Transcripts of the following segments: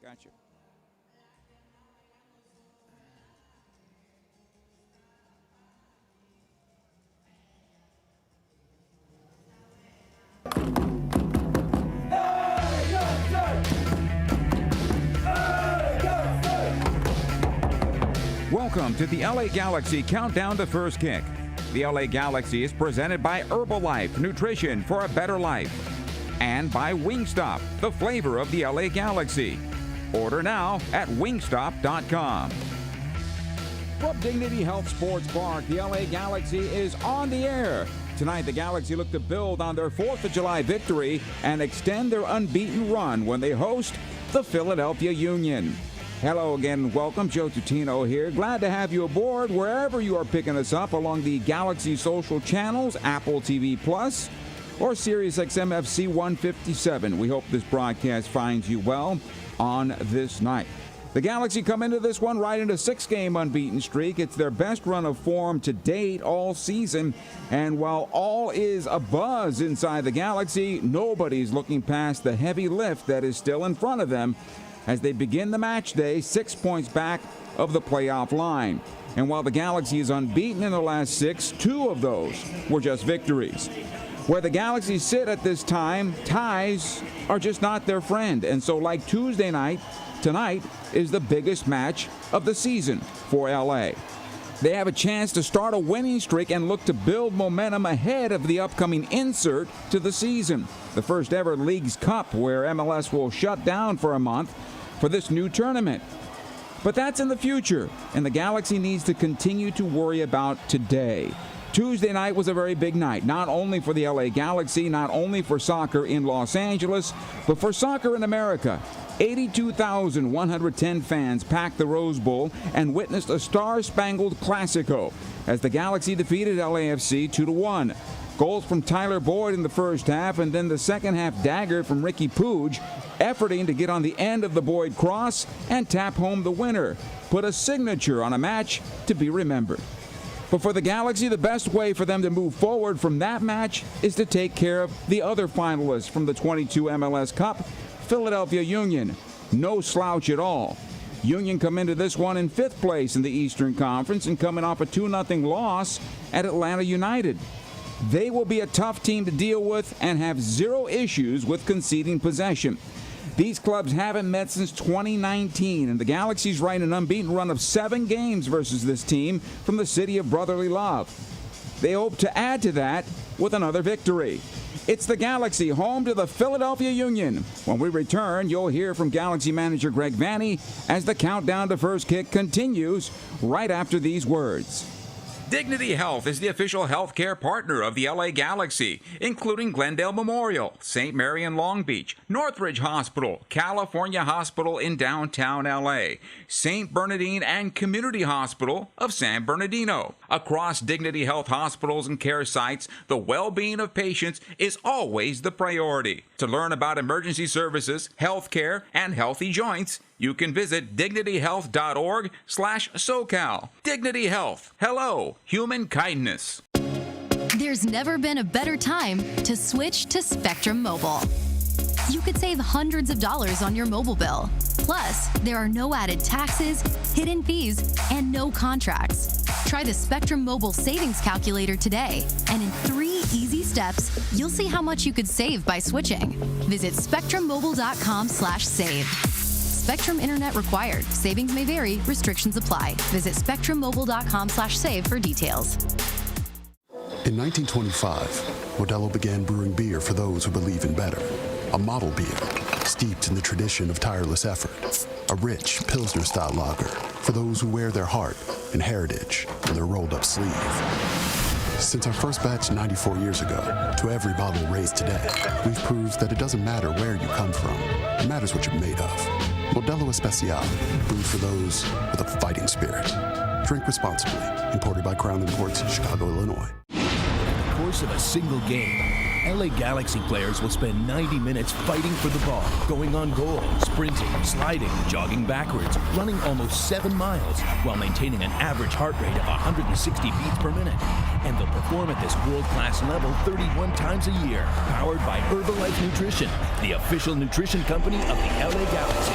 Gotcha. Welcome to the LA Galaxy Countdown to First Kick. The LA Galaxy is presented by Herbalife, nutrition for a better life. And by Wingstop, the flavor of the LA Galaxy. Order now at wingstop.com. From Dignity Health Sports Park, the LA Galaxy is on the air. Tonight, the Galaxy look to build on their 4th of July victory and extend their unbeaten run when they host the Philadelphia Union. Hello again, welcome. Joe Tutino here. Glad to have you aboard wherever you are picking us up along the Galaxy social channels, Apple TV Plus, or SiriusXM FC 157. We hope this broadcast finds you well on this night. The Galaxy come into this one right in a 6-game unbeaten streak. It's their best run of form to date all season. And while all is abuzz inside the Galaxy, nobody's looking past the heavy lift that is still in front of them as they begin the match day 6 points back of the playoff line. And while the Galaxy is unbeaten in the last 6, 2 of those were just victories. Where the Galaxy sit at this time, ties are just not their friend. And so like Tuesday night, tonight is the biggest match of the season for LA. They have a chance to start a winning streak and look to build momentum ahead of the upcoming insert to the season, the first ever Leagues Cup, where MLS will shut down for a month for this new tournament. But that's in the future, and the Galaxy needs to continue to worry about today. Tuesday night was a very big night, not only for the LA Galaxy, not only for soccer in Los Angeles, but for soccer in America. 82,110 fans packed the Rose Bowl and witnessed a star-spangled Classico as the Galaxy defeated LAFC 2-1. Goals from Tyler Boyd in the first half, and then the second half dagger from Ricky Puig, efforting to get on the end of the Boyd cross and tap home the winner, put a signature on a match to be remembered. But for the Galaxy, the best way for them to move forward from that match is to take care of the other finalists from the 22 MLS Cup, Philadelphia Union. No slouch at all. Union come into this one in 5th place in the Eastern Conference and coming off a 2-0 loss at Atlanta United. They will be a tough team to deal with and have 0 issues with conceding possession. These clubs haven't met since 2019, and the Galaxy's riding an unbeaten run of 7 games versus this team from the city of brotherly love. They hope to add to that with another victory. It's the Galaxy home to the Philadelphia Union. When we return, you'll hear from Galaxy manager Greg Vanney as the countdown to first kick continues right after these words. Dignity Health is the official healthcare partner of the LA Galaxy, including Glendale Memorial, St. Mary in Long Beach, Northridge Hospital, California Hospital in downtown LA, St. Bernardine and Community Hospital of San Bernardino. Across Dignity Health hospitals and care sites, the well-being of patients is always the priority. To learn about emergency services, healthcare, and healthy joints, you can visit dignityhealth.org/SoCal. Dignity Health. Hello, human kindness. There's never been a better time to switch to Spectrum Mobile. You could save hundreds of dollars on your mobile bill. Plus, there are no added taxes, hidden fees, and no contracts. Try the Spectrum Mobile Savings Calculator today, and in 3 easy steps, you'll see how much you could save by switching. Visit spectrummobile.com/save. Spectrum Internet required. Savings may vary. Restrictions apply. Visit spectrummobile.com/save for details. In 1925, Modelo began brewing beer for those who believe in better. A model beer, steeped in the tradition of tireless effort. A rich Pilsner-style lager for those who wear their heart and heritage on their rolled-up sleeve. Since our first batch 94 years ago, to every bottle raised today, we've proved that it doesn't matter where you come from. It matters what you're made of. Modelo Especial, brewed for those with a fighting spirit. Drink responsibly. Imported by Crown Imports, Chicago, Illinois. In the course of a single game, LA Galaxy players will spend 90 minutes fighting for the ball, going on goal, sprinting, sliding, jogging backwards, running almost 7 miles, while maintaining an average heart rate of 160 beats per minute. And they'll perform at this world-class level 31 times a year, powered by Herbalife Nutrition, the official nutrition company of the LA Galaxy.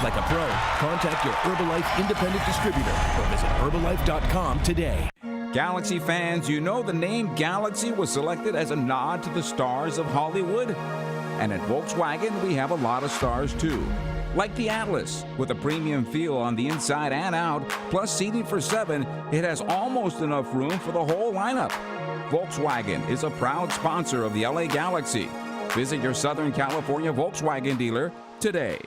like a pro. Contact your Herbalife independent distributor or visit Herbalife.com today. Galaxy fans, you know the name Galaxy was selected as a nod to the stars of Hollywood? And at Volkswagen, we have a lot of stars too. Like the Atlas, with a premium feel on the inside and out, plus seating for 7, it has almost enough room for the whole lineup. Volkswagen is a proud sponsor of the LA Galaxy. Visit your Southern California Volkswagen dealer today.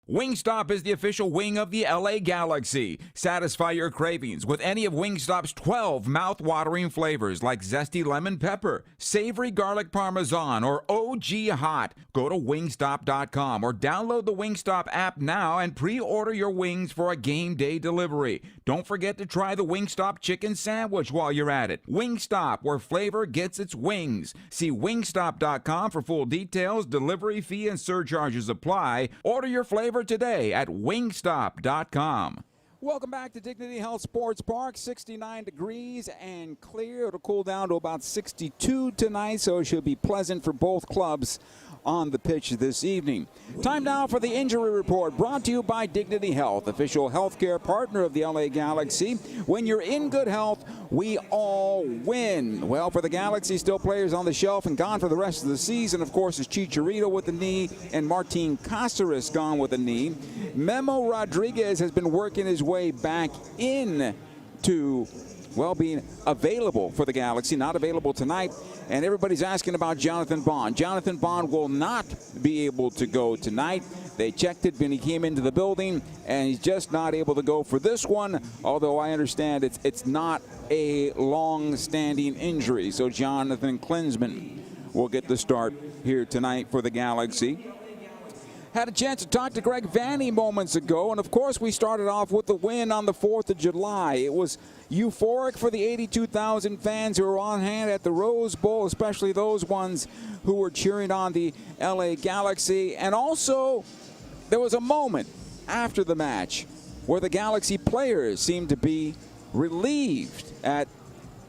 Wingstop is the official wing of the LA Galaxy. Satisfy your cravings with any of Wingstop's 12 mouth-watering flavors like zesty lemon pepper, savory garlic parmesan, or OG hot. Go to wingstop.com or download the Wingstop app now and pre-order your wings for a game day delivery. Don't forget to try the Wingstop chicken sandwich while you're at it. Wingstop, where flavor gets its wings. See wingstop.com for full details. Delivery fee and surcharges apply. Order your flavor today at wingstop.com. Welcome back to Dignity Health Sports Park. 69 degrees and clear. It'll cool down to about 62 tonight, so it should be pleasant for both clubs on the pitch this evening. Time now for the injury report, brought to you by Dignity Health, official healthcare partner of the LA Galaxy. When you're in good health, we all win. Well, for the Galaxy, still players on the shelf and gone for the rest of the season, of course, is Chicharito with the knee and Martin Cáceres gone with the knee. Memo Rodriguez has been working his way back in to, well, being available for the Galaxy, not available tonight. And everybody's asking about Jonathan Bond. Jonathan Bond will not be able to go tonight. They checked it when he came into the building, and he's just not able to go for this one, although I understand it's not a long-standing injury. So Jonathan Klinsmann will get the start here tonight for the Galaxy. Had a chance to talk to Greg Vanney moments ago, and of course we started off with the win on the 4th of July. It was euphoric for the 82,000 fans who were on hand at the Rose Bowl, especially those ones who were cheering on the LA Galaxy. And also, there was a moment after the match where the Galaxy players seemed to be relieved at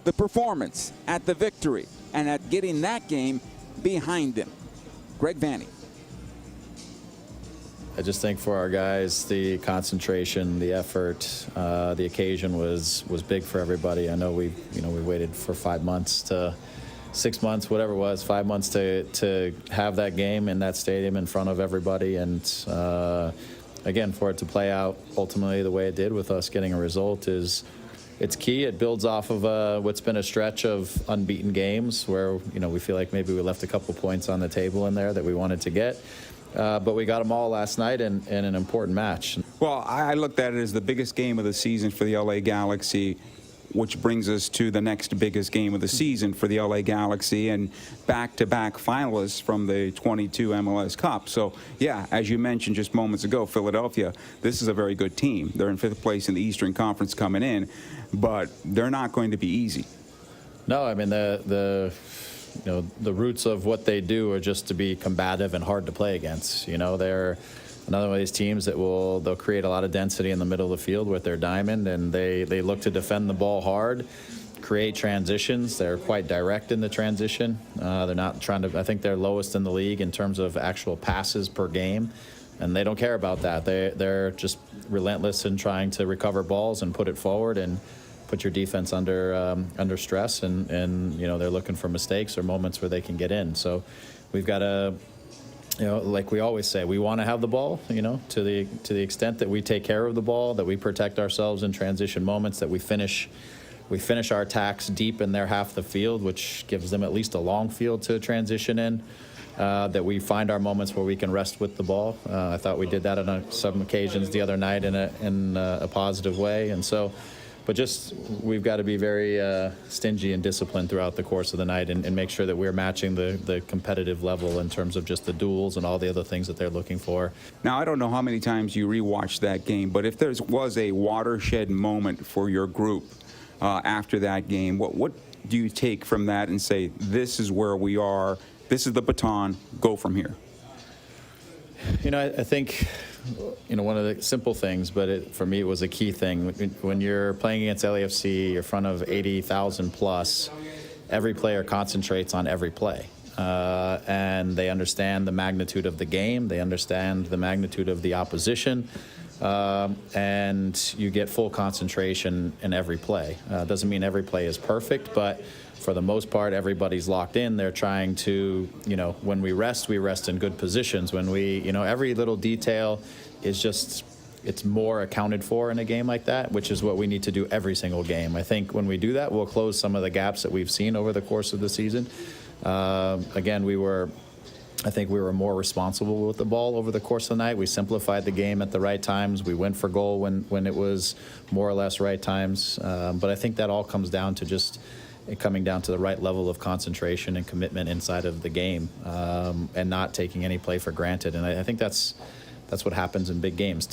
the performance, at the victory, and at getting that game behind them. Greg Vanney. I just think for our guys, the concentration, the effort, the occasion was big for everybody. I know we waited for 5 months to 6 months, whatever it was, 5 months to have that game in that stadium in front of everybody. And again, for it to play out ultimately the way it did with us getting a result it's key. It builds off of what's been a stretch of unbeaten games where, we feel like maybe we left a couple points on the table in there that we wanted to get. But we got them all last night in an important match. Well, I looked at it as the biggest game of the season for the LA Galaxy, which brings us to the next biggest game of the season for the LA Galaxy and back-to-back finalists from the 22 MLS Cup. So, yeah, as you mentioned just moments ago, Philadelphia, this is a very good team. They're in 5th place in the Eastern Conference coming in, but they're not going to be easy. No, I mean, the roots of what they do are just to be combative and hard to play against. They're another one of these teams that they'll create a lot of density in the middle of the field with their diamond, and they look to defend the ball hard, create transitions. They're quite direct in the transition. They're not trying to, I think they're lowest in the league in terms of actual passes per game, and they don't care about that. They're just relentless in trying to recover balls and put it forward and put your defense under stress, and they're looking for mistakes or moments where they can get in. So we've got to, like we always say, we want to have the ball, to the extent that we take care of the ball, that we protect ourselves in transition moments, that we finish our attacks deep in their half the field, which gives them at least a long field to transition in, that we find our moments where we can rest with the ball. I thought we did that on some occasions the other night in a positive way, and so. But we've got to be very stingy and disciplined throughout the course of the night and make sure that we're matching the competitive level in terms of just the duels and all the other things that they're looking for. Now, I don't know how many times you rewatched that game, but if there was a watershed moment for your group after that game, what do you take from that and say, this is where we are, this is the baton, go from here? I think, one of the simple things, but for me it was a key thing. When you're playing against LAFC, you're in front of 80,000 plus, every player concentrates on every play. and they understand the magnitude of the game. They understand the magnitude of the opposition. And you get full concentration in every play. Doesn't mean every play is perfect, but for the most part, everybody's locked in. They're trying to, when we rest in good positions. When we, every little detail is just, it's more accounted for in a game like that, which is what we need to do every single game. I think when we do that, we'll close some of the gaps that we've seen over the course of the season. Again, I think we were more responsible with the ball over the course of the night. We simplified the game at the right times. We went for goal when it was more or less right times. But I think that all comes down to just coming down to the right level of concentration and commitment inside of the game, and not taking any play for granted. And I think that's what happens in big games.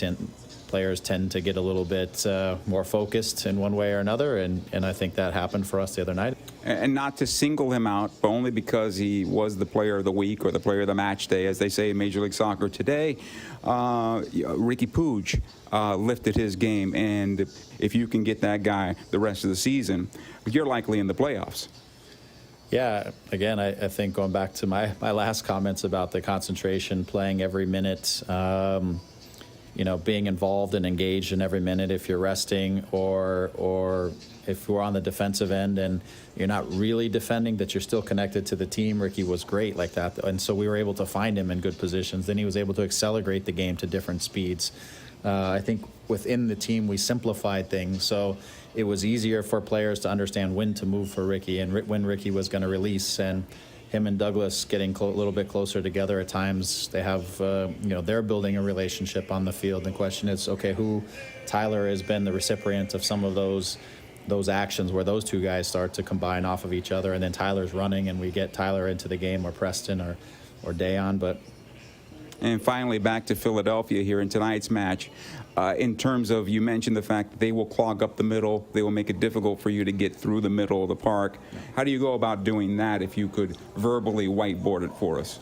Players tend to get a little bit more focused in one way or another, and I think that happened for us the other night. And not to single him out, but only because he was the player of the week or the player of the match day, as they say in Major League Soccer today. Ricky Puig lifted his game, and if you can get that guy the rest of the season, you're likely in the playoffs. Yeah, again, I think going back to my last comments about the concentration, playing every minute, being involved and engaged in every minute if you're resting, or if we're on the defensive end and you're not really defending, that you're still connected to the team. Ricky was great like that, and so we were able to find him in good positions. Then he was able to accelerate the game to different speeds. I think within the team we simplified things, so it was easier for players to understand when to move for Ricky and when Ricky was going to release. And him and Douglas getting a little bit closer together at times. They have, they're building a relationship on the field. The question is, okay, Tyler has been the recipient of some of those actions where those two guys start to combine off of each other, and then Tyler's running and we get Tyler into the game, or Preston or Dayon. And finally, back to Philadelphia here in tonight's match. In terms of, you mentioned the fact that they will clog up the middle. They will make it difficult for you to get through the middle of the park. How do you go about doing that, if you could verbally whiteboard it for us?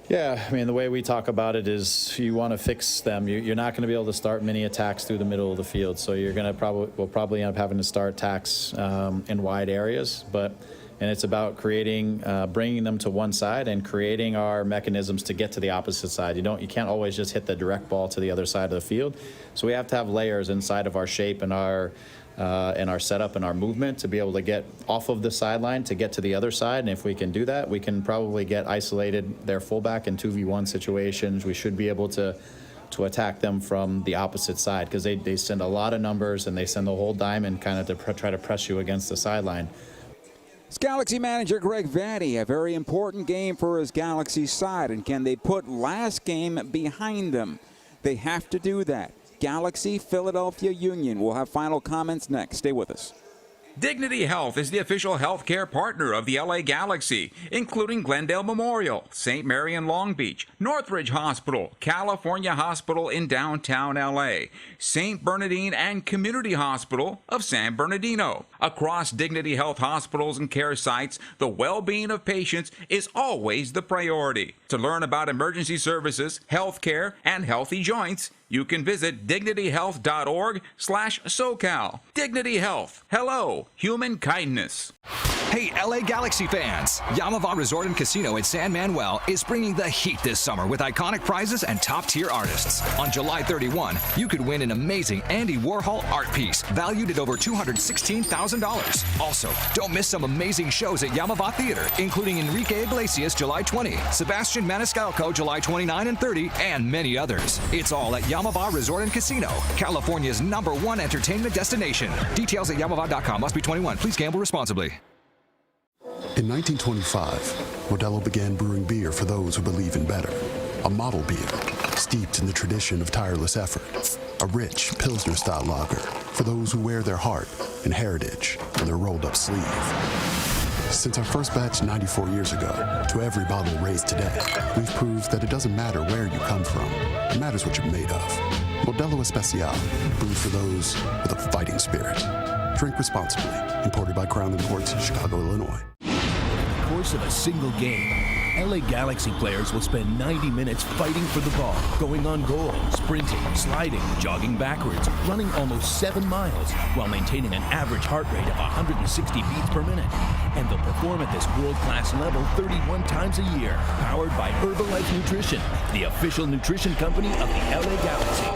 Yeah, I mean, the way we talk about it is you want to fix them. You're not going to be able to start many attacks through the middle of the field, so we'll probably end up having to start attacks in wide areas. And it's about creating, bringing them to one side and creating our mechanisms to get to the opposite side. You can't always just hit the direct ball to the other side of the field. So we have to have layers inside of our shape and our setup and our movement to be able to get off of the sideline to get to the other side. And if we can do that, we can probably get isolated their fullback in 2v1 situations. We should be able to attack them from the opposite side, because they send a lot of numbers and they send the whole diamond kind of to try to press you against the sideline. It's Galaxy manager Greg Vanney. A very important game for his Galaxy side, and can they put last game behind them? They have to do that. Galaxy Philadelphia Union. We'll have final comments next. Stay with us. Dignity Health is the official healthcare partner of the LA Galaxy, including Glendale Memorial, St. Mary in Long Beach, Northridge Hospital, California Hospital in downtown LA, St. Bernardine and Community Hospital of San Bernardino. Across Dignity Health hospitals and care sites, the well-being of patients is always the priority. To learn about emergency services, healthcare, and healthy joints, you can visit dignityhealth.org/SoCal. Dignity Health. Hello, human kindness. Hey, LA Galaxy fans! Yamava Resort and Casino in San Manuel is bringing the heat this summer with iconic prizes and top-tier artists. On July 31, you could win an amazing Andy Warhol art piece valued at over $216,000. Also, don't miss some amazing shows at Yamava Theater, including Enrique Iglesias July 20, Sebastian Maniscalco July 29 and 30, and many others. It's all at Yamava Resort and Casino, California's #1 entertainment destination. Details at yamava.com. Must be 21. Please gamble responsibly. In 1925, Modelo began brewing beer for those who believe in better. A model beer, steeped in the tradition of tireless effort. A rich Pilsner-style lager for those who wear their heart and heritage on their rolled-up sleeve. Since our first batch 94 years ago, to every bottle raised today, we've proved that it doesn't matter where you come from. It matters what you're made of. Modelo Especial, brewed for those with a fighting spirit. Drink responsibly. Imported by Crown Imports, Chicago, Illinois. Over the course of a single game, LA Galaxy players will spend 90 minutes fighting for the ball, going on goal, sprinting, sliding, jogging backwards, running almost 7 miles, while maintaining an average heart rate of 160 beats per minute. And they'll perform at this world-class level 31 times a year, powered by Herbalife Nutrition, the official nutrition company of the LA Galaxy.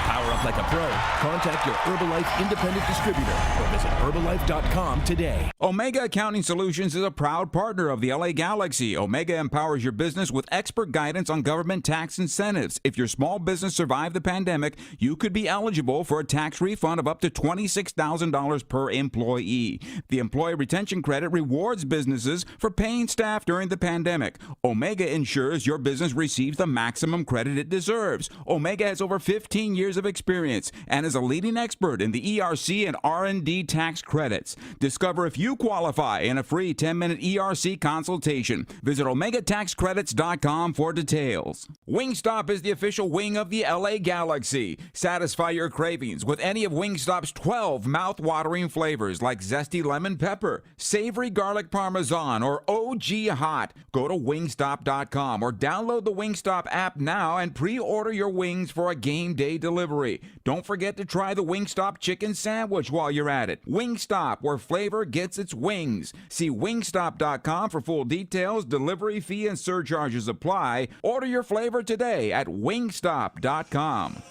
Power up like a pro. Contact your Herbalife independent distributor or visit Herbalife.com today. Omega Accounting Solutions is a proud partner of the LA Galaxy. Omega empowers your business with expert guidance on government tax incentives. If your small business survived the pandemic, you could be eligible for a tax refund of up to $26,000 per employee. The Employee Retention Credit rewards businesses for paying staff during the pandemic. Omega ensures your business receives the maximum credit it deserves. Omega has over 15 years of experience and is a leading expert in the ERC and R&D tax credits. Discover if you qualify in a free 10-minute ERC consultation. Visit OmegaTaxCredits.com for details. Wingstop is the official wing of the LA Galaxy. Satisfy your cravings with any of Wingstop's 12 mouth-watering flavors like zesty lemon pepper, savory garlic parmesan, or OG hot. Go to Wingstop.com or download the Wingstop app now and pre-order your wings for a game day delivery. Don't forget to try the Wingstop chicken sandwich while you're at it. Wingstop, where flavor gets its wings. See Wingstop.com for full details. Delivery fee and surcharges apply. Order your flavor today at Wingstop.com.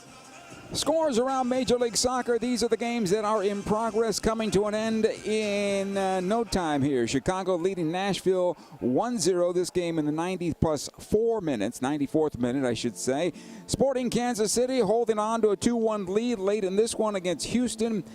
Scores around Major League Soccer. These are the games that are in progress, coming to an end in no time here. Chicago leading Nashville 1-0. This game in the 90 plus 4 minutes, 94th minute, I should say. Sporting Kansas City holding on to a 2-1 lead late in this one against Houston.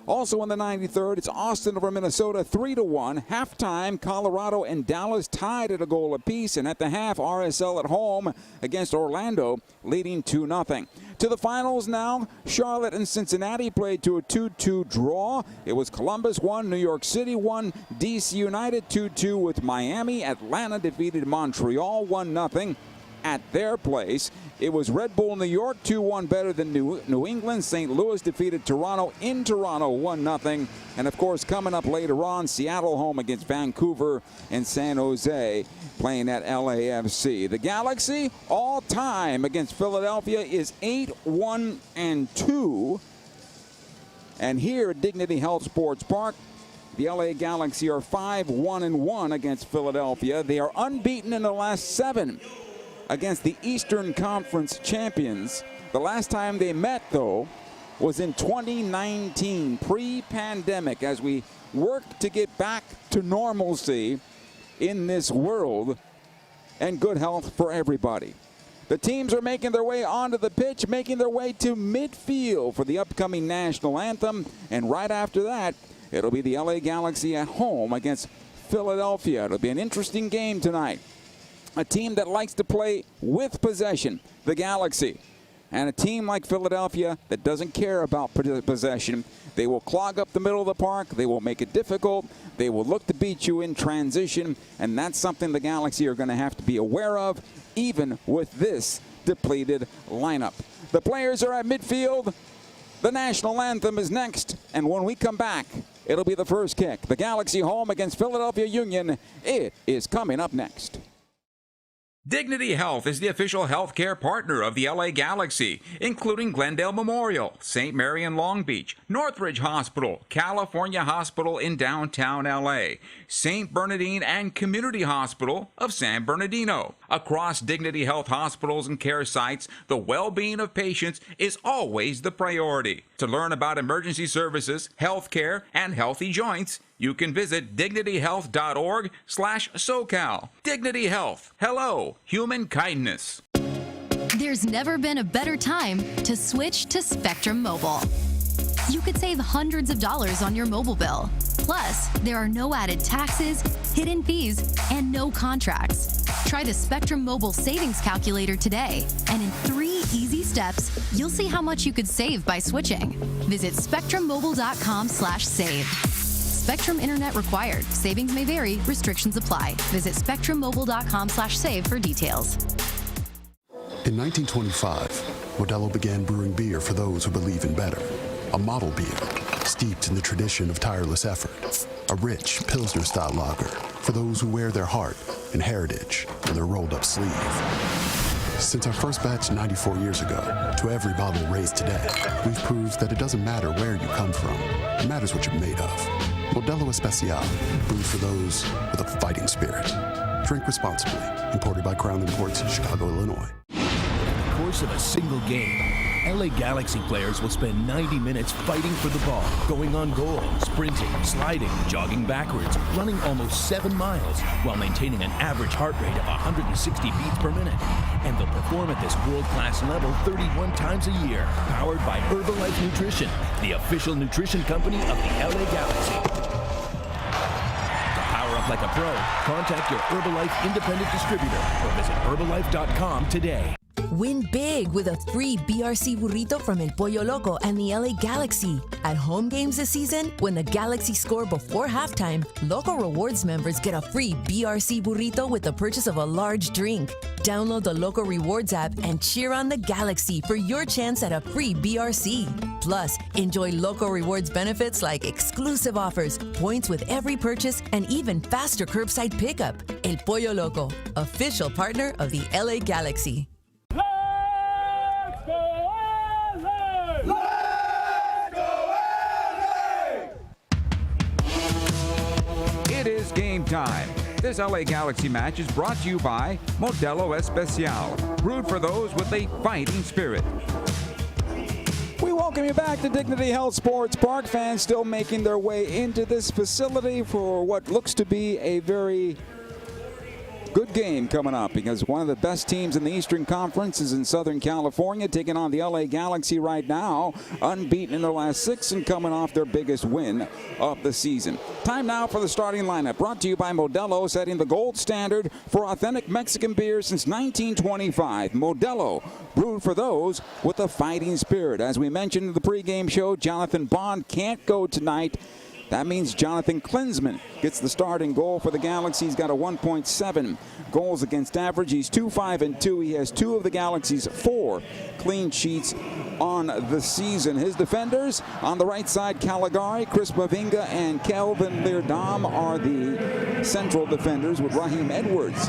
Also in the 93rd, it's Austin over Minnesota 3-1. Halftime, Colorado and Dallas tied at a goal apiece. And at the half, RSL at home against Orlando leading 2-0. To the finals now, Charlotte and Cincinnati played to a 2-2 draw. It was Columbus 1, New York City 1, DC United 2-2 with Miami. Atlanta defeated Montreal 1-0 at their place. It was Red Bull New York 2-1 better than New England. St. Louis defeated Toronto in Toronto 1-0. And of course, coming up later on, Seattle home against Vancouver and San Jose playing at LAFC. The Galaxy all time against Philadelphia is 8-1-2. And here at Dignity Health Sports Park, the LA Galaxy are 5-1-1 against Philadelphia. They are unbeaten in the last 7 against the Eastern Conference champions. The last time they met, though, was in 2019, pre-pandemic, as we work to get back to normalcy in this world and good health for everybody. The teams are making their way onto the pitch, making their way to midfield for the upcoming national anthem, and right after that, it'll be the LA Galaxy at home against Philadelphia. It'll be an interesting game tonight. A team that likes to play with possession, the Galaxy, and a team like Philadelphia that doesn't care about possession. They will clog up the middle of the park. They will make it difficult. They will look to beat you in transition, and that's something the Galaxy are going to have to be aware of, even with this depleted lineup. The players are at midfield. The national anthem is next, and when we come back, it'll be the first kick. The Galaxy home against Philadelphia Union. It is coming up next. Dignity Health is the official healthcare partner of the LA Galaxy, including Glendale Memorial, St. Mary in Long Beach, Northridge Hospital, California Hospital in downtown LA, St. Bernardine and Community Hospital of San Bernardino. Across Dignity Health hospitals and care sites, the well-being of patients is always the priority. To learn about emergency services, healthcare, and healthy joints, you can visit dignityhealth.org/SoCal. Dignity Health. Hello, human kindness. There's never been a better time to switch to Spectrum Mobile. You could save hundreds of dollars on your mobile bill. Plus, there are no added taxes, hidden fees, and no contracts. Try the Spectrum Mobile Savings Calculator today, and in 3 easy steps, you'll see how much you could save by switching. Visit spectrummobile.com/save. Spectrum Internet required. Savings may vary. Restrictions apply. Visit spectrummobile.com/save for details. In 1925, Modelo began brewing beer for those who believe in better. A model beer steeped in the tradition of tireless effort. A rich Pilsner-style lager for those who wear their heart and heritage on their rolled-up sleeve. Since our first batch 94 years ago to every bottle raised today, we've proved that it doesn't matter where you come from. It matters what you're made of. Modelo Especial, brewed for those with a fighting spirit. Drink responsibly. Imported by Crown Imports, Chicago, Illinois. Over the course of a single game, LA Galaxy players will spend 90 minutes fighting for the ball, going on goal, sprinting, sliding, jogging backwards, running almost 7 miles, while maintaining an average heart rate of 160 beats per minute. And they'll perform at this world-class level 31 times a year, powered by Herbalife Nutrition, the official nutrition company of the LA Galaxy. To power up like a pro, contact your Herbalife independent distributor or visit Herbalife.com today. Win big with a free BRC burrito from El Pollo Loco and the LA Galaxy. At home games this season, when the Galaxy score before halftime, Loco Rewards members get a free BRC burrito with the purchase of a large drink. Download the Loco Rewards app and cheer on the Galaxy for your chance at a free BRC. Plus, enjoy Loco Rewards benefits like exclusive offers, points with every purchase, and even faster curbside pickup. El Pollo Loco, official partner of the LA Galaxy. It is game time. This LA Galaxy match is brought to you by Modelo Especial, brewed for those with a fighting spirit. We welcome you back to Dignity Health Sports Park. Fans still making their way into this facility for what looks to be a very good game coming up, because one of the best teams in the Eastern Conference is in Southern California, taking on the LA Galaxy right now, unbeaten in their last 6 and coming off their biggest win of the season. Time now for the starting lineup, brought to you by Modelo, setting the gold standard for authentic Mexican beer since 1925. Modelo, brewed for those with a fighting spirit. As we mentioned in the pregame show, Jonathan Bond can't go tonight. That means Jonathan Klinsmann gets the starting goal for the Galaxy. He's got a 1.7 goals against average. He's 2-5-2. He has 2 of the Galaxy's 4 clean sheets on the season. His defenders on the right side, Caligari, Chris Mavinga, and Kelvin Leerdam are the central defenders, with Raheem Edwards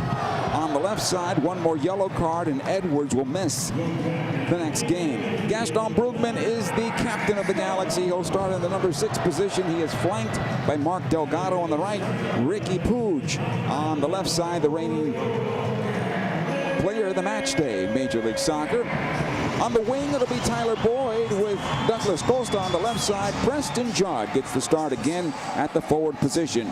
on the left side. One more yellow card and Edwards will miss the next game. Gaston Brugman is the captain of the Galaxy. He'll start in the number 6 position. He is flanked by Mark Delgado on the right, Ricky Puig on the left side, the reigning player of the match day in Major League Soccer. On the wing, it'll be Tyler Boyd with Douglas Costa on the left side. Preston Judd gets the start again at the forward position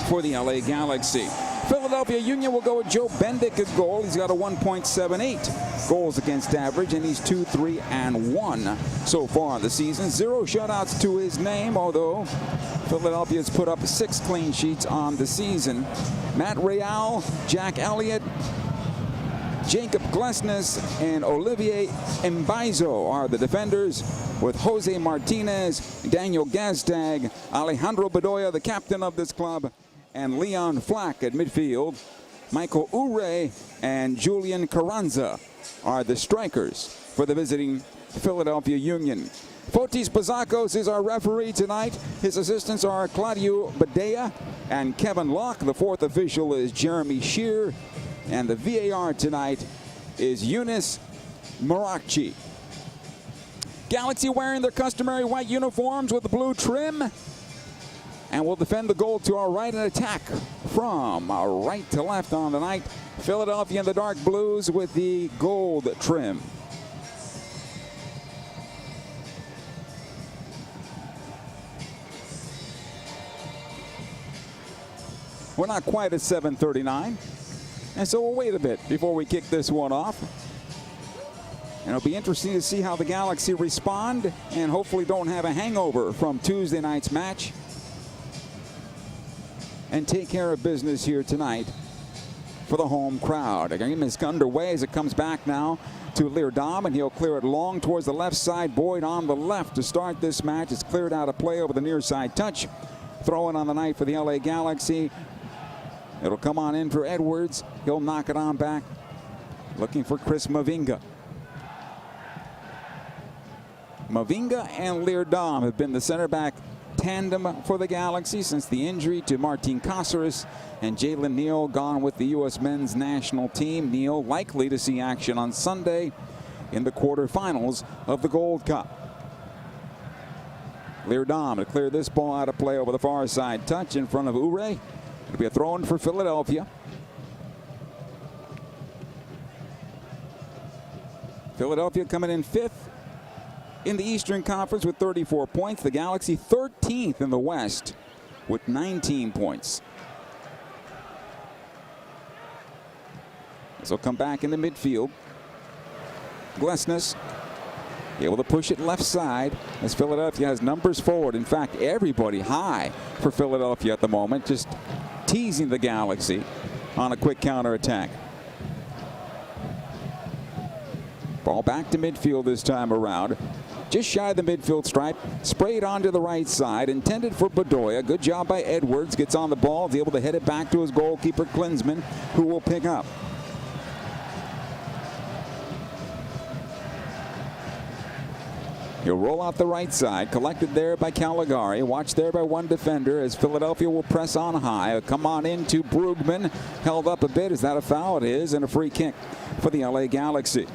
for the LA Galaxy. Philadelphia Union will go with Joe Bendick at goal. He's got a 1.78 goals against average, and he's 2-3-1 so far this season. 0 shutouts to his name, although Philadelphia's put up 6 clean sheets on the season. Matt Real, Jack Elliott, Jacob Glesnes, and Olivier Mbaizo are the defenders, with Jose Martinez, Daniel Gazdag, Alejandro Bedoya, the captain of this club, and Leon Flack at midfield. Michael Ure and Julian Carranza are the strikers for the visiting Philadelphia Union. Fotis Pazakos is our referee tonight. His assistants are Claudio Badea and Kevin Locke. The 4th official is Jeremy Shear. And the VAR tonight is Eunice Marakchi. Galaxy wearing their customary white uniforms with the blue trim, and will defend the goal to our right and attack from our right to left on the night. Philadelphia in the dark blues with the gold trim. We're not quite at 7:39, and so we'll wait a bit before we kick this one off. And it'll be interesting to see how the Galaxy respond, and hopefully don't have a hangover from Tuesday night's match, and take care of business here tonight for the home crowd. The game is underway as it comes back now to Leerdam, and he'll clear it long towards the left side. Boyd on the left to start this match. It's cleared out of play over the near side touch. Throwing on the night for the LA Galaxy. It'll come on in for Edwards. He'll knock it on back. Looking for Chris Mavinga. Mavinga and Leerdam have been the center back tandem for the Galaxy since the injury to Martin Cáceres, and Jalen Neal gone with the U.S. men's national team. Neal likely to see action on Sunday in the quarterfinals of the Gold Cup. Leerdam to clear this ball out of play over the far side. Touch in front of Ure. It'll be a throw-in for Philadelphia. Philadelphia coming in 5th in the Eastern Conference with 34 points. The Galaxy 13th in the West with 19 points. This will come back into midfield. Glesnes able to push it left side as Philadelphia has numbers forward. In fact, everybody high for Philadelphia at the moment, just teasing the Galaxy on a quick counterattack. Ball back to midfield this time around. Just shy of the midfield stripe, sprayed onto the right side, intended for Bedoya. Good job by Edwards, gets on the ball, is able to head it back to his goalkeeper Klinsmann, who will pick up. He'll roll out the right side, collected there by Caligari, watched there by one defender as Philadelphia will press on high. Come on into Brugman, held up a bit. Is that a foul? It is, and a free kick for the LA Galaxy.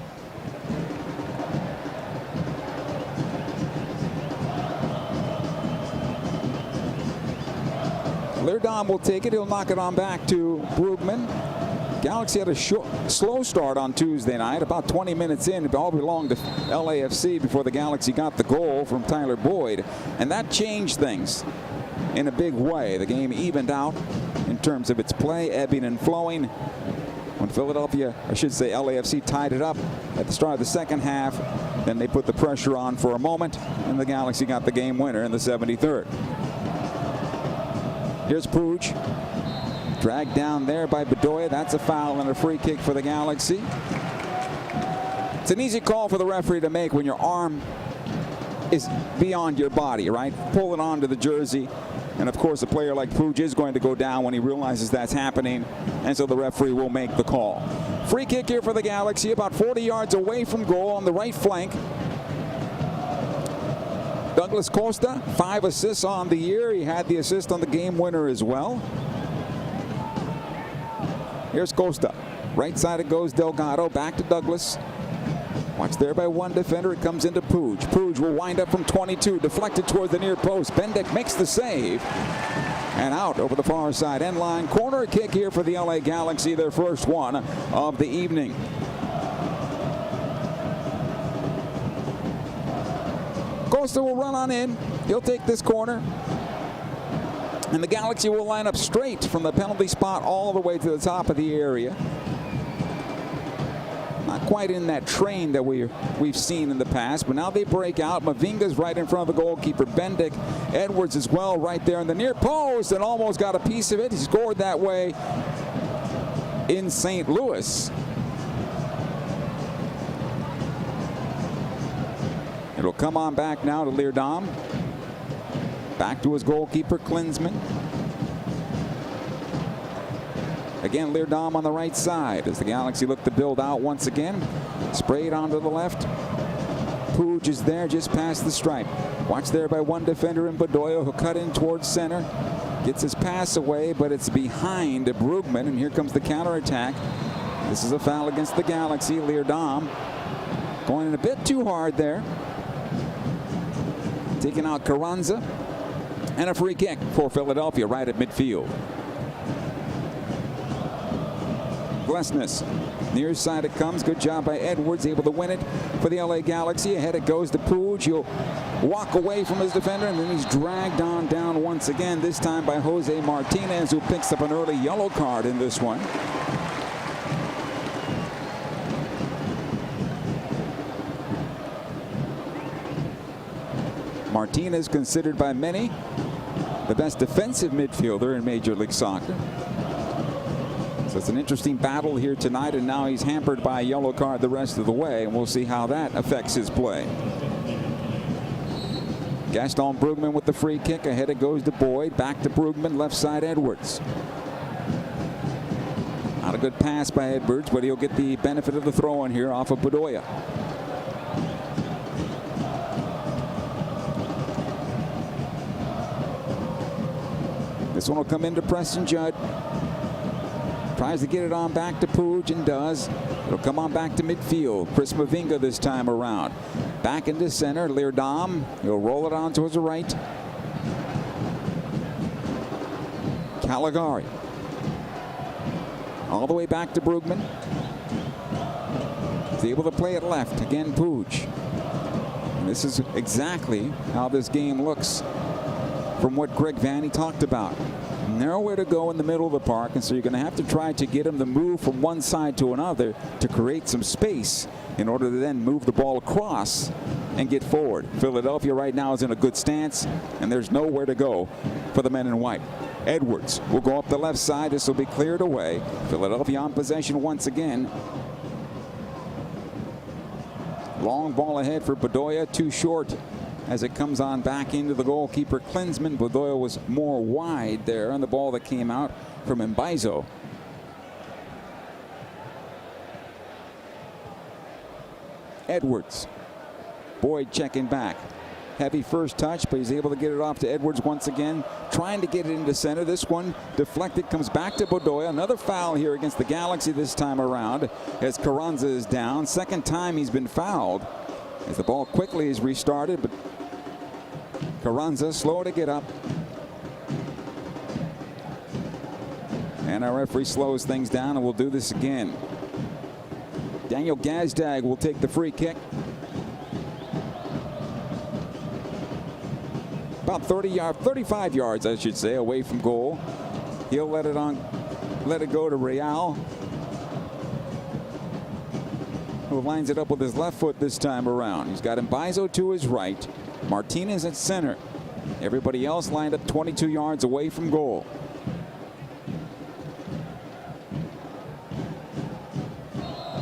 Leerdam will take it. He'll knock it on back to Brugman. Galaxy had a slow start on Tuesday night. About 20 minutes in, it all belonged to LAFC before the Galaxy got the goal from Tyler Boyd. And that changed things in a big way. The game evened out in terms of its play, ebbing and flowing. When Philadelphia, I should say LAFC, tied it up at the start of the second half, then they put the pressure on for a moment, and the Galaxy got the game winner in the 73rd. Here's Puig. Dragged down there by Bedoya. That's a foul and a free kick for the Galaxy. It's an easy call for the referee to make when your arm is beyond your body, right? Pull it onto the jersey. And of course, a player like Puig is going to go down when he realizes that's happening. And so the referee will make the call. Free kick here for the Galaxy, about 40 yards away from goal on the right flank. Douglas Costa, 5 assists on the year. He had the assist on the game winner as well. Here's Costa. Right side it goes, Delgado. Back to Douglas. Watched there by one defender. It comes into Puig. Puig will wind up from 22. Deflected toward the near post. Bendik makes the save. And out over the far side end line. Corner kick here for the LA Galaxy. Their first one of the evening. Costa will run on in. He'll take this corner. And the Galaxy will line up straight from the penalty spot all the way to the top of the area. Not quite in that train that we've seen in the past, but now they break out. Mavinga's right in front of the goalkeeper, Bendik. Edwards as well right there in the near post and almost got a piece of it. He scored that way in St. Louis. It'll come on back now to Leerdam. Back to his goalkeeper, Klinsmann. Again, Leerdam on the right side as the Galaxy look to build out once again. Sprayed onto the left. Puig is there just past the stripe. Watched there by one defender in Bedoya, who'll cut in towards center. Gets his pass away, but it's behind Brugman, and here comes the counterattack. This is a foul against the Galaxy. Leerdam going in a bit too hard there. Taking out Carranza. And a free kick for Philadelphia right at midfield. Glesnes, near side it comes. Good job by Edwards, able to win it for the LA Galaxy. Ahead it goes to Puig. He'll walk away from his defender, and then he's dragged on down once again, this time by Jose Martinez, who picks up an early yellow card in this one. Martinez considered by many the best defensive midfielder in Major League Soccer. So it's an interesting battle here tonight, and now he's hampered by a yellow card the rest of the way, and we'll see how that affects his play. Gaston Brugman with the free kick. Ahead it goes to Boyd. Back to Brugman. Left side Edwards. Not a good pass by Edwards, but he'll get the benefit of the throw in here off of Bedoya. This one will come into Preston Judd. Tries to get it on back to Pooj and does. It'll come on back to midfield. Chris Mavinga this time around. Back into center. Leerdam. He'll roll it on towards the right. Caligari. All the way back to Brugman. He's able to play it left. Again, Pooj. And this is exactly how this game looks from what Greg Vanney talked about. Nowhere to go in the middle of the park, and so you're going to have to try to get him to move from one side to another to create some space in order to then move the ball across and get forward. Philadelphia right now is in a good stance, and there's nowhere to go for the men in white. Edwards will go up the left side. This will be cleared away. Philadelphia on possession once again. Long ball ahead for Bedoya, too short as it comes on back into the goalkeeper Klinsmann. Bedoya was more wide there on the ball that came out from Mbaizo. Edwards. Boyd checking back. Heavy first touch, but he's able to get it off to Edwards once again. Trying to get it into center. This one deflected, comes back to Bedoya. Another foul here against the Galaxy this time around as Carranza is down. Second time he's been fouled as the ball quickly is restarted, but Carranza slow to get up. And our referee slows things down, and we'll do this again. Daniel Gazdag will take the free kick. About 35 yards, I should say, away from goal. He'll let it go to Real, who lines it up with his left foot this time around. He's got Mbaizo to his right. Martinez at center. Everybody else lined up 22 yards away from goal.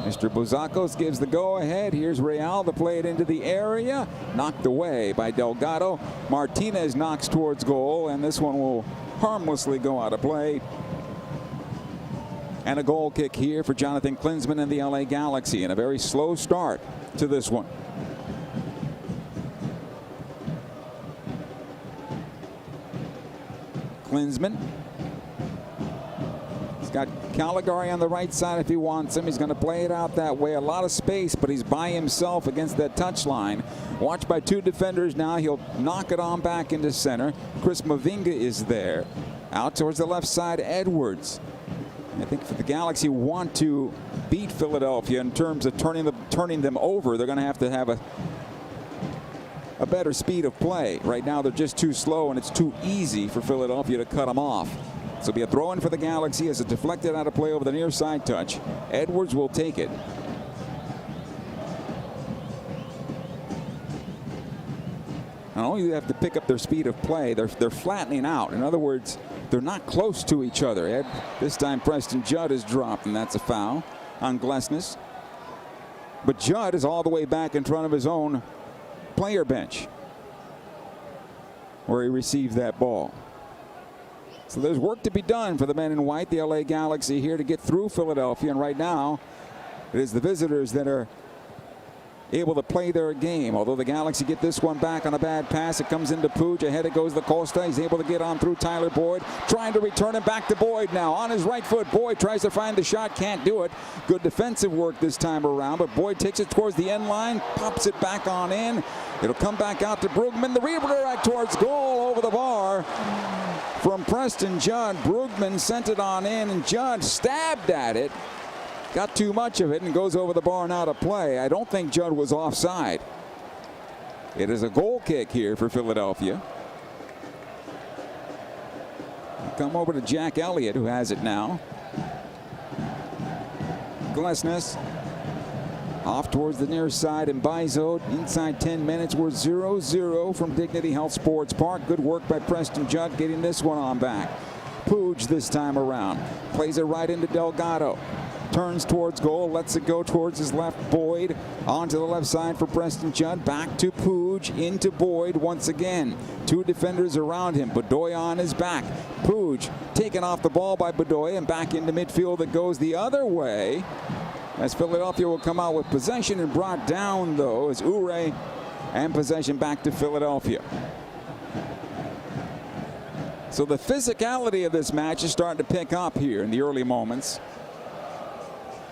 Mr. Buzakos gives the go-ahead. Here's Real to play it into the area. Knocked away by Delgado. Martinez knocks towards goal, and this one will harmlessly go out of play. And a goal kick here for Jonathan Klinsmann and the LA Galaxy, and a very slow start to this one. Klinsmann. He's got Caligari on the right side if he wants him. He's going to play it out that way. A lot of space, but he's by himself against that touchline. Watched by two defenders now. He'll knock it on back into center. Chris Mavinga is there. Out towards the left side, Edwards. I think if the Galaxy want to beat Philadelphia in terms of turning them over, they're going to have a better speed of play. Right now they're just too slow, and it's too easy for Philadelphia to cut them off. So it'll be a throw in for the Galaxy as it deflected out of play over the near side touch. Edwards will take it. Not only do they have to pick up their speed of play, they're flattening out. In other words, they're not close to each other. This time Preston Judd is dropped, and that's a foul on Glesnes. But Judd is all the way back in front of his own player bench where he received that ball. So there's work to be done for the men in white, the LA Galaxy, here to get through Philadelphia. And right now, it is the visitors that are able to play their game. Although the Galaxy get this one back on a bad pass. It comes into Pooj. Ahead it goes to Costa. He's able to get on through Tyler Boyd. Trying to return it back to Boyd now. On his right foot, Boyd tries to find the shot. Can't do it. Good defensive work this time around. But Boyd takes it towards the end line. Pops it back on in. It'll come back out to Brugman. The redirect towards goal over the bar from Preston Judd. Brugman sent it on in, and Judd stabbed at it. Got too much of it and goes over the bar and out of play. I don't think Judd was offside. It is a goal kick here for Philadelphia. Come over to Jack Elliott, who has it now. Glesnes off towards the near side, and Mbaizo inside 10 minutes. We're 0-0 from Dignity Health Sports Park. Good work by Preston Judd getting this one on back. Pooj this time around. Plays it right into Delgado. Turns towards goal, lets it go towards his left. Boyd onto the left side for Preston Judd. Back to Pooj, into Boyd once again. Two defenders around him. Bedoya on his back. Pooj taken off the ball by Bedoya, and back into midfield that goes the other way. As Philadelphia will come out with possession, and brought down though as Ure, and possession back to Philadelphia. So the physicality of this match is starting to pick up here in the early moments.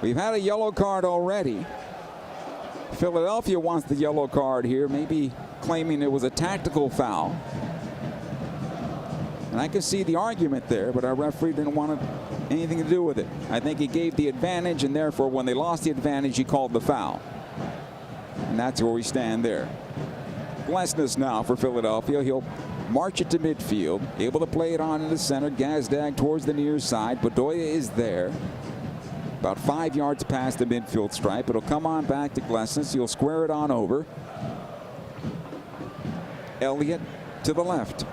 We've had a yellow card already. Philadelphia wants the yellow card here, maybe claiming it was a tactical foul. And I can see the argument there, but our referee didn't want anything to do with it. I think he gave the advantage, and therefore when they lost the advantage, he called the foul. And that's where we stand there. Glesnes now for Philadelphia. He'll march it to midfield, able to play it on in the center. Gazdag towards the near side. Bedoya is there. About 5 yards past the midfield stripe. It'll come on back to Glesnes. He'll square it on over. Elliott to the left.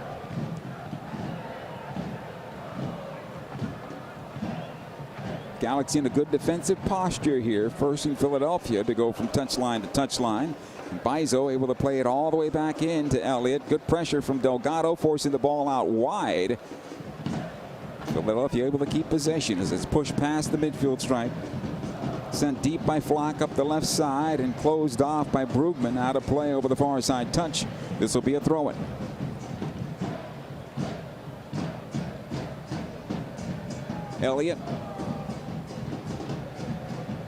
Galaxy in a good defensive posture here, forcing Philadelphia to go from touchline to touchline. Bizo able to play it all the way back in to Elliott. Good pressure from Delgado, forcing the ball out wide. Philadelphia able to keep possession as it's pushed past the midfield stripe. Sent deep by Flock up the left side and closed off by Brugman. Out of play over the far side touch. This will be a throw-in. Elliott.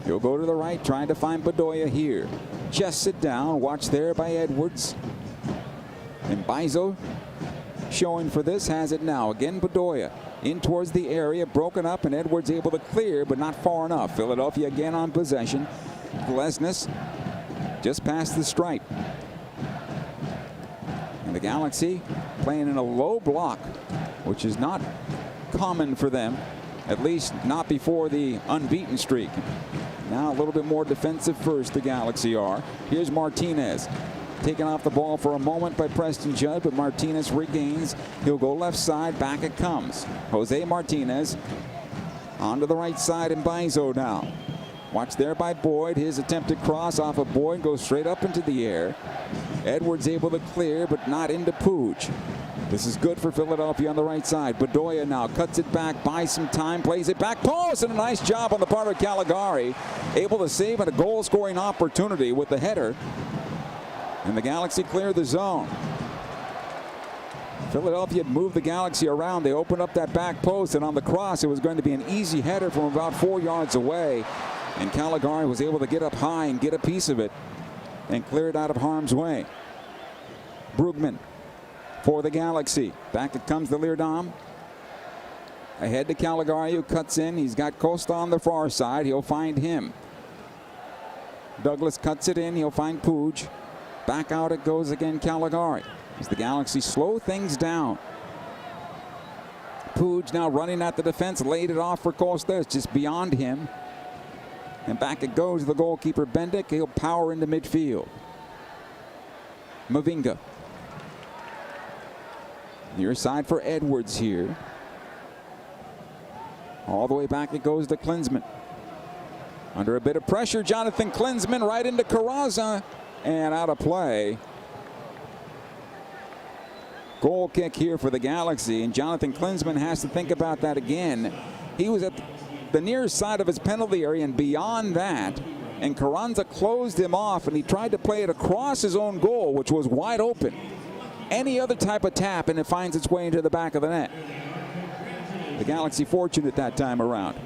He'll go to the right, trying to find Bedoya here. Chests it down, watched there by Edwards. And Bizo showing for this, has it now. Again, Bedoya in towards the area, broken up, and Edwards able to clear, but not far enough. Philadelphia again on possession. Glesnes just past the stripe. And the Galaxy playing in a low block, which is not common for them, at least not before the unbeaten streak. Now a little bit more defensive first, the Galaxy are. Here's Martinez. Taken off the ball for a moment by Preston Judd, but Martinez regains. He'll go left side, back it comes. Jose Martinez onto the right side, and Bizo now. Watch there by Boyd. His attempted cross off of Boyd goes straight up into the air. Edwards able to clear, but not into Pooch. This is good for Philadelphia on the right side. Bedoya now cuts it back, buys some time, plays it back post, and a nice job on the part of Caligari. Able to save a goal-scoring opportunity with the header. And the Galaxy clear the zone. Philadelphia had moved the Galaxy around. They opened up that back post, and on the cross, it was going to be an easy header from about 4 yards away. And Caligari was able to get up high and get a piece of it and clear it out of harm's way. Brugman for the Galaxy. Back it comes to Leerdam. Ahead to Caligari, who cuts in. He's got Costa on the far side. He'll find him. Douglas cuts it in. He'll find Puig. Back out it goes again, Caligari. As the Galaxy slow things down. Puig now running at the defense. Laid it off for Costa. It's just beyond him. And back it goes, the goalkeeper Bendick. He'll power into midfield. Mavinga. Near side for Edwards here. All the way back it goes to Klinsmann. Under a bit of pressure, Jonathan Klinsmann right into Carranza. And out of play. Goal kick here for the Galaxy, and Jonathan Klinsmann has to think about that again. He was at the near side of his penalty area and beyond that, and Carranza closed him off, and he tried to play it across his own goal, which was wide open. Any other type of tap, and it finds its way into the back of the net. The Galaxy fortunate that time around.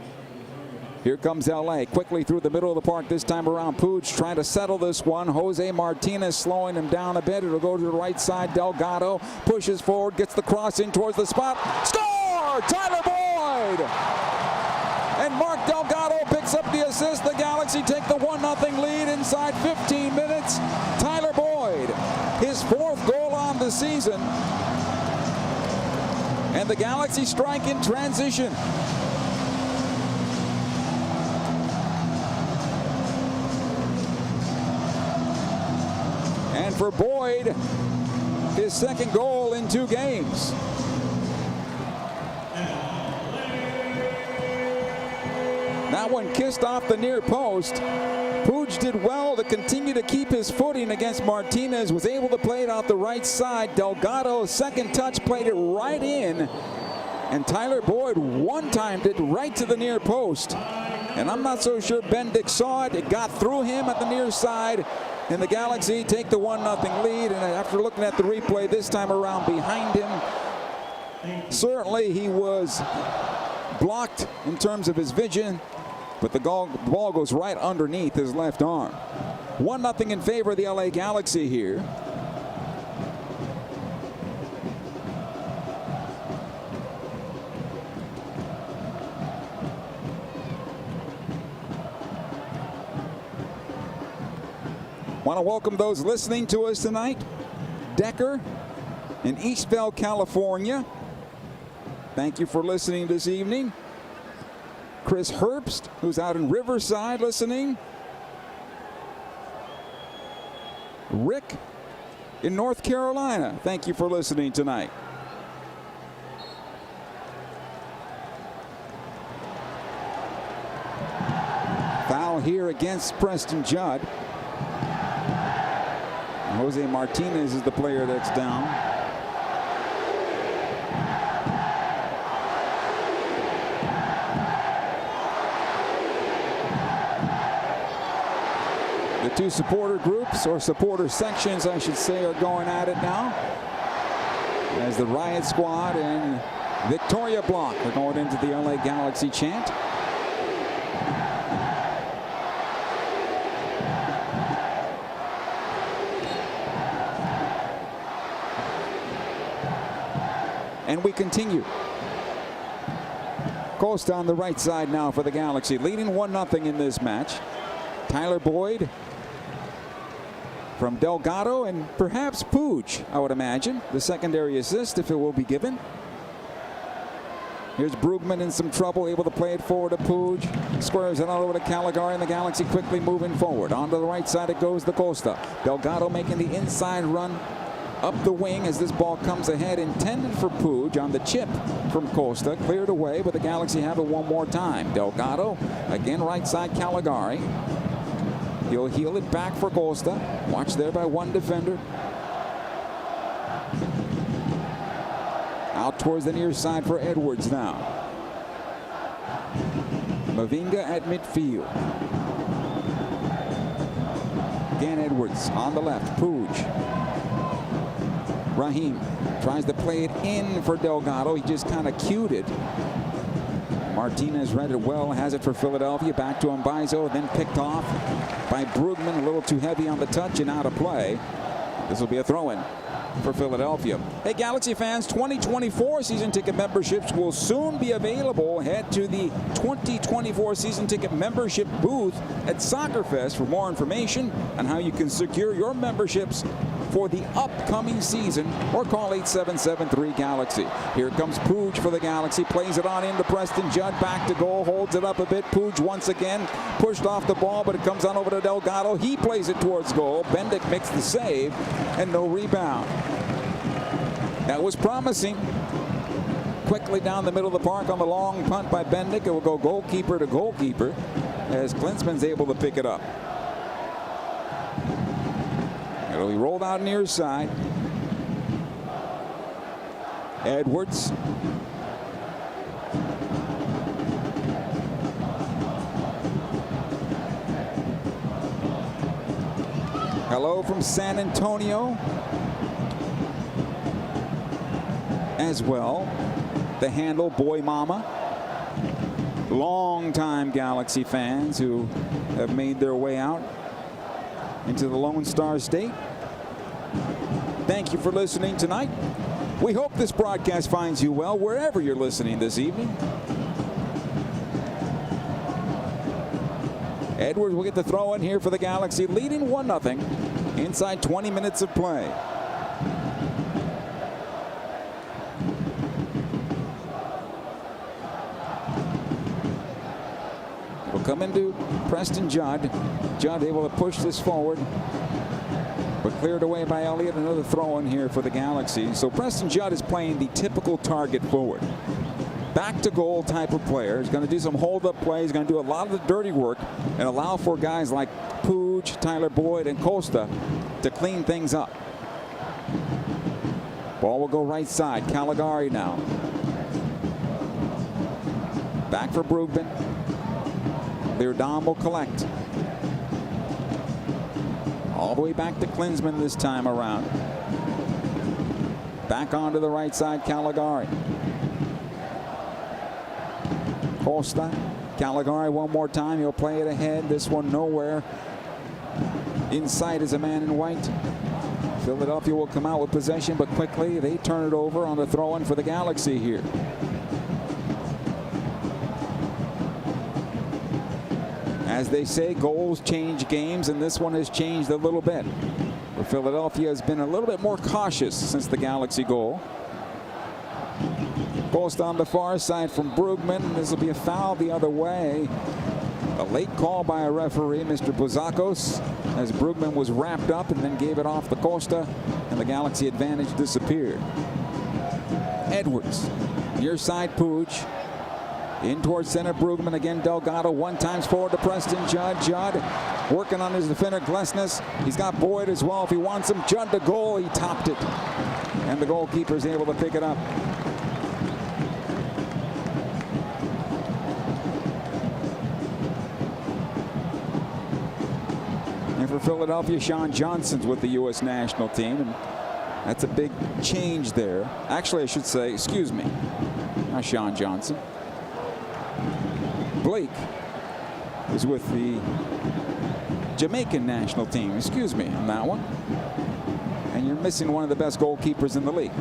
Here comes LA quickly through the middle of the park this time around. Puig trying to settle this one. Jose Martinez slowing him down a bit. It'll go to the right side. Delgado pushes forward, gets the cross in towards the spot. Score! Tyler Boyd! And Mark Delgado picks up the assist. The Galaxy take the 1-0 lead inside 15 minutes. Tyler Boyd, his 4th goal on the season. And the Galaxy strike in transition. And for Boyd, his 2nd goal in 2 games. That one kissed off the near post. Puig did well to continue to keep his footing against Martinez. Was able to play it out the right side. Delgado's 2nd touch played it right in. And Tyler Boyd one-timed it right to the near post. And I'm not so sure Bendick saw it. It got through him at the near side. And the Galaxy take the 1-0 lead. And after looking at the replay this time around behind him, Certainly he was blocked in terms of his vision, but the ball goes right underneath his left arm. 1-0 in favor of the LA Galaxy here. Want to welcome those listening to us tonight. Decker in Eastvale, California. Thank you for listening this evening. Chris Herbst, who's out in Riverside listening. Rick in North Carolina, thank you for listening tonight. Foul here against Preston Judd. Jose Martinez is the player that's down. The two supporter groups, or supporter sections, I should say, are going at it now. As the Riot Squad and Victoria Block are going into the LA Galaxy chant. And we continue. Costa on the right side now for the Galaxy, leading 1-0 in this match. Tyler Boyd from Delgado and perhaps Pooch, I would imagine. The secondary assist, if it will be given. Here's Brugman in some trouble, able to play it forward to Pooch. Squares it all over to Caligari, and the Galaxy quickly moving forward. Onto the right side it goes to Costa. Delgado making the inside run up the wing as this ball comes ahead, intended for Pooch on the chip from Costa. Cleared away, but the Galaxy have it one more time. Delgado, again right side Caligari. He'll heel it back for Costa. Watched there by one defender. Out towards the near side for Edwards now. Mavinga at midfield. Again Edwards on the left. Pooch. Raheem tries to play it in for Delgado. He just kind of cued it. Martinez read it well, has it for Philadelphia. Back to Mbaizo, then picked off by Brugman. A little too heavy on the touch and out of play. This will be a throw-in for Philadelphia. Hey, Galaxy fans, 2024 season ticket memberships will soon be available. Head to the 2024 season ticket membership booth at Soccerfest for more information on how you can secure your memberships for the upcoming season, or call 8773-GALAXY. Here comes Pooch for the Galaxy, plays it on into Preston Judd, back to goal, holds it up a bit. Pooch once again pushed off the ball, but it comes on over to Delgado. He plays it towards goal. Bendick makes the save, and no rebound. That was promising. Quickly down the middle of the park on the long punt by Bendick. It will go goalkeeper to goalkeeper as Klinsman's able to pick it up. It'll be rolled out near side. Edwards. Hello from San Antonio. As well, the handle Boy Mama. Long-time Galaxy fans who have made their way out into the Lone Star State. Thank you for listening tonight. We hope this broadcast finds you well wherever you're listening this evening. Edwards will get the throw in here for the Galaxy, leading 1-0 inside 20 minutes of play. Will come into Preston Judd. Judd able to push this forward, but cleared away by Elliott. Another throw in here for the Galaxy. So Preston Judd is playing the typical target forward. Back to goal type of player. He's going to do some hold-up plays. He's going to do a lot of the dirty work and allow for guys like Pooch, Tyler Boyd, and Costa to clean things up. Ball will go right side. Caligari now. Back for Brugman. Leerdam will collect. All the way back to Klinsman this time around. Back onto the right side, Caligari. Costa, Caligari one more time. He'll play it ahead. This one nowhere. Inside is a man in white. Philadelphia will come out with possession, but quickly they turn it over on the throw-in for the Galaxy here. As they say, goals change games, and this one has changed a little bit. Where Philadelphia has been a little bit more cautious since the Galaxy goal. Post on the far side from Brugman. This will be a foul the other way. A late call by a referee, Mr. Buzakos, as Brugman was wrapped up and then gave it off to Costa, and the Galaxy advantage disappeared. Edwards, near side Puig. In towards center, Brugman again, Delgado, one times forward to Preston Judd. Judd working on his defender, Glesnes. He's got Boyd as well if he wants him. Judd to goal, he topped it. And the goalkeeper is able to pick it up. And for Philadelphia, Sean Johnson's with the U.S. national team. And that's a big change there. Actually, I should say, excuse me, not Sean Johnson. Blake is with the Jamaican national team, excuse me, on that one. And you're missing one of the best goalkeepers in the league.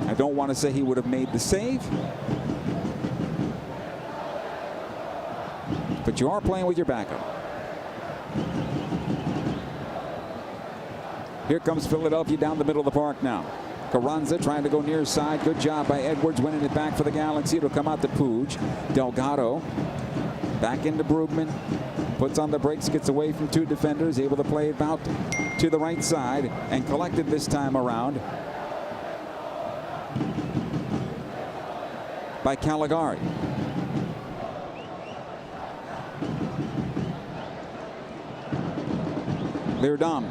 I don't want to say he would have made the save, but you are playing with your backup. Here comes Philadelphia down the middle of the park now. Carranza trying to go near side. Good job by Edwards winning it back for the Galaxy. It'll come out to Puig. Delgado back into Brugman. Puts on the brakes, gets away from two defenders. Able to play it out to the right side and collected this time around by Caligari. Leerdam.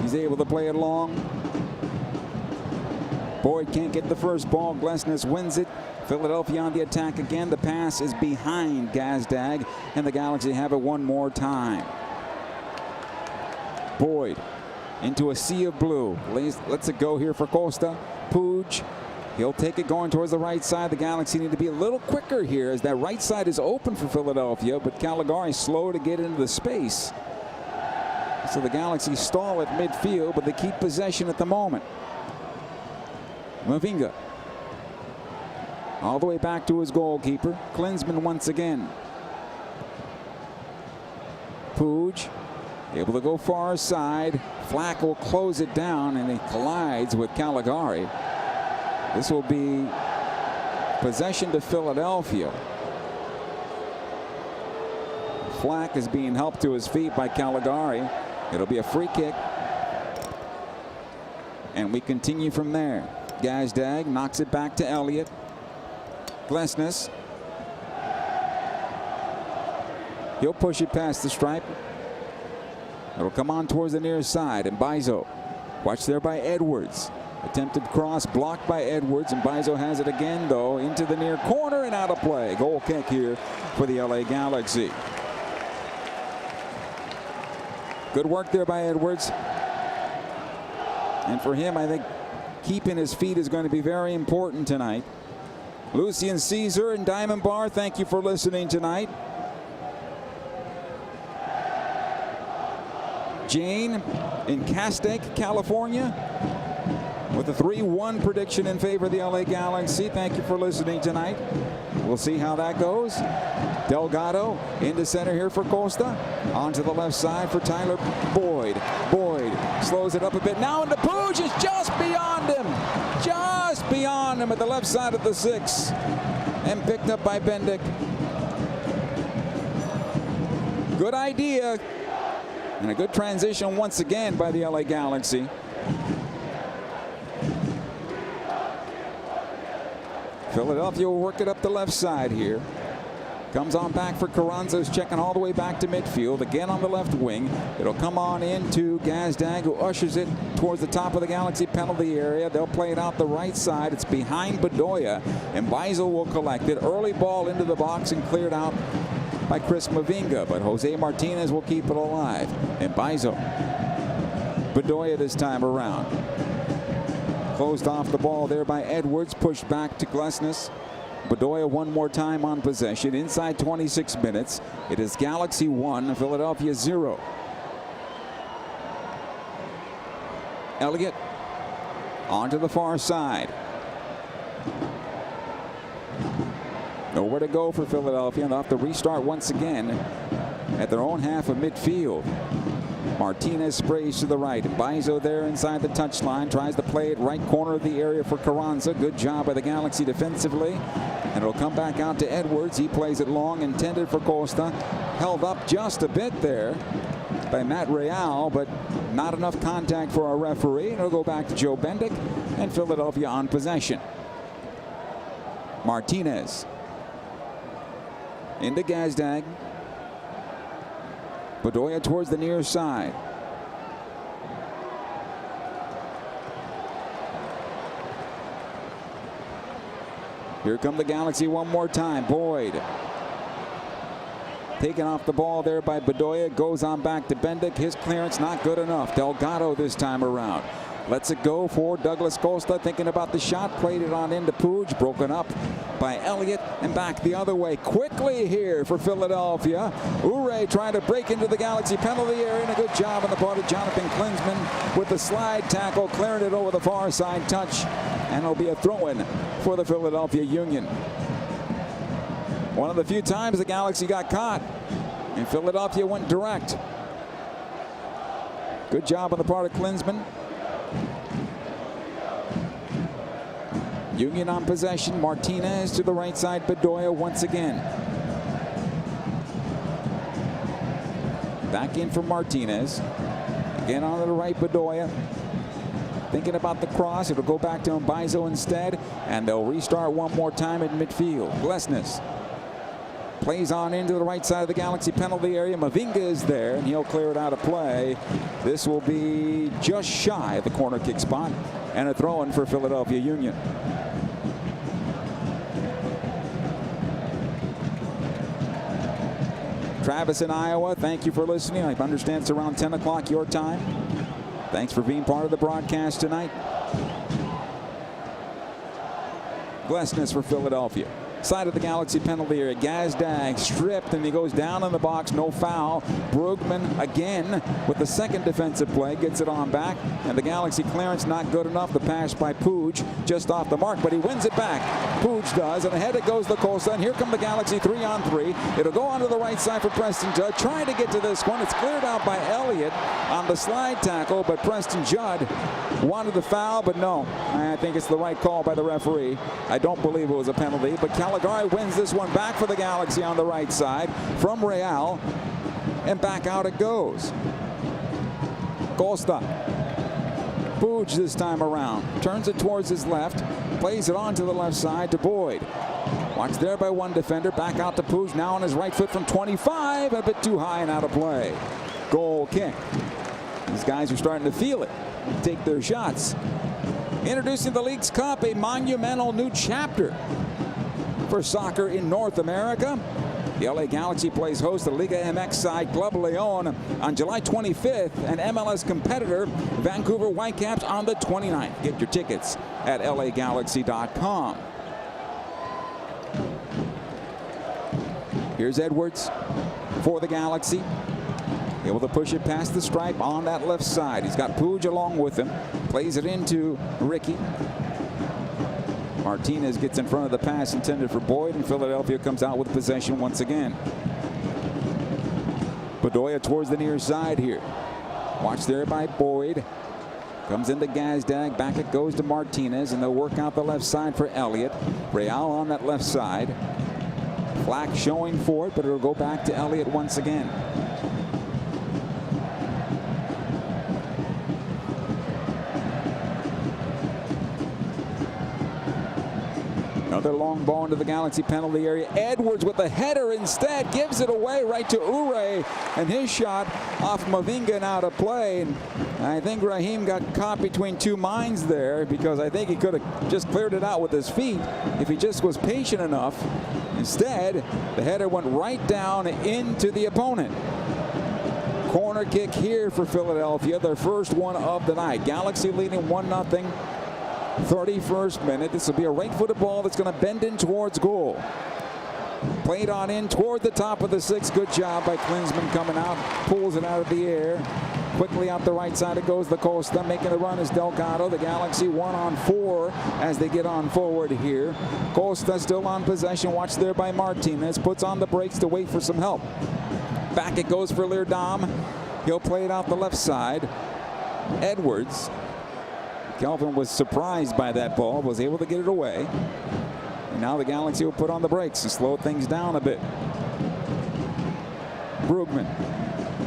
He's able to play it long. Boyd can't get the first ball. Glesnes wins it. Philadelphia on the attack again. The pass is behind Gazdag, and the Galaxy have it one more time. Boyd into a sea of blue. Lets it go here for Costa. Puig. He'll take it going towards the right side. The Galaxy need to be a little quicker here as that right side is open for Philadelphia, but Caligari slow to get into the space. So the Galaxy stall at midfield, but they keep possession at the moment. Mavinga all the way back to his goalkeeper. Klinsmann once again. Puig able to go far side. Flack will close it down, and he collides with Caligari. This will be possession to Philadelphia. Flack is being helped to his feet by Caligari. It'll be a free kick. And we continue from there. Gazdag knocks it back to Elliott. Glesnes. He'll push it past the stripe. It'll come on towards the near side. And Bizo. Watched there by Edwards. Attempted cross blocked by Edwards, and Bizo has it again, though, into the near corner and out of play. Goal kick here for the LA Galaxy. Good work there by Edwards. And for him, I think keeping his feet is going to be very important tonight. Lucian Caesar and Diamond Bar, thank you for listening tonight. Jane in Castaic, California, with a 3-1 prediction in favor of the LA Galaxy. Thank you for listening tonight. We'll see how that goes. Delgado into center here for Costa. Onto the left side for Tyler Boyd. Boyd slows it up a bit. Now into Puig, is just beyond him. Just beyond him at the left side of the 6. And picked up by Bendik. Good idea. And a good transition once again by the LA Galaxy. Philadelphia will work it up the left side here. Comes on back for Carranza, who's checking all the way back to midfield. Again on the left wing. It'll come on into Gazdag, who ushers it towards the top of the Galaxy penalty area. They'll play it out the right side. It's behind Bedoya, and Bizo will collect it. Early ball into the box and cleared out by Chris Mavinga, but Jose Martinez will keep it alive. And Mbaizo. Bedoya this time around. Closed off the ball there by Edwards, pushed back to Glesnes. Bedoya one more time on possession. Inside 26 minutes. It is Galaxy 1, Philadelphia 0. Elliott onto the far side. Nowhere to go for Philadelphia, and they'll have to restart once again at their own half of midfield. Martinez sprays to the right. Mbaizo there inside the touchline. Tries to play it right corner of the area for Carranza. Good job by the Galaxy defensively. And it'll come back out to Edwards. He plays it long, intended for Costa. Held up just a bit there by Matt Real, but not enough contact for our referee. And it'll go back to Joe Bendick, and Philadelphia on possession. Martinez into Gazdag. Bedoya towards the near side. Here come the Galaxy one more time. Boyd taken off the ball there by Bedoya. Goes on back to Bendick. His clearance not good enough. Delgado this time around. Lets it go for Douglas Costa. Thinking about the shot. Played it on into Puig. Broken up by Elliott. And back the other way. Quickly here for Philadelphia. Ure trying to break into the Galaxy penalty area. And a good job on the part of Jonathan Klinsmann with the slide tackle. Clearing it over the far side touch. And it'll be a throw-in for the Philadelphia Union. One of the few times the Galaxy got caught. And Philadelphia went direct. Good job on the part of Klinsmann. Union on possession. Martinez to the right side. Bedoya once again. Back in for Martinez. Again on to the right, Bedoya. Thinking about the cross. It'll go back to Mbaizo instead. And they'll restart one more time at midfield. Glesnes plays on into the right side of the Galaxy penalty area. Mavinga is there, and he'll clear it out of play. This will be just shy of the corner kick spot. And a throw-in for Philadelphia Union. Travis in Iowa, thank you for listening. I understand it's around 10 o'clock your time. Thanks for being part of the broadcast tonight. Glesnes for Philadelphia. Side of the Galaxy penalty area. Gazdag stripped, and he goes down in the box. No foul. Brugman again with the second defensive play. Gets it on back. And the Galaxy clearance not good enough. The pass by Puig just off the mark, but he wins it back. Puig does, and ahead it goes to Costa. And here come the Galaxy 3-on-3. It'll go onto the right side for Preston Judd. Trying to get to this one. It's cleared out by Elliott on the slide tackle, but Preston Judd wanted the foul, but no. I think it's the right call by the referee. I don't believe it was a penalty, but Caligari wins this one back for the Galaxy on the right side from Real, and back out it goes. Costa. Puig this time around. Turns it towards his left. Plays it on to the left side to Boyd. Watched there by one defender. Back out to Puig. Now on his right foot from 25. A bit too high and out of play. Goal kick. These guys are starting to feel it. Take their shots. Introducing the Leagues Cup, a monumental new chapter for soccer in North America. The LA Galaxy plays host to the Liga MX side Club Leon on July 25th, and MLS competitor Vancouver Whitecaps on the 29th. Get your tickets at lagalaxy.com. Here's Edwards for the Galaxy. Able to push it past the stripe on that left side. He's got Puig along with him. Plays it into Ricky. Martinez gets in front of the pass intended for Boyd, and Philadelphia comes out with possession once again. Bedoya towards the near side here. Watched there by Boyd. Comes into Gazdag. Back it goes to Martinez, and they'll work out the left side for Elliott. Real on that left side. Flack showing for it, but it'll go back to Elliott once again. Another long ball into the Galaxy penalty area. Edwards with the header instead gives it away right to Ure, and his shot off Mavinga and out of play. And I think Raheem got caught between two minds there, because I think he could have just cleared it out with his feet if he just was patient enough. Instead, the header went right down into the opponent. Corner kick here for Philadelphia, their first one of the night. Galaxy leading 1-0. 31st minute. This will be a right-footed ball that's going to bend in towards goal. Played on in toward the top of the 6. Good job by Klinsmann coming out. Pulls it out of the air. Quickly out the right side it goes. Costa making the run is Delgado. The Galaxy 1-on-4 as they get on forward here. Costa still on possession. Watched there by Martinez. Puts on the brakes to wait for some help. Back it goes for Leerdam. He'll play it out the left side. Edwards. Kelvin was surprised by that ball. Was able to get it away. And now the Galaxy will put on the brakes and slow things down a bit. Brugman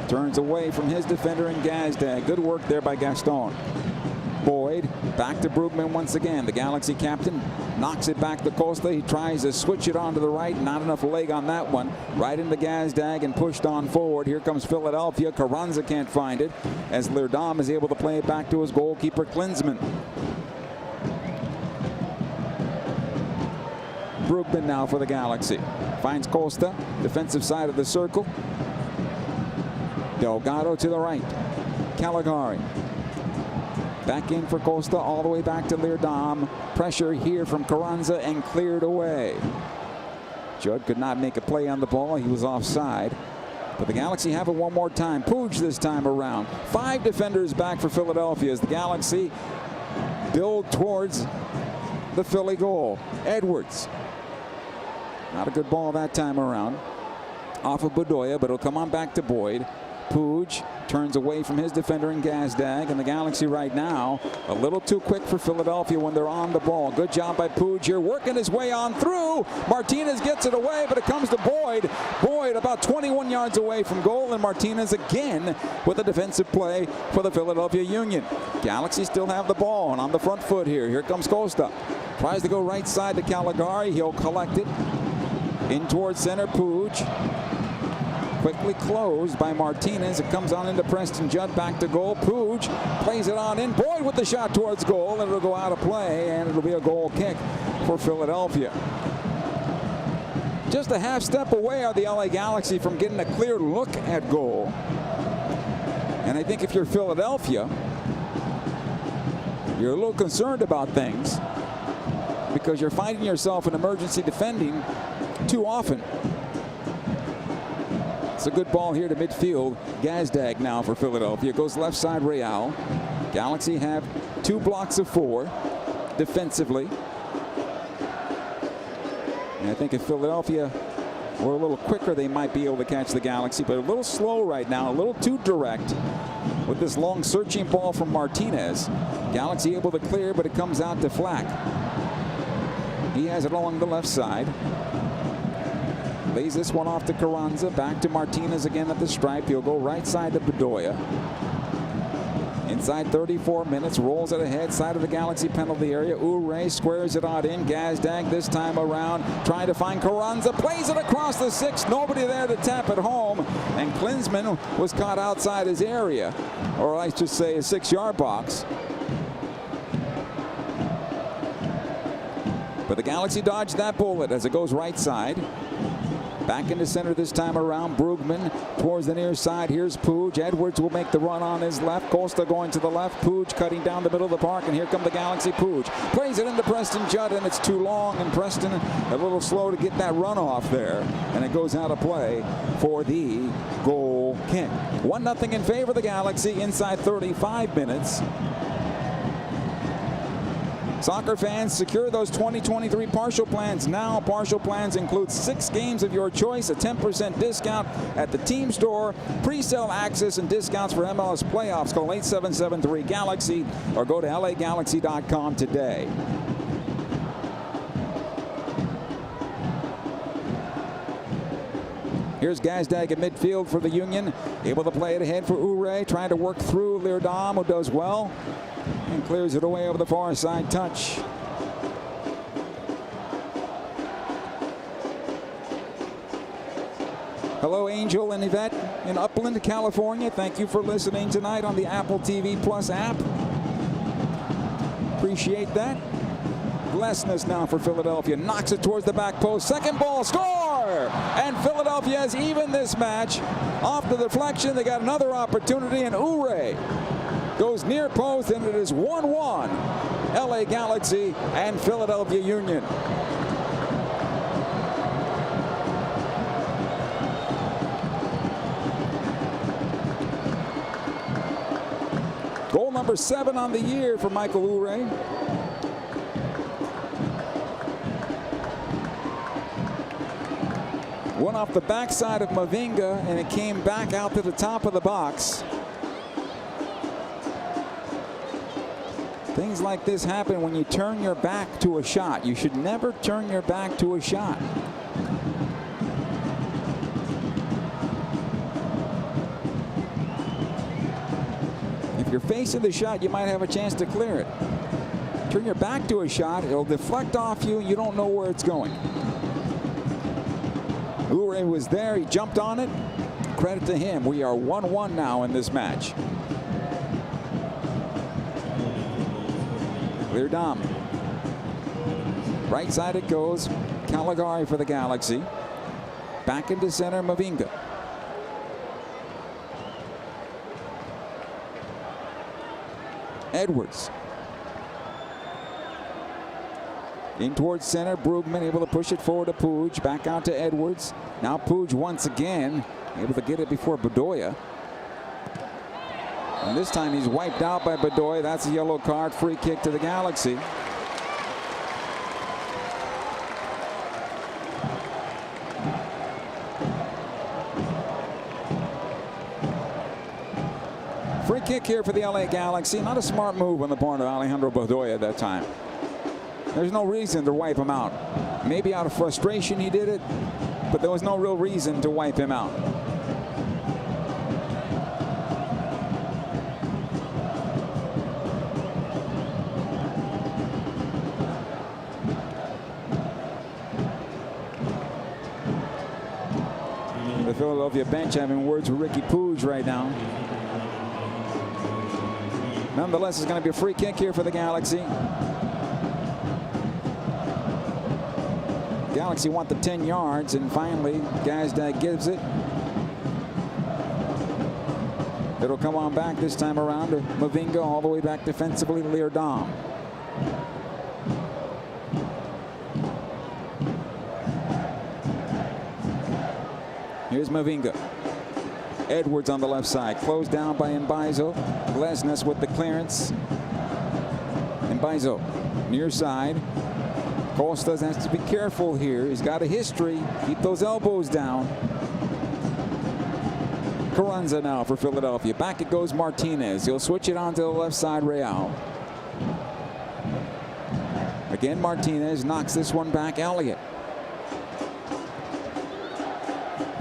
turns away from his defender in Gazdag. Good work there by Gaston. Boyd back to Brugman once again. The Galaxy captain knocks it back to Costa. He tries to switch it on to the right. Not enough leg on that one. Right into Gazdag and pushed on forward. Here comes Philadelphia. Carranza can't find it as Leerdam is able to play it back to his goalkeeper Klinsmann. Brugman now for the Galaxy. Finds Costa. Defensive side of the circle. Delgado to the right. Caligari. Back in for Costa, all the way back to Leerdam. Pressure here from Carranza and cleared away. Judd could not make a play on the ball. He was offside. But the Galaxy have it one more time. Puig this time around. 5 defenders back for Philadelphia as the Galaxy build towards the Philly goal. Edwards. Not a good ball that time around. Off of Bedoya, but it'll come on back to Boyd. Puig turns away from his defender in Gazdag, and the Galaxy right now a little too quick for Philadelphia when they're on the ball. Good job by Puig here, working his way on through. Martinez gets it away, but it comes to Boyd. Boyd about 21 yards away from goal, and Martinez again with a defensive play for the Philadelphia Union. Galaxy still have the ball and on the front foot here. Here comes Costa. Tries to go right side to Caligari. He'll collect it. In towards center, Puig. Quickly closed by Martinez. It comes on into Preston Judd. Back to goal. Puig plays it on in. Boyd with the shot towards goal, and it'll go out of play, and it'll be a goal kick for Philadelphia. Just a half step away are the LA Galaxy from getting a clear look at goal. And I think if you're Philadelphia, you're a little concerned about things because you're finding yourself in emergency defending too often. It's a good ball here to midfield. Gazdag now for Philadelphia. Goes left side Real. Galaxy have 2 blocks of 4 defensively. And I think if Philadelphia were a little quicker, they might be able to catch the Galaxy, but a little slow right now, a little too direct with this long searching ball from Martinez. Galaxy able to clear, but it comes out to Flack. He has it along the left side. Lays this one off to Carranza. Back to Martinez again at the stripe. He'll go right side to Bedoya. Inside 34 minutes. Rolls it ahead. Side of the Galaxy penalty area. Ure squares it out in. Gazdag this time around. Trying to find Carranza. Plays it across the 6. Nobody there to tap it home. And Klinsmann was caught outside his area. Or I should say a 6-yard box. But the Galaxy dodged that bullet as it goes right side. Back into center this time around. Brugman towards the near side. Here's Puig. Edwards will make the run on his left. Costa going to the left. Puig cutting down the middle of the park. And here come the Galaxy. Puig plays it into Preston Judd, and it's too long. And Preston a little slow to get that run off there. And it goes out of play for the goal kick. 1-0 in favor of the Galaxy inside 35 minutes. Soccer fans, secure those 2023 partial plans now. Partial plans include 6 games of your choice, a 10% discount at the team store, pre-sale access, and discounts for MLS playoffs. Call 8773-GALAXY or go to lagalaxy.com today. Here's Gazdag at midfield for the Union. Able to play it ahead for Ure. Trying to work through Leerdam, who does well. And clears it away over the far side touch. Hello, Angel and Yvette in Upland, California. Thank you for listening tonight on the Apple TV Plus app. Appreciate that. Glesnes now for Philadelphia. Knocks it towards the back post. Second ball, score! And Philadelphia has even this match. Off the deflection, they got another opportunity, and Ure goes near post, and it is 1-1. LA Galaxy and Philadelphia Union. Goal number 7 on the year for Michael Ure. One off the backside of Mavinga, and it came back out to the top of the box. Things like this happen when you turn your back to a shot. You should never turn your back to a shot. If you're facing the shot, you might have a chance to clear it. Turn your back to a shot, it'll deflect off you, and you don't know where it's going. Ure was there, he jumped on it. Credit to him. We are 1-1 now in this match. Clear Dom. Right side it goes. Caligari for the Galaxy. Back into center, Mavinga. Edwards. In towards center, Brugman able to push it forward to Puig. Back out to Edwards. Now Puig once again able to get it before Bedoya. And this time he's wiped out by Bedoya. That's a yellow card. Free kick to the Galaxy. Free kick here for the LA Galaxy. Not a smart move on the part of Alejandro Bedoya at that time. There's no reason to wipe him out. Maybe out of frustration he did it, but there was no real reason to wipe him out. The Philadelphia bench having words with Ricky Puig right now. Nonetheless, it's going to be a free kick here for the Galaxy. Galaxy want the 10 yards, and finally Gazdag gives it. It'll come on back this time around to Mavinga, all the way back defensively to Leardam. Here's Mavinga. Edwards on the left side, closed down by Mbaizo. Glesnes with the clearance. Mbaizo near side. Costas has to be careful here. He's got a history. Keep those elbows down. Carranza now for Philadelphia. Back it goes Martinez. He'll switch it on to the left side, Real. Again, Martinez knocks this one back. Elliott.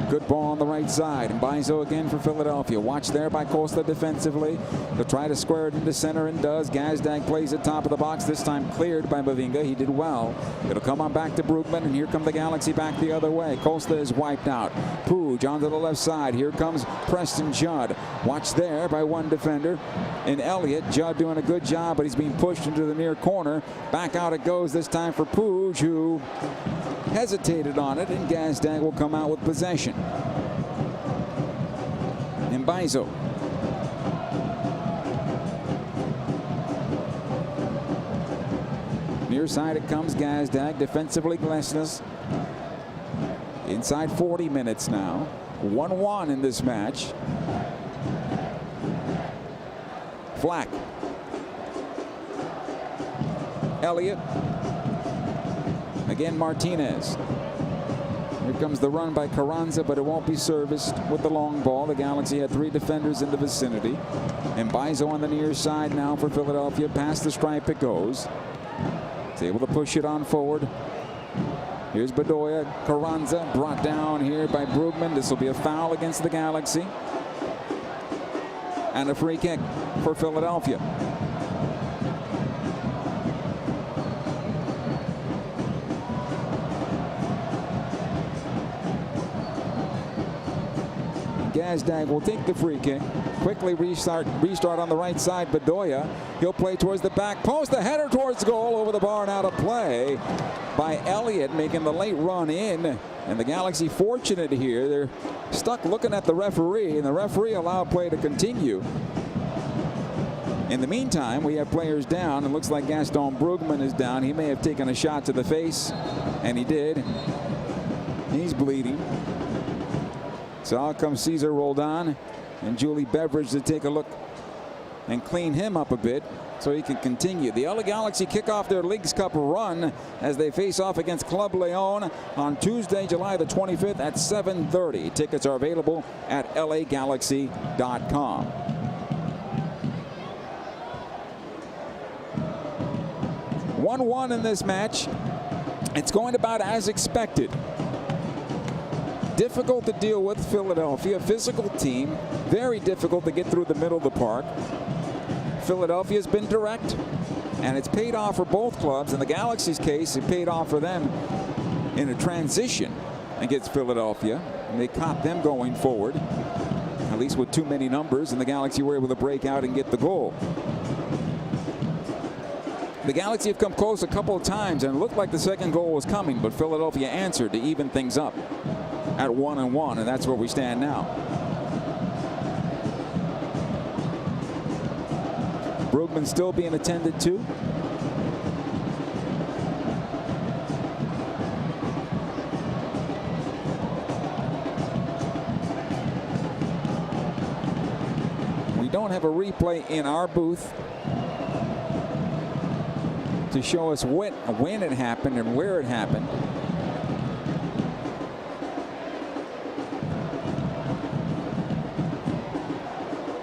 Good ball on the right side. And Mbaizo again for Philadelphia. Watch there by Costa defensively. They'll try to square it into center and does. Gazdag plays at top of the box. This time cleared by Mavinga. He did well. It'll come on back to Brugman, and here come the Galaxy back the other way. Costa is wiped out. Puig onto the left side. Here comes Preston Judd. Watch there by one defender. And Elliott. Judd doing a good job, but he's being pushed into the near corner. Back out it goes this time for Puig, who hesitated on it, and Gazdag will come out with possession. Mbaizo. Near side it comes Gazdag. Defensively Glesnes. Inside 40 minutes now. 1-1 in this match. Flack. Elliott. Again Martinez. Here comes the run by Carranza, but it won't be serviced with the long ball. The Galaxy had 3 defenders in the vicinity. And Mbaizo on the near side now for Philadelphia. Past the stripe it goes. He's able to push it on forward. Here's Bedoya. Carranza brought down here by Brugman. This will be a foul against the Galaxy. And a free kick for Philadelphia. Gazdag will take the free kick. quickly restart on the right side. Bedoya, he'll play towards the back post. The header towards goal, over the bar and out of play by Elliott, making the late run in. And the Galaxy fortunate here. They're stuck looking at the referee, and the referee allowed play to continue. In the meantime, we have players down. It looks like Gaston Brugman is down. He may have taken a shot to the face, and he did. He's bleeding. So out comes Cesar Roldan and Julie Beveridge to take a look and clean him up a bit so he can continue. The LA Galaxy kick off their Leagues Cup run as they face off against Club Leon on Tuesday, July the 25th at 7:30. Tickets are available at lagalaxy.com. (1-1) in this match. It's going about as expected. Difficult to deal with Philadelphia, physical team, very difficult to get through the middle of the park. Philadelphia's been direct, and it's paid off for both clubs. In the Galaxy's case, it paid off for them in a transition against Philadelphia, and they caught them going forward, at least with too many numbers, and the Galaxy were able to break out and get the goal. The Galaxy have come close a couple of times, and it looked like the second goal was coming, but Philadelphia answered to even things up at 1-1, and that's where we stand now. Brugman still being attended to. We don't have a replay in our booth to show us when it happened and where it happened.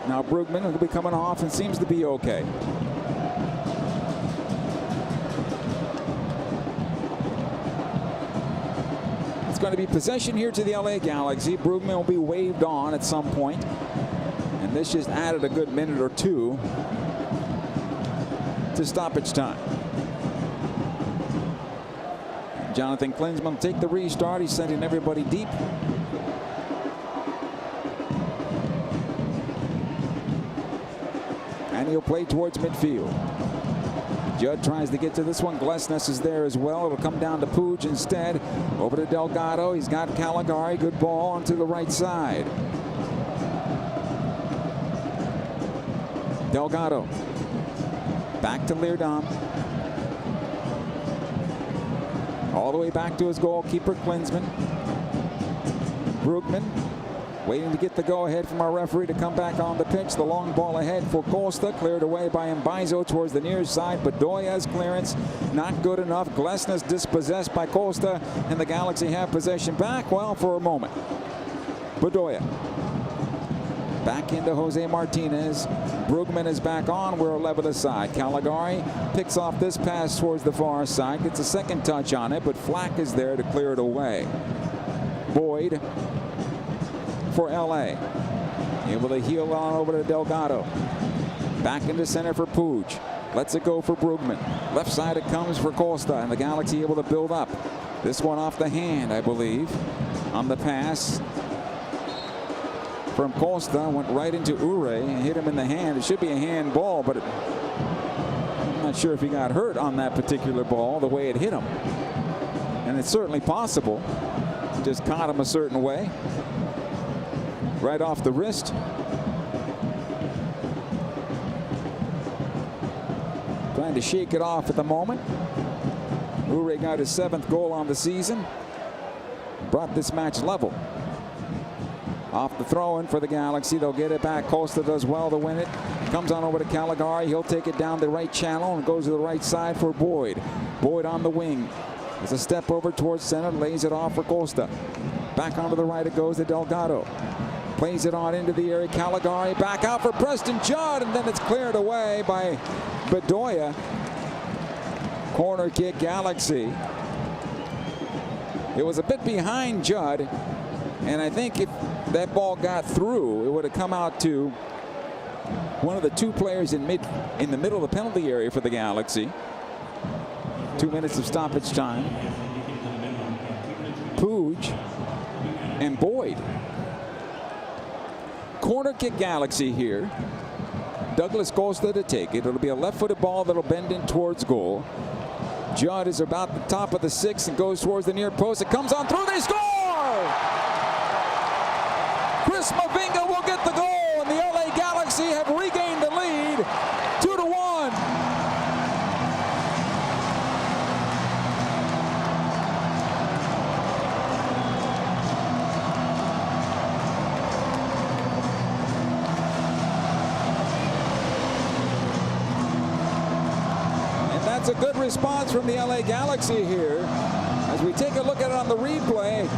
Now Brugman will be coming off and seems to be okay. It's going to be possession here to the LA Galaxy. Brugman will be waved on at some point, and this just added a good minute or two to stoppage time. Jonathan Klinsmann will take the restart. He's sending everybody deep. And he'll play towards midfield. Judd tries to get to this one. Glesnes is there as well. It'll come down to Puig instead. Over to Delgado. He's got Caligari. Good ball onto the right side. Delgado. Back to Leerdam. All the way back to his goalkeeper, Klinsmann. Brugman waiting to get the go-ahead from our referee to come back on the pitch. The long ball ahead for Costa, cleared away by Mbaizo towards the near side. Bedoya's clearance not good enough. Glesnes dispossessed by Costa, and the Galaxy have possession back. Well, for a moment. Bedoya back into Jose Martinez. Brugman is back on. We're 11 aside. Caligari picks off this pass towards the far side. Gets a second touch on it, but Flack is there to clear it away. Boyd for LA. Able to heel on over to Delgado. Back into center for Puig. Lets it go for Brugman. Left side it comes for Costa, and the Galaxy able to build up. This one off the hand, I believe, on the pass from Costa. Went right into Ure and hit him in the hand. It should be a hand ball, but I'm not sure if he got hurt on that particular ball, the way it hit him. And it's certainly possible. Just caught him a certain way. Right off the wrist. Trying to shake it off at the moment. Ure got his 7th goal on the season. Brought this match level. Off the throw-in for the Galaxy. They'll get it back. Costa does well to win it. Comes on over to Caligari. He'll take it down the right channel and goes to the right side for Boyd. Boyd on the wing. There's a step over towards center. Lays it off for Costa. Back onto the right it goes to Delgado. Plays it on into the area. Caligari back out for Preston Judd, and then it's cleared away by Bedoya. Corner kick, Galaxy. It was a bit behind Judd, and I think if that ball got through, it would have come out to one of the two players in the middle of the penalty area for the Galaxy. 2 minutes of stoppage time. Puig and Boyd. corner kick Galaxy here. Douglas Costa to take it. It'll be a left-footed ball that'll bend in towards goal. Judd is about the top of the 6 and goes towards the near post. It comes on through. They score! Chris Mavinga will get the goal, and the LA Galaxy have regained the lead, 2-1. That's a good response from the LA Galaxy here. As we take a look at it on the replay,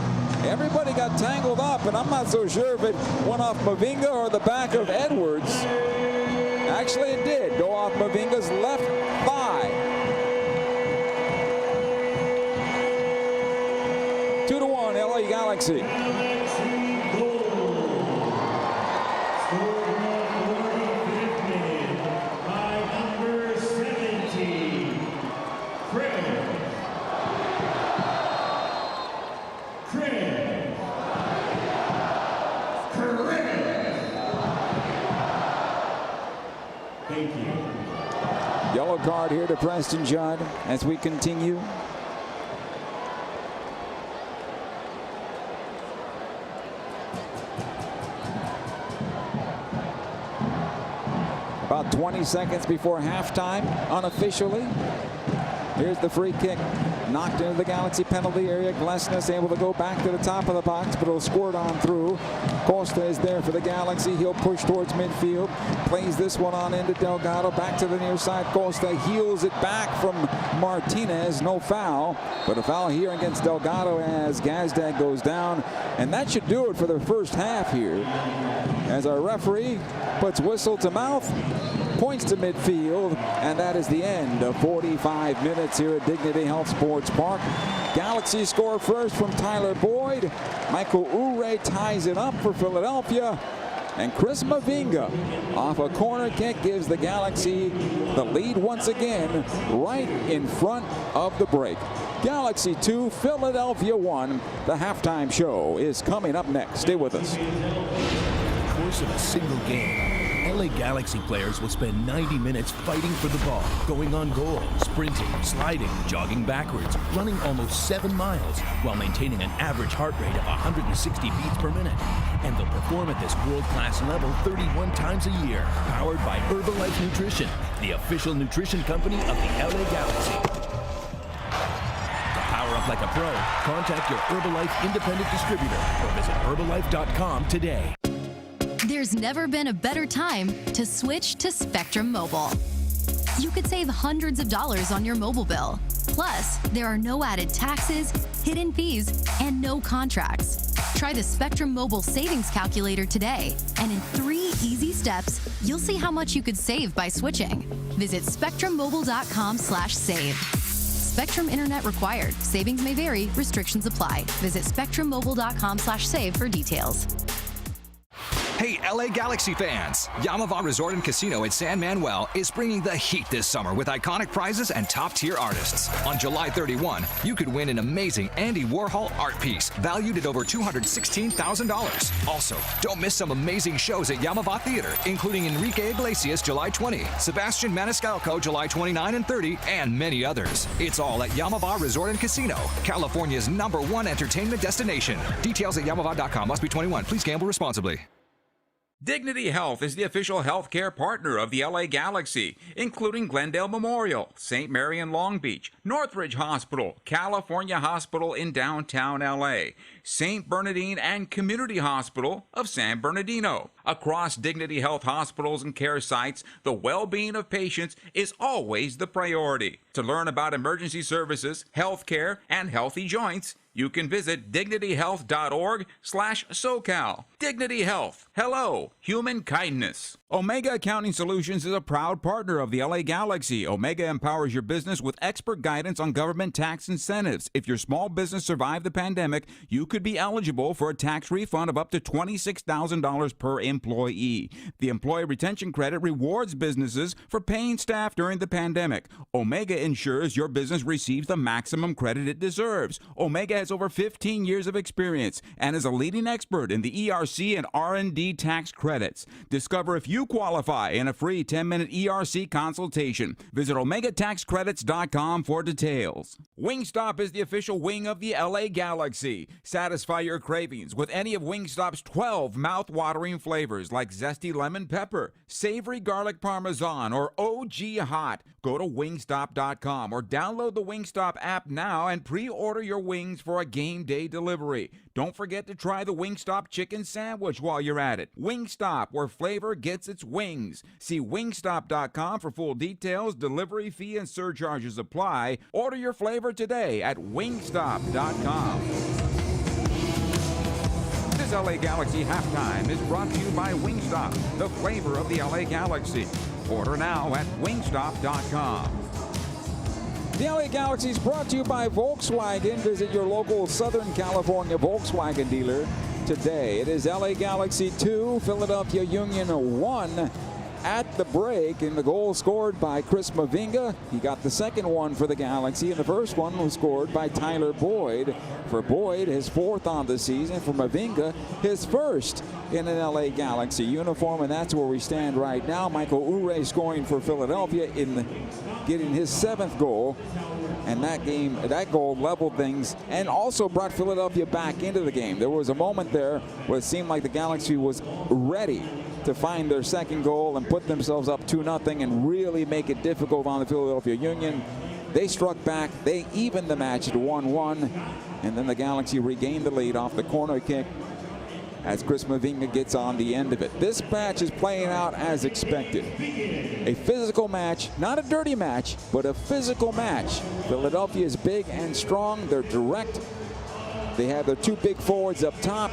everybody got tangled up, and I'm not so sure if it went off Mavinga or the back of Edwards. Actually, it did go off Mavinga's left thigh. 2-1, LA Galaxy. Yellow card here to Preston Judd as we continue. About 20 seconds before halftime, unofficially. Here's the free kick. Knocked into the Galaxy penalty area. Glesnes able to go back to the top of the box, but it'll squirt on through. Costa is there for the Galaxy. He'll push towards midfield. Plays this one on into Delgado. Back to the near side. Costa heels it back from Martinez. No foul, but a foul here against Delgado as Gazdag goes down. And that should do it for the first half here. As our referee puts whistle to mouth, points to midfield, and that is the end of 45 minutes here at Dignity Health Sports Park. Galaxy score first from Tyler Boyd. Michael Ure ties it up for Philadelphia. And Chris Mavinga off a corner kick gives the Galaxy the lead once again right in front of the break. Galaxy 2, Philadelphia 1. The halftime show is coming up next. Stay with us. In the course of a single game, LA Galaxy players will spend 90 minutes fighting for the ball, going on goal, sprinting, sliding, jogging backwards, running almost 7 miles, while maintaining an average heart rate of 160 beats per minute. And they'll perform at this world-class level 31 times a year, powered by Herbalife Nutrition, the official nutrition company of the LA Galaxy. To power up like a pro, contact your Herbalife independent distributor or visit Herbalife.com today. There's never been a better time to switch to Spectrum Mobile. You could save hundreds of dollars on your mobile bill. Plus, there are no added taxes, hidden fees, and no contracts. Try the Spectrum Mobile Savings Calculator today, and in 3 easy steps, you'll see how much you could save by switching. Visit spectrummobile.com/save. Spectrum Internet required. Savings may vary. Restrictions apply. Visit spectrummobile.com/save for details. Hey, LA Galaxy fans! Yamava Resort and Casino at San Manuel is bringing the heat this summer with iconic prizes and top-tier artists. On July 31, you could win an amazing Andy Warhol art piece valued at over $216,000. Also, don't miss some amazing shows at Yamava Theater, including Enrique Iglesias July 20, Sebastian Maniscalco July 29 and 30, and many others. It's all at Yamava Resort and Casino, California's #1 entertainment destination. Details at yamava.com. Must be 21. Please gamble responsibly. Dignity Health is the official healthcare partner of the LA Galaxy, including Glendale Memorial, St. Mary in Long Beach, Northridge Hospital, California Hospital in downtown LA, St. Bernardine and Community Hospital of San Bernardino. Across Dignity Health hospitals and care sites, the well-being of patients is always the priority. To learn about emergency services, healthcare, and healthy joints, you can visit dignityhealth.org/SoCal. Dignity Health. Hello, human kindness. Omega Accounting Solutions is a proud partner of the LA Galaxy. Omega empowers your business with expert guidance on government tax incentives. If your small business survived the pandemic, you could be eligible for a tax refund of up to $26,000 per employee. The Employee Retention Credit rewards businesses for paying staff during the pandemic. Omega ensures your business receives the maximum credit it deserves. Omega has over 15 years of experience and is a leading expert in the ERC and R&D tax credits. Discover if you qualify in a free 10-minute ERC consultation. Visit OmegaTaxCredits.com for details. Wingstop is the official wing of the LA Galaxy. Satisfy your cravings with any of Wingstop's 12 mouth-watering flavors like zesty lemon pepper, savory garlic parmesan, or OG hot. Go to Wingstop.com or download the Wingstop app now and pre-order your wings for a game day delivery. Don't forget to try the Wingstop chicken sandwich while you're at it. Wingstop, where flavor gets its wings. See Wingstop.com for full details. Delivery fee and surcharges apply. Order your flavor today at Wingstop.com. This LA Galaxy Halftime is brought to you by Wingstop, the flavor of the LA Galaxy. Order now at Wingstop.com. The LA Galaxy is brought to you by Volkswagen. Visit your local Southern California Volkswagen dealer today. It is LA Galaxy 2, Philadelphia Union 1 at the break, and the goal scored by Chris Mavinga. He got the second one for the Galaxy, and the first one was scored by Tyler Boyd. For Boyd, his fourth on the season. For Mavinga, his first in an LA Galaxy uniform, and that's where we stand right now. Michael Ure scoring for Philadelphia in getting his seventh goal. And that goal leveled things and also brought Philadelphia back into the game. There was a moment there where it seemed like the Galaxy was ready to find their second goal and put themselves up 2-0 and really make it difficult on the Philadelphia Union. They struck back. They evened the match at 1-1. And then the Galaxy regained the lead off the corner kick as Chris Mavinga gets on the end of it. This match is playing out as expected. A physical match, not a dirty match, but a physical match. Philadelphia is big and strong. They're direct. They have their two big forwards up top,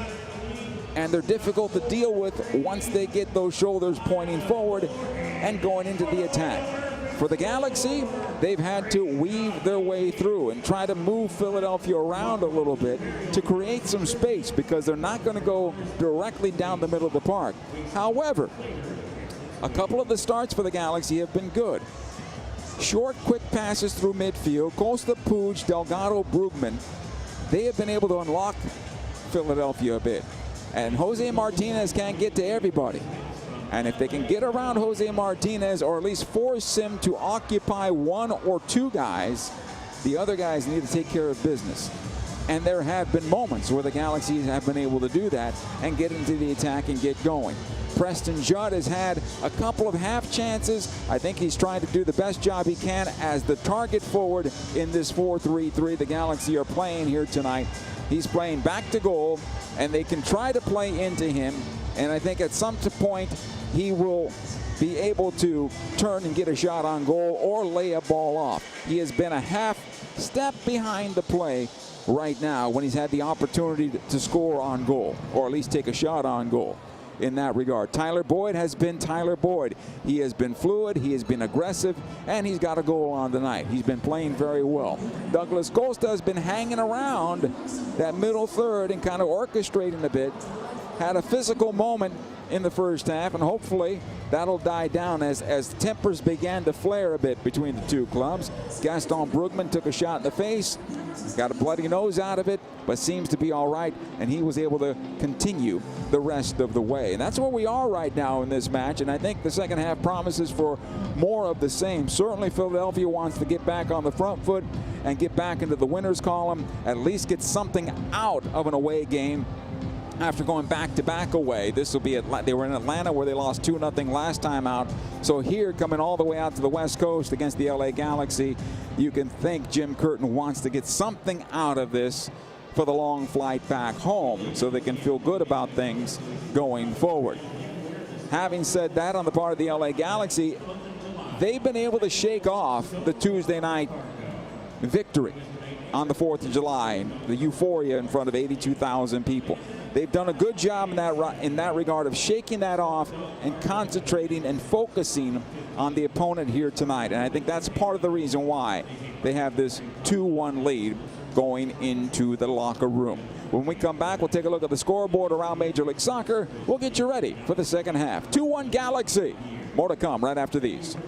and they're difficult to deal with once they get those shoulders pointing forward and going into the attack. For the Galaxy, they've had to weave their way through and try to move Philadelphia around a little bit to create some space because they're not going to go directly down the middle of the park. However, a couple of the starts for the Galaxy have been good. Short, quick passes through midfield. Costa, Puig, Delgado, Brugman. They have been able to unlock Philadelphia a bit. And Jose Martinez can't get to everybody. And if they can get around Jose Martinez or at least force him to occupy one or two guys, the other guys need to take care of business. And there have been moments where the Galaxy have been able to do that and get into the attack and get going. Preston Judd has had a couple of half chances. I think he's trying to do the best job he can as the target forward in this 4-3-3 the Galaxy are playing here tonight. He's playing back to goal, and they can try to play into him. And I think at some point he will be able to turn and get a shot on goal or lay a ball off. He has been a half step behind the play right now when he's had the opportunity to score on goal, or at least take a shot on goal in that regard. Tyler Boyd has been Tyler Boyd. He has been fluid, he has been aggressive, and he's got a goal on tonight. He's been playing very well. Douglas Costa has been hanging around that middle third and kind of orchestrating a bit. Had a physical moment in the first half, and hopefully that'll die down as tempers began to flare a bit between the two clubs. Gaston Brugman took a shot in the face, got a bloody nose out of it, but seems to be all right, and he was able to continue the rest of the way. And that's where we are right now in this match, and I think the second half promises for more of the same. Certainly Philadelphia wants to get back on the front foot and get back into the winners column, at least get something out of an away game after going back-to-back away. This will be they were in Atlanta where they lost 2-0 last time out. So here, coming all the way out to the West Coast against the LA Galaxy, you can think Jim Curtin wants to get something out of this for the long flight back home so they can feel good about things going forward. Having said that, on the part of the LA Galaxy, they've been able to shake off the Tuesday night victory. on the 4th of July, the euphoria in front of 82,000 people. They've done a good job in that regard of shaking that off and concentrating and focusing on the opponent here tonight. And I think that's part of the reason why they have this 2-1 lead going into the locker room. When we come back, we'll take a look at the scoreboard around Major League Soccer. We'll get you ready for the second half. 2-1 Galaxy. More to come right after these. In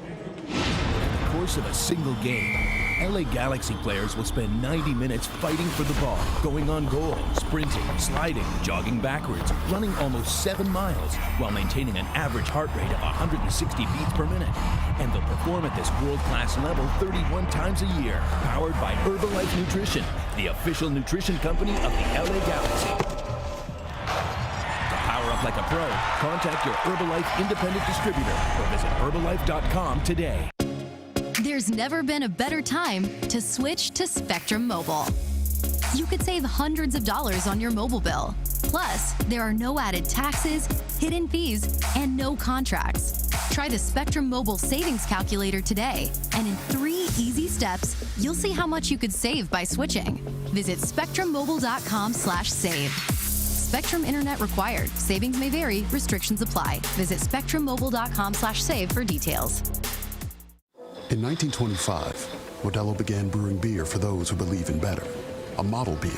the course of a single game, LA Galaxy players will spend 90 minutes fighting for the ball, going on goal, sprinting, sliding, jogging backwards, running almost 7 miles, while maintaining an average heart rate of 160 beats per minute. And they'll perform at this world-class level 31 times a year, powered by Herbalife Nutrition, the official nutrition company of the LA Galaxy. To power up like a pro, contact your Herbalife independent distributor or visit Herbalife.com today. There's never been a better time to switch to Spectrum Mobile. You could save hundreds of dollars on your mobile bill. Plus, there are no added taxes, hidden fees, and no contracts. Try the Spectrum Mobile Savings Calculator today, and in 3 easy steps, you'll see how much you could save by switching. Visit spectrummobile.com/save. Spectrum Internet required. Savings may vary. Restrictions apply. Visit spectrummobile.com/save for details. In 1925, Modelo began brewing beer for those who believe in better. A model beer,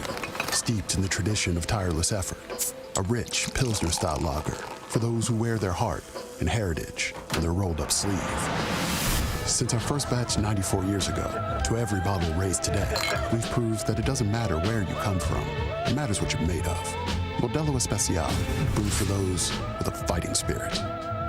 steeped in the tradition of tireless effort. A rich Pilsner-style lager for those who wear their heart and heritage on their rolled-up sleeve. Since our first batch 94 years ago, to every bottle raised today, we've proved that it doesn't matter where you come from. It matters what you're made of. Modelo Especial, brewed for those with a fighting spirit.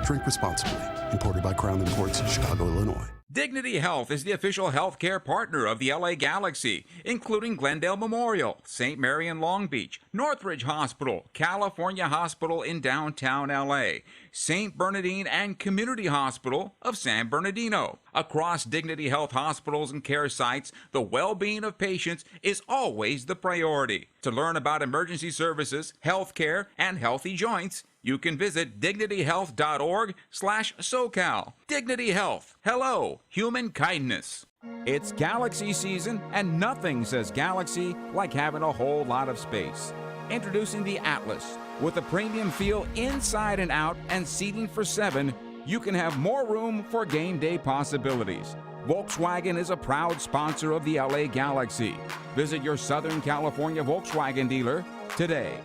Drink responsibly. Imported by Crown Imports, Chicago, Illinois. Dignity Health is the official healthcare partner of the LA Galaxy, including Glendale Memorial, St. Mary in Long Beach, Northridge Hospital, California Hospital in downtown LA, St. Bernardine and Community Hospital of San Bernardino. Across Dignity Health hospitals and care sites, the well-being of patients is always the priority. To learn about emergency services, healthcare, and healthy joints, you can visit dignityhealth.org/SoCal. Dignity Health. Hello, human kindness. It's Galaxy season, and nothing says Galaxy like having a whole lot of space. Introducing the Atlas. With a premium feel inside and out and seating for 7, you can have more room for game day possibilities. Volkswagen is a proud sponsor of the LA Galaxy. Visit your Southern California Volkswagen dealer today.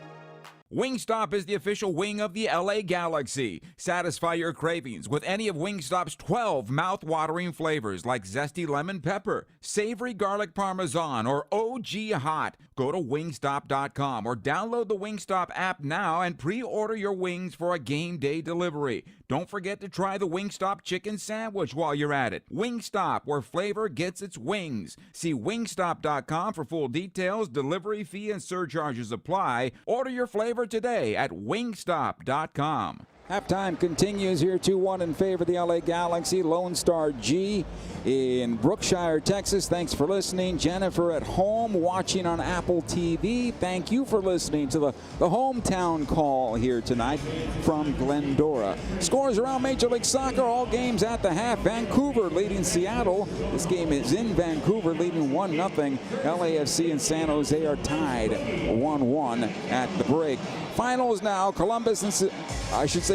Wingstop is the official wing of the LA Galaxy. Satisfy your cravings with any of Wingstop's 12 mouth-watering flavors like zesty lemon pepper, savory garlic parmesan, or OG hot. Go to wingstop.com or download the Wingstop app now and pre-order your wings for a game day delivery. Don't forget to try the Wingstop chicken sandwich while you're at it. Wingstop, where flavor gets its wings. See wingstop.com for full details. Delivery fee and surcharges apply. Order your flavor today at wingstop.com. Halftime continues here, 2-1 in favor of the LA Galaxy. Lone Star G in Brookshire, Texas. Thanks for listening. Jennifer at home watching on Apple TV. Thank you for listening to the hometown call here tonight from Glendora. Scores around Major League Soccer, all games at the half. Vancouver leading Seattle. This game is in Vancouver, leading 1-0. LAFC and San Jose are tied 1-1 at the break. Finals now, Columbus and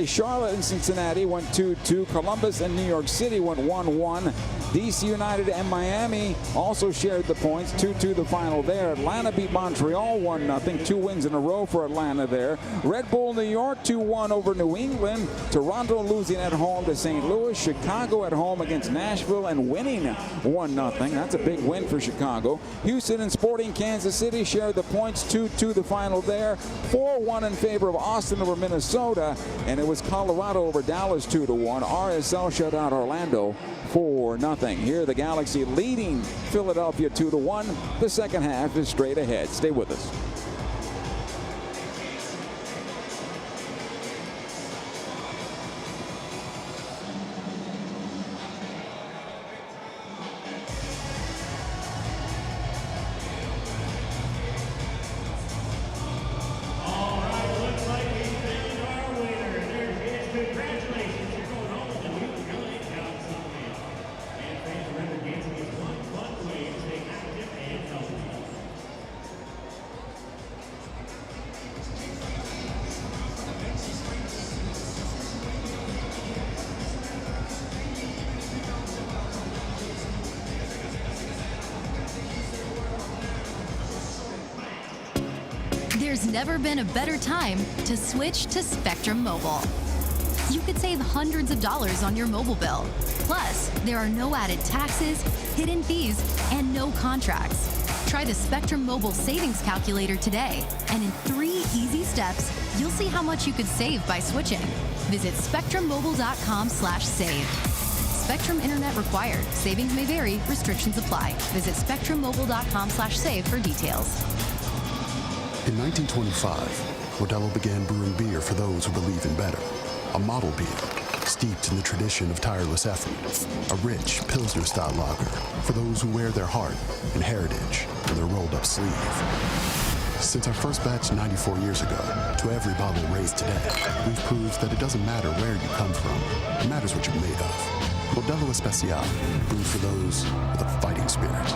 Charlotte and Cincinnati went 2-2. Columbus and New York City went 1-1. DC United and Miami also shared the points, 2-2 the final there. Atlanta beat Montreal 1-0, 2 wins in a row for Atlanta there. Red Bull New York 2-1 over New England. Toronto losing at home to St. Louis. Chicago at home against Nashville and winning 1-0. That's a big win for Chicago. Houston and Sporting Kansas City shared the points, 2-2 the final there. 4-1 in favor of Austin over Minnesota, and it was Colorado over Dallas 2-1. RSL shut out Orlando 4-0. Here the Galaxy leading Philadelphia 2-1. The second half is straight ahead. Stay with us. There's never been a better time to switch to Spectrum Mobile. You could save hundreds of dollars on your mobile bill. Plus, there are no added taxes, hidden fees, and no contracts. Try the Spectrum Mobile Savings Calculator today, and in 3 easy steps, you'll see how much you could save by switching. Visit spectrummobile.com/save. Spectrum Internet required. Savings may vary. Restrictions apply. Visit spectrummobile.com/save for details. In 1925, Modelo began brewing beer for those who believe in better. A model beer, steeped in the tradition of tireless effort. A rich Pilsner-style lager for those who wear their heart and heritage in their rolled-up sleeve. Since our first batch 94 years ago, to every bottle raised today, we've proved that it doesn't matter where you come from. It matters what you're made of. Modelo Especial, brewed for those with a fighting spirit.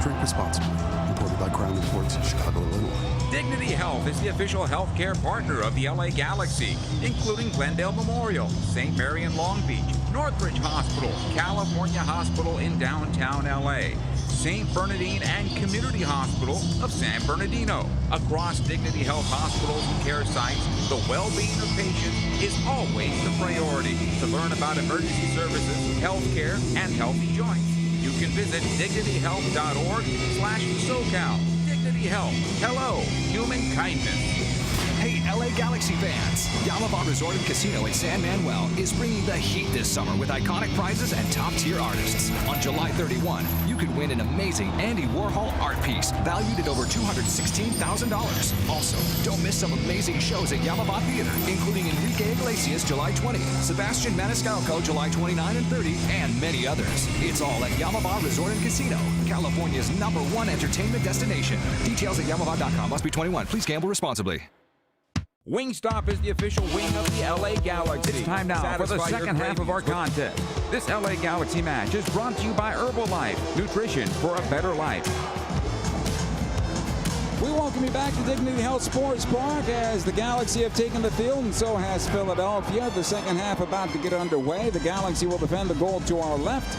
Drink responsibly. Imported by Crown Imports, Chicago, Illinois. Dignity Health is the official healthcare partner of the LA Galaxy, including Glendale Memorial, St. Mary in Long Beach, Northridge Hospital, California Hospital in downtown LA, St. Bernardine and Community Hospital of San Bernardino. Across Dignity Health hospitals and care sites, the well-being of patients is always the priority. To learn about emergency services, healthcare, and healthy joints, you can visit dignityhealth.org/SoCal. Dignity Health. Hello, human kindness. Hey, LA Galaxy fans! Yamava Resort and Casino in San Manuel is bringing the heat this summer with iconic prizes and top-tier artists. On July 31, you could win an amazing Andy Warhol art piece valued at over $216,000. Also, don't miss some amazing shows at Yamava Theater, including Enrique Iglesias July 20, Sebastian Maniscalco July 29 and 30, and many others. It's all at Yamava Resort and Casino, California's #1 entertainment destination. Details at yamava.com. Must be 21. Please gamble responsibly. Wingstop is the official wing of the LA Galaxy. It's time now for the second half of our contest. This LA Galaxy match is brought to you by Herbalife, nutrition for a better life. We welcome you back to Dignity Health Sports Park as the Galaxy have taken the field, and so has Philadelphia. The second half about to get underway. The Galaxy will defend the goal to our left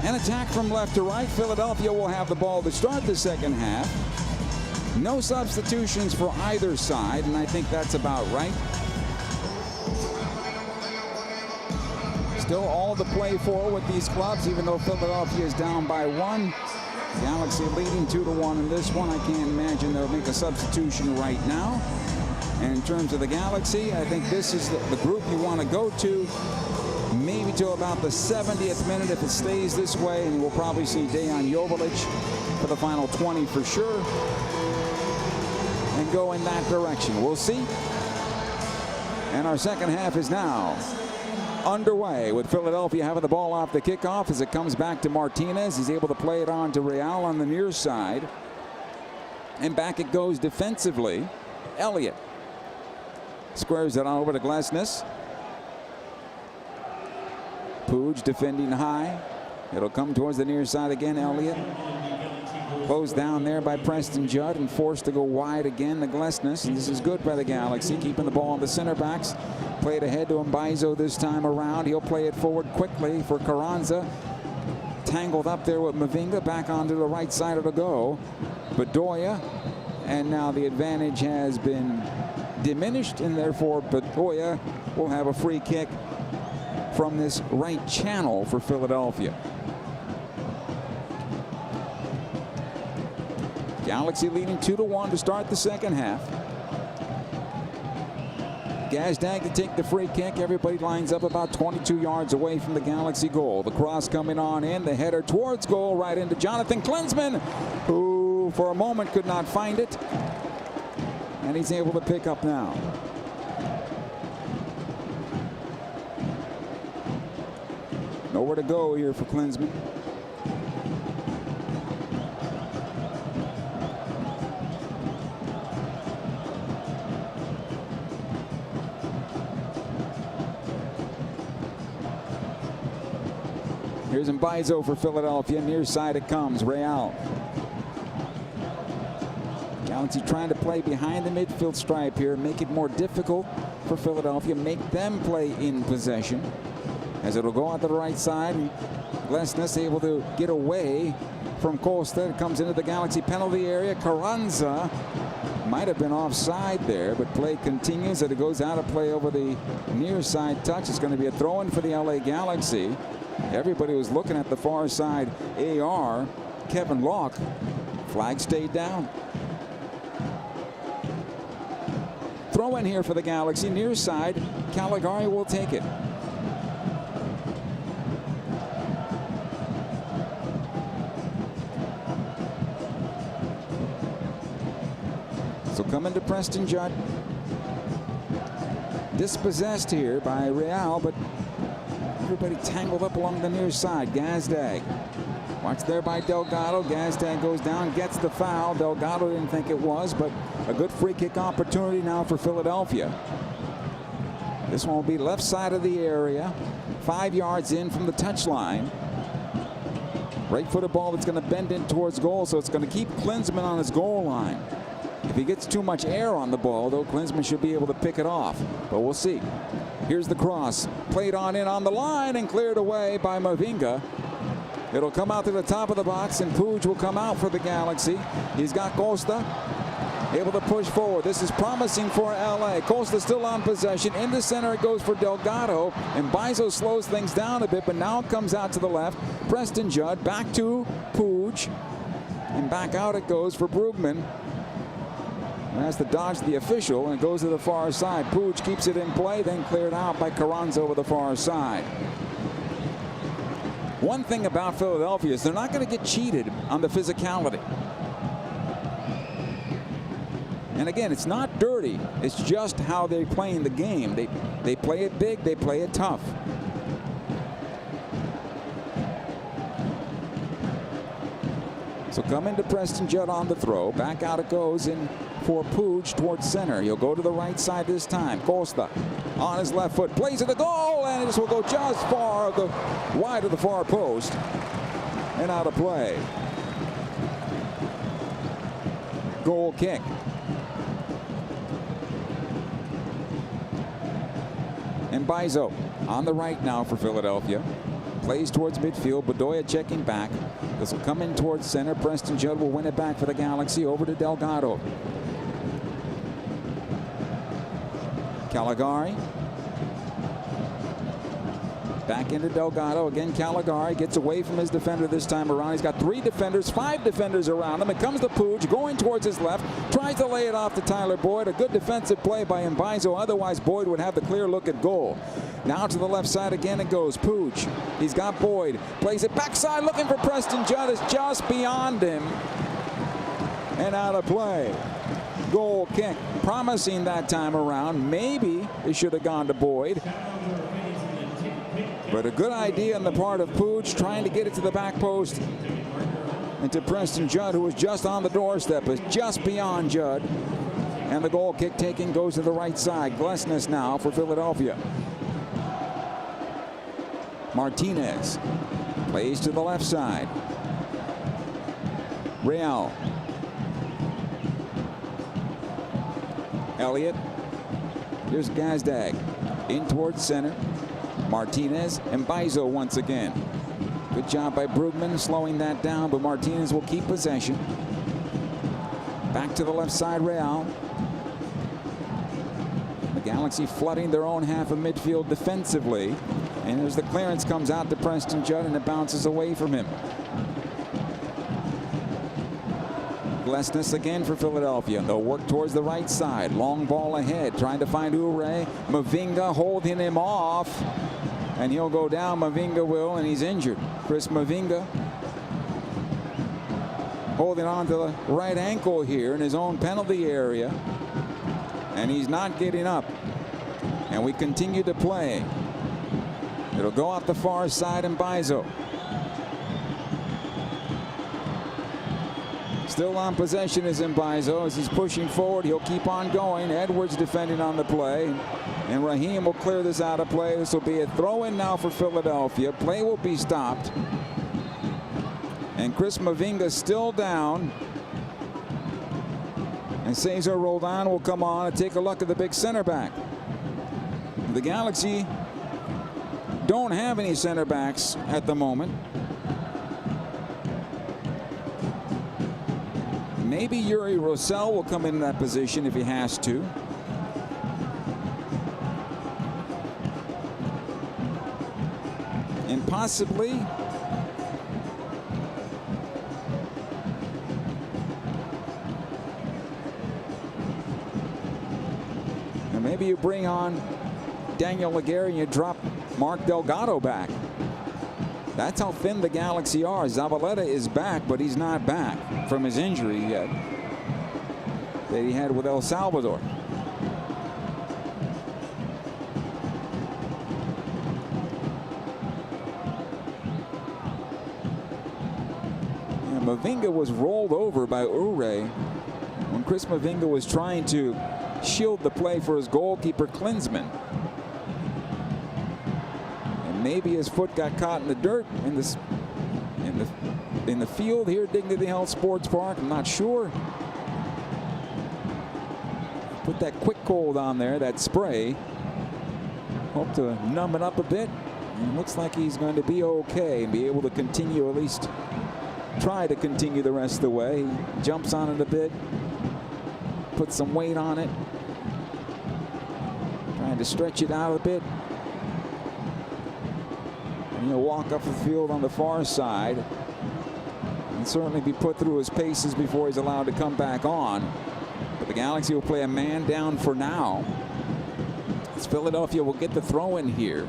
and attack from left to right. Philadelphia will have the ball to start the second half. No substitutions for either side, and I think that's about right. Still all the play for with these clubs, even though Philadelphia is down by 1. Galaxy leading 2-1 in this one. I can't imagine they'll make a substitution right now. And in terms of the Galaxy, I think this is the group you want to go to, maybe till about the 70th minute if it stays this way, and we'll probably see Dejan Joveljic for the final 20 for sure, and go in that direction. We'll see. And our second half is now underway with Philadelphia having the ball off the kickoff as it comes back to Martinez. He's able to play it on to Real on the near side. And back it goes defensively. Elliott squares it on over to Glesnes. Puig defending high. It'll come towards the near side again. Elliott closed down there by Preston Judd and forced to go wide again to Glesnes. And this is good by the Galaxy, keeping the ball on the center backs. Played ahead to Mbaizo this time around. He'll play it forward quickly for Carranza. Tangled up there with Mavinga, back onto the right side of the go. Bedoya, and now the advantage has been diminished, and therefore Bedoya will have a free kick from this right channel for Philadelphia. Galaxy leading 2-1 to start the second half. Gazdag to take the free kick. Everybody lines up about 22 yards away from the Galaxy goal. The cross coming on in. The header towards goal right into Jonathan Klinsmann, who for a moment could not find it. And he's able to pick up now. Nowhere to go here for Klinsmann. Here's Mbaizo for Philadelphia. Near side it comes. Real. Galaxy trying to play behind the midfield stripe here. Make it more difficult for Philadelphia. Make them play in possession. As it'll go out to the right side. Glesnes able to get away from Costa. It comes into the Galaxy penalty area. Carranza Might have been offside there, but play continues. It goes out of play over the near side touch. It's going to be a throw-in for the LA Galaxy. Everybody was looking at the far side AR. Kevin Locke. Flag stayed down. Throw in here for the Galaxy. Near side. Caligari will take it. So coming to Preston Judd. Dispossessed here by Real, but everybody tangled up along the near side. Gazdag. Watched there by Delgado. Gazdag goes down, gets the foul. Delgado didn't think it was, but a good free kick opportunity now for Philadelphia. This one will be left side of the area, 5 yards in from the touchline. Right-footed ball that's going to bend in towards goal, so it's going to keep Klinsmann on his goal line. If he gets too much air on the ball, though, Klinsmann should be able to pick it off. But we'll see. Here's the cross. Played on in on the line and cleared away by Mavinga. It'll come out to the top of the box, and Puig will come out for the Galaxy. He's got Costa able to push forward. This is promising for LA. Costa still on possession. In the center it goes for Delgado, and Bizo slows things down a bit, but now it comes out to the left. Preston Judd back to Puig, and back out it goes for Brugman. Has to dodge the official, and it goes to the far side. Puig keeps it in play, then cleared out by Carranza over the far side. One thing about Philadelphia is they're not going to get cheated on the physicality. And again, it's not dirty. It's just how they're playing the game. They play it big. They play it tough. So coming to Preston Judd on the throw. Back out it goes in for Puig towards center. He'll go to the right side this time. Costa on his left foot. Plays at the goal, and this will go just far wide of the far post and out of play. Goal kick. And Bizo on the right now for Philadelphia. Plays towards midfield. Bedoya checking back. This will come in towards center. Preston Judd will win it back for the Galaxy. Over to Delgado. Caligari. Back into Delgado. Again, Caligari gets away from his defender this time around. He's got 3 defenders, 5 defenders around him. It comes to Puig going towards his left. Tries to lay it off to Tyler Boyd. A good defensive play by Mbizo. Otherwise, Boyd would have the clear look at goal. Now to the left side again it goes. Puig. He's got Boyd. Plays it backside looking for Preston Judd. It's just beyond him. And out of play. Goal kick. Promising that time around. Maybe it should have gone to Boyd. But a good idea on the part of Puig, trying to get it to the back post. And to Preston Judd, who was just on the doorstep, is just beyond Judd. And the goal kick taken goes to the right side. Glesnes now for Philadelphia. Martinez plays to the left side. Real. Elliott. Here's Gazdag. In towards center. Martinez and Bizo once again. Good job by Brugman slowing that down, but Martinez will keep possession. Back to the left side, Real. The Galaxy flooding their own half of midfield defensively. And as the clearance comes out to Preston Judd, and it bounces away from him. Glesnes again for Philadelphia. They'll work towards the right side. Long ball ahead, trying to find Ure. Mavinga holding him off. And he'll go down, Mavinga will, and he's injured. Chris Mavinga holding on to the right ankle here in his own penalty area. And he's not getting up. And we continue to play. It'll go out the far side, and Bizo. Still on possession is Mbizo. As he's pushing forward, he'll keep on going. Edwards defending on the play. And Raheem will clear this out of play. This will be a throw-in now for Philadelphia. Play will be stopped. And Chris Mavinga still down. And Cesar Roldan will come on and take a look at the big center back. The Galaxy don't have any center backs at the moment. And maybe Yuri Rosell will come in that position if he has to. And possibly and maybe you bring on Daniel Laguerre and you drop Mark Delgado back. That's how thin the Galaxy are. Zavaleta is back, but he's not back from his injury yet that he had with El Salvador. Mavinga was rolled over by Ure when Chris Mavinga was trying to shield the play for his goalkeeper Klinsmann. And maybe his foot got caught in the dirt in the field here at Dignity Health Sports Park. I'm not sure. Put that quick cold on there, that spray. Hope to numb it up a bit. And looks like he's going to be okay and be able to continue, at least try to continue the rest of the way. He jumps on it a bit, puts some weight on it, trying to stretch it out a bit. And he'll walk up the field on the far side and certainly be put through his paces before he's allowed to come back on. But the Galaxy will play a man down for now, as Philadelphia will get the throw in here.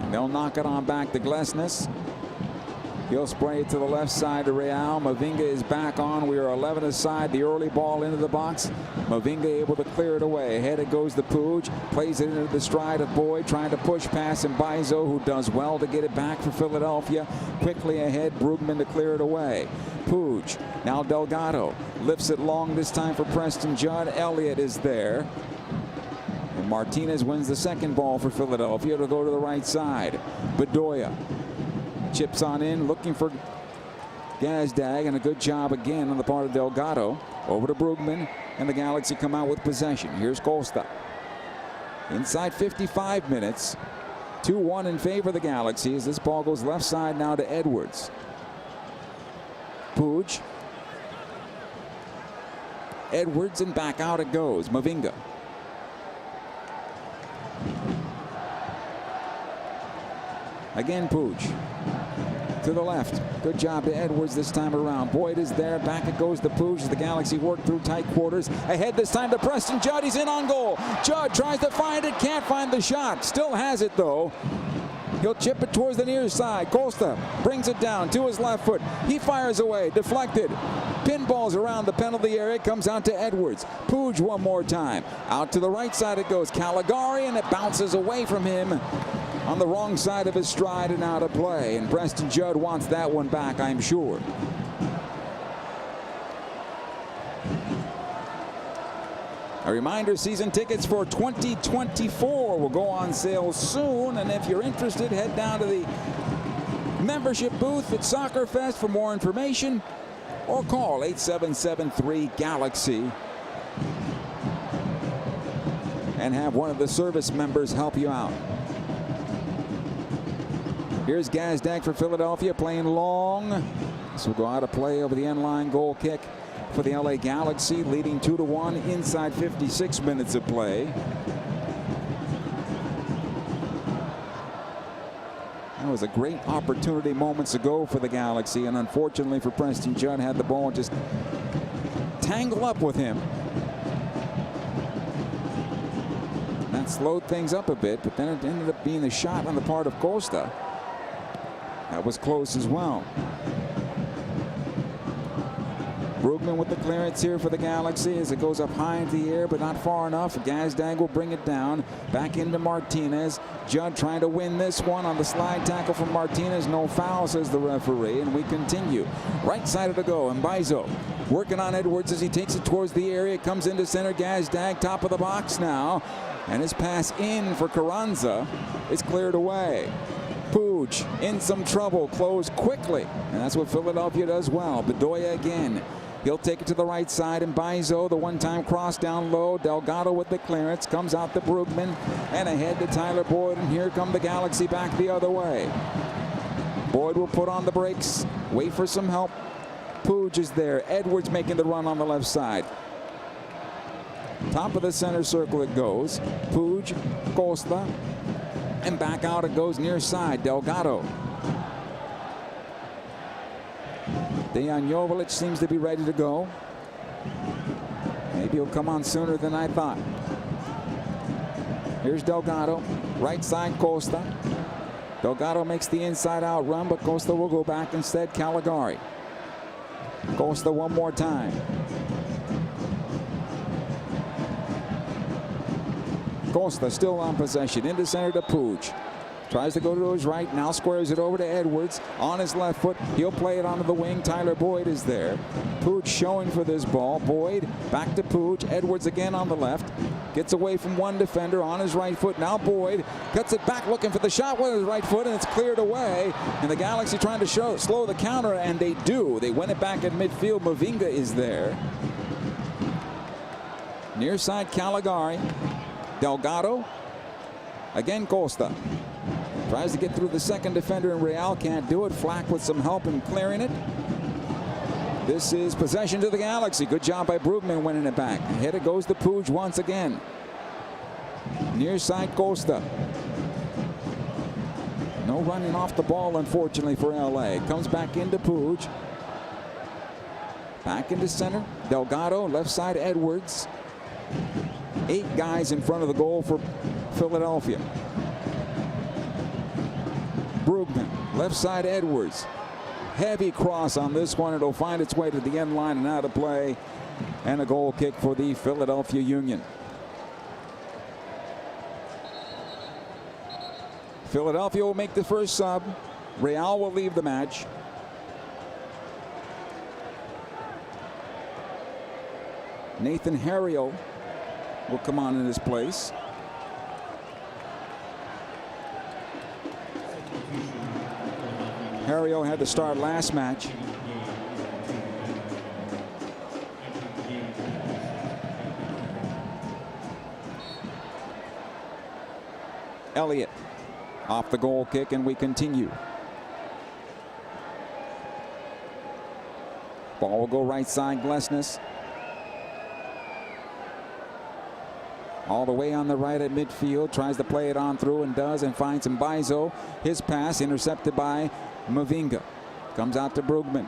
And they'll knock it on back to Glesnes. He'll spray it to the left side to Real. Mavinga is back on. We are 11 aside. The early ball into the box. Mavinga able to clear it away. Ahead it goes to Puig. Plays it into the stride of Boyd. Trying to push past Mbaizo, who does well to get it back for Philadelphia. Quickly ahead. Brugman to clear it away. Puig. Now Delgado. Lifts it long this time for Preston Judd. Elliott is there. And Martinez wins the second ball for Philadelphia to go to the right side. Bedoya chips on in, looking for Gazdag, and a good job again on the part of Delgado. Over to Brugman, and the Galaxy come out with possession. Here's Costa. Inside 55 minutes. 2-1 in favor of the Galaxy as this ball goes left side now to Edwards. Puig. Edwards, and back out it goes. Mavinga. Again Puig. To the left. Good job to Edwards this time around. Boyd is there. Back it goes to Puig as the Galaxy work through tight quarters. Ahead this time to Preston Judd. He's in on goal. Judd tries to find it. Can't find the shot. Still has it though. He'll chip it towards the near side. Costa brings it down to his left foot. He fires away. Deflected. Pinballs around the penalty area. Comes out to Edwards. Puig one more time. Out to the right side it goes. Caligari, and it bounces away from him on the wrong side of his stride and out of play. And Preston Judd wants that one back, I'm sure. A reminder, season tickets for 2024 will go on sale soon. And if you're interested, head down to the membership booth at Soccer Fest for more information, or call 8773-GALAXY and have one of the service members help you out. Here's Gazdag for Philadelphia, playing long. This will go out of play over the end line. Goal kick for the LA Galaxy, leading 2-1 inside 56 minutes of play. That was a great opportunity moments ago for the Galaxy, and unfortunately for Preston Judd, had the ball just tangle up with him. That slowed things up a bit, but then it ended up being a shot on the part of Costa. That was close as well. Brugman with the clearance here for the Galaxy as it goes up high into the air, but not far enough. Gazdag will bring it down. Back into Martinez. Judd trying to win this one on the slide tackle from Martinez. No foul, says the referee, and we continue. Right side of the go, and Mbaizo working on Edwards as he takes it towards the area. Comes into center. Gazdag, top of the box now. And his pass in for Carranza is cleared away. Puig in some trouble, closed quickly, and that's what Philadelphia does well. Bedoya again. He'll take it to the right side, and Mbaizo, the one-time cross down low. Delgado with the clearance, comes out to Brugman, and ahead to Tyler Boyd, and here come the Galaxy back the other way. Boyd will put on the brakes, wait for some help Pooge is there. Edwards making the run on the left side. Top of the center circle it goes. Pooge, Costa, and back out it goes near side. Delgado. Dejan Joveljic seems to be ready to go. Maybe he'll come on sooner than I thought. Here's Delgado. Right side, Costa. Delgado makes the inside out run, but Costa will go back instead. Caligari. Costa one more time. Costa still on possession. Into center to Pooge. Tries to go to his right. Now squares it over to Edwards. On his left foot. He'll play it onto the wing. Tyler Boyd is there. Pooge showing for this ball. Boyd back to Pooge. Edwards again on the left. Gets away from one defender on his right foot. Now Boyd cuts it back looking for the shot with his right foot, and it's cleared away. And the Galaxy trying to slow the counter, and they do. They win it back at midfield. Mavinga is there. Near side Caligari. Delgado. Again Costa. Tries to get through the second defender, and Real can't do it. Flack with some help in clearing it. This is possession to the Galaxy. Good job by Brugman winning it back. Ahead it goes to Pooge once again. Near side Costa. No running off the ball, unfortunately, for LA. Comes back into Pooge. Back into center. Delgado, left side Edwards. 8 guys in front of the goal for Philadelphia. Brugman, left side Edwards. Heavy cross on this one. It'll find its way to the end line and out of play. And a goal kick for the Philadelphia Union. Philadelphia will make the first sub. Real will leave the match. Nathan Harriel will come on in his place. Harriel had to start last match. Elliott off the goal kick, and we continue. Ball will go right side, Glesnes. All the way on the right at midfield, tries to play it on through and does, and finds Mbaizo. His pass intercepted by Mavinga. Comes out to Brugman.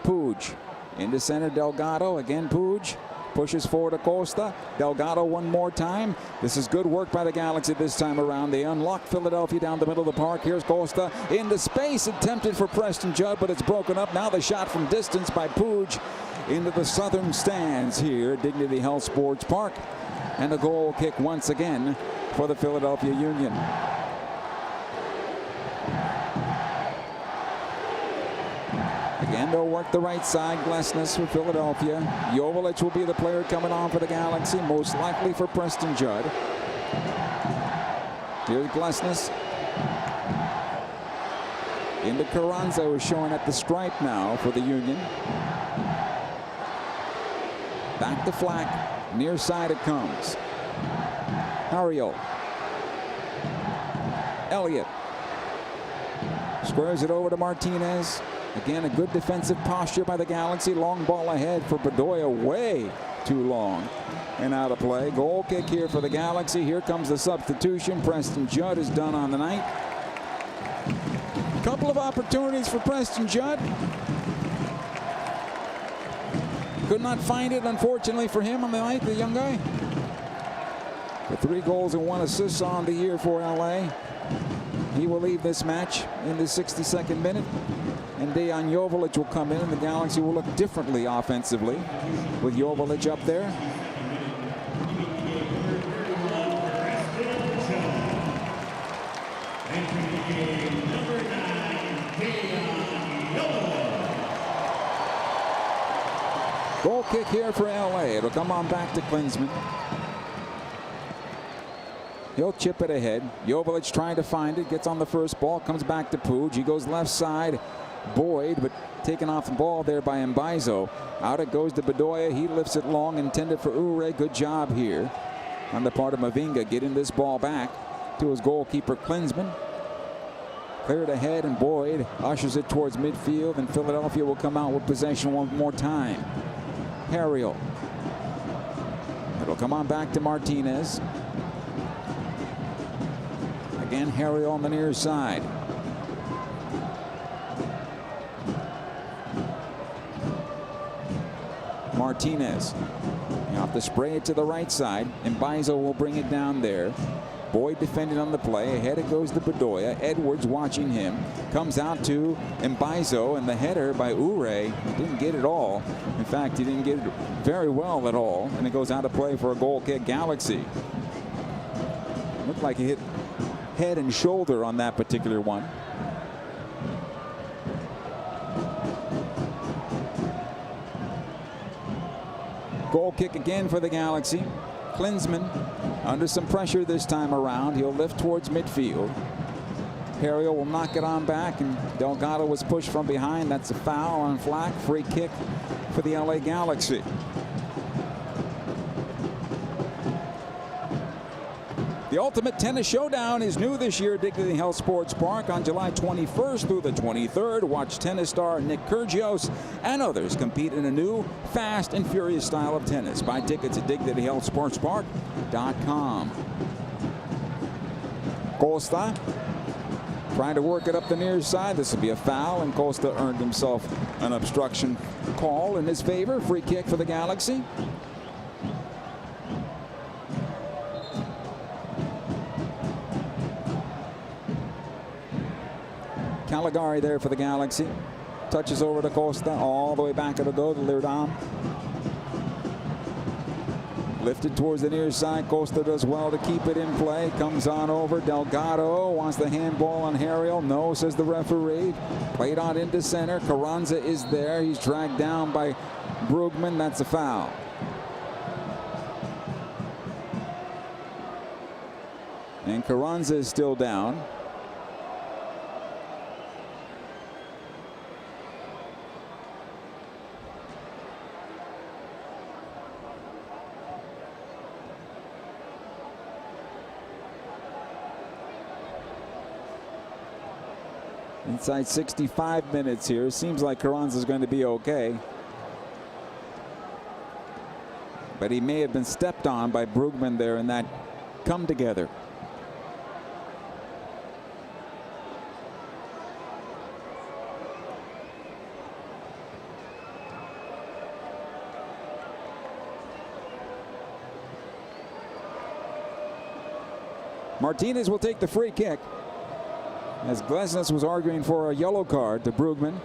Pooge into center. Delgado again. Pooge pushes forward to Costa. Delgado one more time. This is good work by the Galaxy this time around. They unlock Philadelphia down the middle of the park. Here's Costa into space, attempted for Preston Judd, but it's broken up. Now the shot from distance by Pooge into the southern stands here at Dignity Health Sports Park. And a goal kick once again for the Philadelphia Union. Again, they'll work the right side. Glesnes for Philadelphia. Joveljic will be the player coming on for the Galaxy, most likely for Preston Judd. Here's Glesnes. Into Carranza, who's showing at the stripe now for the Union. Back to Flack. Near side it comes. Harriel. Elliott. Squares it over to Martinez. Again, a good defensive posture by the Galaxy. Long ball ahead for Bedoya, way too long and out of play. Goal kick here for the Galaxy. Here comes the substitution. Preston Judd is done on the night. Couple of opportunities for Preston Judd. Could not find it, unfortunately, for him on the night, the young guy. With 3 goals and 1 assist on the year for LA. He will leave this match in the 62nd minute. And Dejan Joveljic will come in, and the Galaxy will look differently offensively with Joveljic up there. Goal kick here for LA. It'll come on back to Klinsmann. He'll chip it ahead. Joveljic trying to find it. Gets on the first ball. Comes back to Pooge. He goes left side. Boyd, but taken off the ball there by Mbaizo. Out it goes to Bedoya. He lifts it long, intended for Ure. Good job here on the part of Mavinga, getting this ball back to his goalkeeper Klinsmann. Cleared ahead, and Boyd ushers it towards midfield, and Philadelphia will come out with possession one more time. Harriel. It'll come on back to Martinez. Again, Harriel on the near side. Martinez. You have to spray it to the right side, and Bizo will bring it down there. Boyd defended on the play. Ahead it goes to Bedoya. Edwards watching him. Comes out to Mbizo, and the header by Ure didn't get it all. In fact, he didn't get it very well at all, and it goes out of play for a goal kick. Galaxy. Looked like he hit head and shoulder on that particular one. Goal kick again for the Galaxy. Klinsmann under some pressure this time around. He'll lift towards midfield. Harriel will knock it on back, and Delgado was pushed from behind. That's a foul on Flack. Free kick for the LA Galaxy. The Ultimate Tennis Showdown is new this year at Dignity Health Sports Park on July 21st through the 23rd. Watch tennis star Nick Kyrgios and others compete in a new, fast and furious style of tennis. Buy tickets at DignityHealthSportsPark.com. Costa trying to work it up the near side. This will be a foul, and Costa earned himself an obstruction call in his favor. Free kick for the Galaxy. Caligari there for the Galaxy. Touches over to Costa. All the way back it'll go to Leerdam. Lifted towards the near side. Costa does well to keep it in play. Comes on over. Delgado wants the handball on Harriel. No, says the referee. Played on into center. Carranza is there. He's dragged down by Brugman. That's a foul. And Carranza is still down. Inside 65 minutes here. Seems like Carranza is going to be okay. But he may have been stepped on by Brugman there in that come together. Martinez will take the free kick, as Glesnes was arguing for a yellow card to Brugman.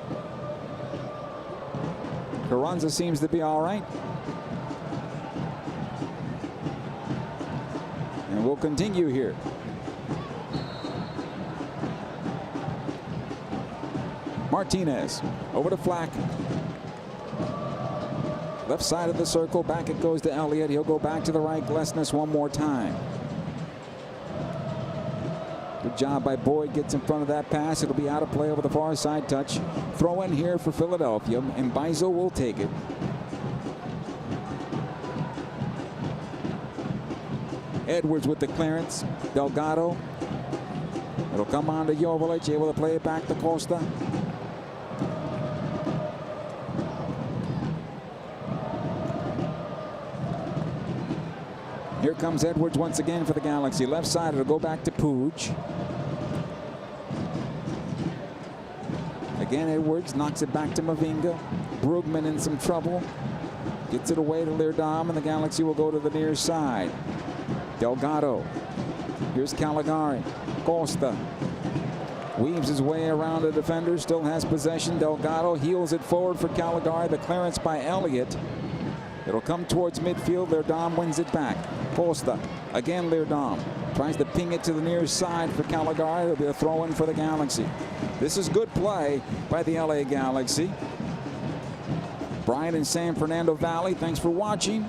Carranza seems to be all right. And we'll continue here. Martinez over to Flack. Left side of the circle. Back it goes to Elliott. He'll go back to the right. Glesnes one more time. Good job by Boyd. Gets in front of that pass. It'll be out of play over the far side touch. Throw in here for Philadelphia. And Mbizo will take it. Edwards with the clearance. Delgado. It'll come on to Joveljic. Able to play it back to Costa. Here comes Edwards once again for the Galaxy. Left side, it'll go back to Puig. Again, Edwards knocks it back to Mavinga. Brugman in some trouble. Gets it away to Leerdam, and the Galaxy will go to the near side. Delgado. Here's Caligari. Costa weaves his way around the defender. Still has possession. Delgado heels it forward for Caligari. The clearance by Elliott. It'll come towards midfield. Leerdam wins it back. Costa. Again, Leerdam tries to ping it to the near side for Caligari. It'll be a throw-in for the Galaxy. This is good play by the LA Galaxy. Brian in San Fernando Valley, thanks for watching.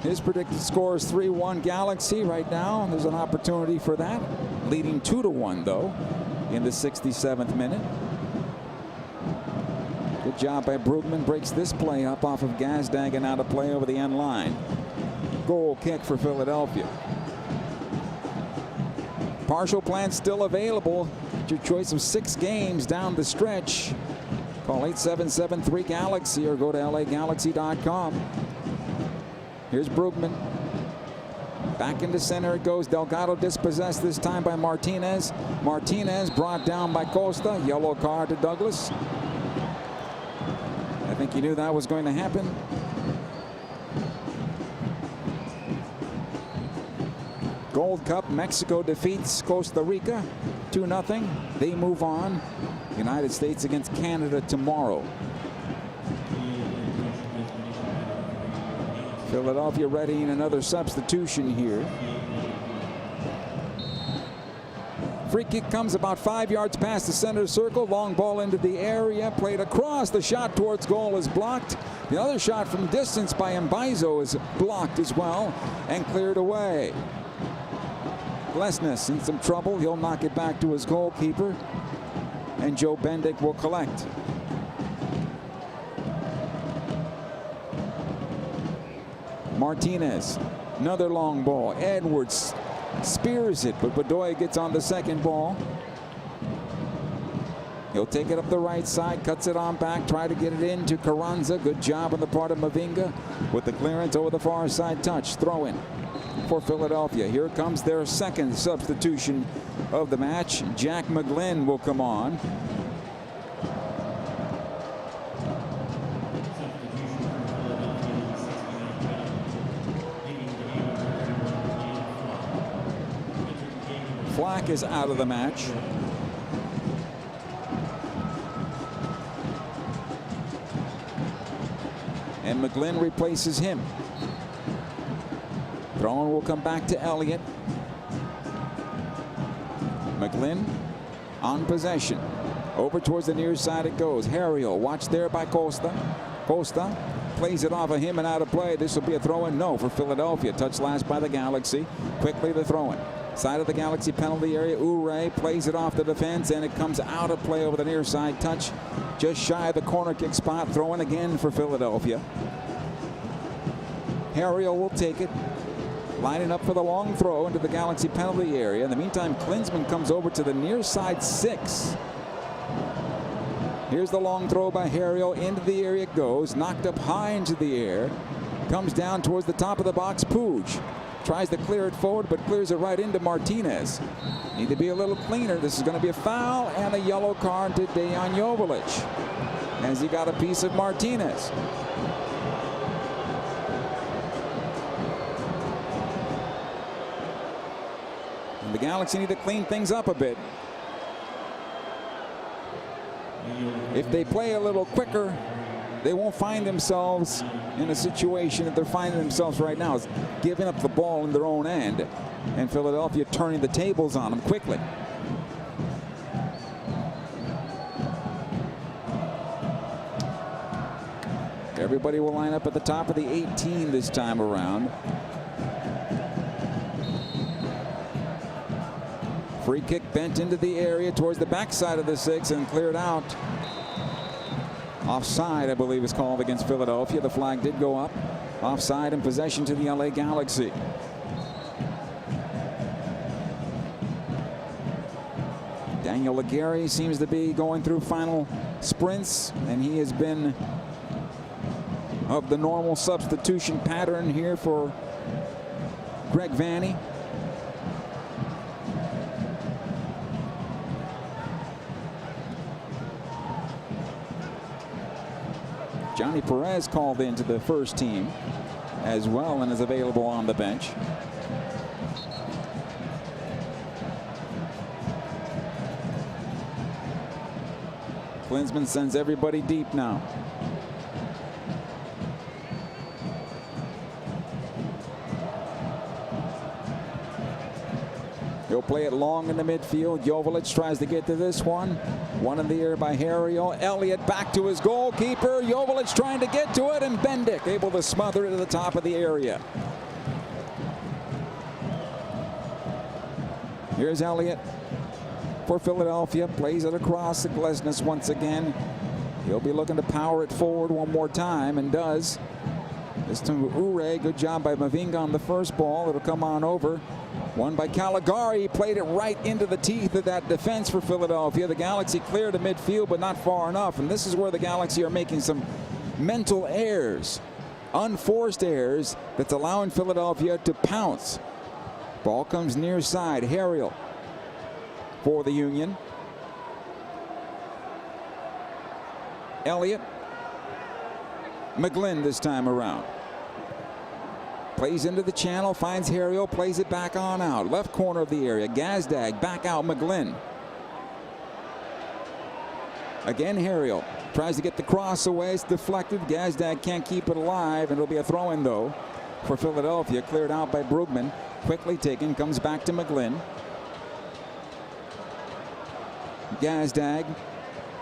His predicted score is 3-1 Galaxy right now. There's an opportunity for that. Leading 2-1 though in the 67th minute. Good job by Brugman. Breaks this play up off of Gazdag and out of play over the end line. Goal kick for Philadelphia. Partial plan still available. Get your choice of 6 games down the stretch. Call 877-3-GALAXY or go to lagalaxy.com. Here's Brugman. Back into center it goes. Delgado dispossessed this time by Martinez. Martinez brought down by Costa. Yellow card to Douglas. I think you knew that was going to happen. Gold Cup, Mexico defeats Costa Rica 2-0. They move on. United States against Canada tomorrow. Philadelphia readying another substitution here. Free kick comes about 5 yards past the center circle. Long ball into the area. Played across. The shot towards goal is blocked. The other shot from distance by Mbaizo is blocked as well and cleared away. Glesnes in some trouble. He'll knock it back to his goalkeeper. And Joe Bendik will collect. Martinez, another long ball. Edwards spears it, but Bedoya gets on the second ball. He'll take it up the right side, cuts it on back, try to get it into Carranza. Good job on the part of Mavinga with the clearance over the far side touch. Throw in for Philadelphia. Here comes their second substitution of the match. Jack McGlynn will come on. Flack is out of the match. And McGlynn replaces him. Throw-in will come back to Elliott. McGlynn on possession. Over towards the near side it goes. Harriel watched there by Costa. Costa plays it off of him and out of play. This will be a throw-in. No for Philadelphia. Touched last by the Galaxy. Quickly the throw-in. Side of the Galaxy penalty area. Ouray plays it off the defense and it comes out of play over the near side touch. Just shy of the corner kick spot. Throw-in again for Philadelphia. Harriel will take it. Lining up for the long throw into the Galaxy penalty area. In the meantime, Klinsmann comes over to the near side 6. Here's the long throw by Harriel. Into the area it goes. Knocked up high into the air. Comes down towards the top of the box. Puig tries to clear it forward, but clears it right into Martinez. Need to be a little cleaner. This is going to be a foul and a yellow card to Dejan Joveljic as he got a piece of Martinez. The Galaxy need to clean things up a bit. If they play a little quicker, they won't find themselves in a situation that they're finding themselves right now, is giving up the ball in their own end, and Philadelphia turning the tables on them quickly. Everybody will line up at the top of the 18 this time around. Free kick bent into the area towards the backside of the 6 and cleared out. Offside, I believe, is called against Philadelphia. The flag did go up. Offside and possession to the LA Galaxy. Daniel Aguirre seems to be going through final sprints, and he has been of the normal substitution pattern here for Greg Vanney. Johnny Perez called into the first team as well and is available on the bench. Klinsmann sends everybody deep now. He'll play it long in the midfield. Joveljic tries to get to this one. One in the air by Harriel. Elliott back to his goalkeeper. Joveljic trying to get to it, and Bendik able to smother it to the top of the area. Here's Elliott for Philadelphia. Plays it across the Glesnes once again. He'll be looking to power it forward one more time, and does. This time Ouray. Good job by Mavinga on the first ball. It'll come on over Won by Caligari. He played it right into the teeth of that defense for Philadelphia. The Galaxy cleared to midfield, but not far enough. And this is where the Galaxy are making some mental errors, unforced errors, that's allowing Philadelphia to pounce. Ball comes near side. Harriel for the Union. Elliott. McGlynn this time around. Plays into the channel, finds Harriel, plays it back on out. Left corner of the area. Gazdag back out. McGlynn. Again, Harriel tries to get the cross away. It's deflected. Gazdag can't keep it alive, and it'll be a throw-in, though, for Philadelphia. Cleared out by Brugman. Quickly taken. Comes back to McGlynn. Gazdag.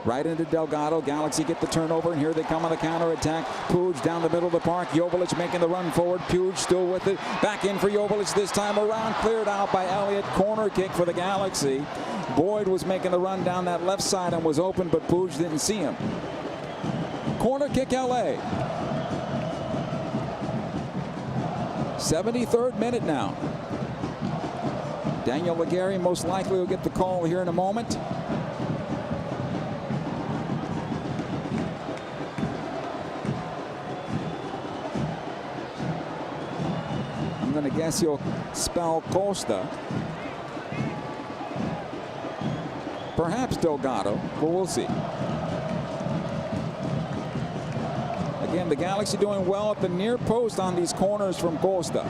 Right into Delgado. Galaxy get the turnover, and here they come on the counterattack. Puig down the middle of the park. Joveljic making the run forward. Puig still with it. Back in for Joveljic this time around. Cleared out by Elliott. Corner kick for the Galaxy. Boyd was making the run down that left side and was open, but Puig didn't see him. Corner kick, LA. 73rd minute now. Daniel Legare most likely will get the call here in a moment. I'm going to guess he'll spell Costa. Perhaps Delgado, but we'll see. Again, the Galaxy doing well at the near post on these corners from Costa.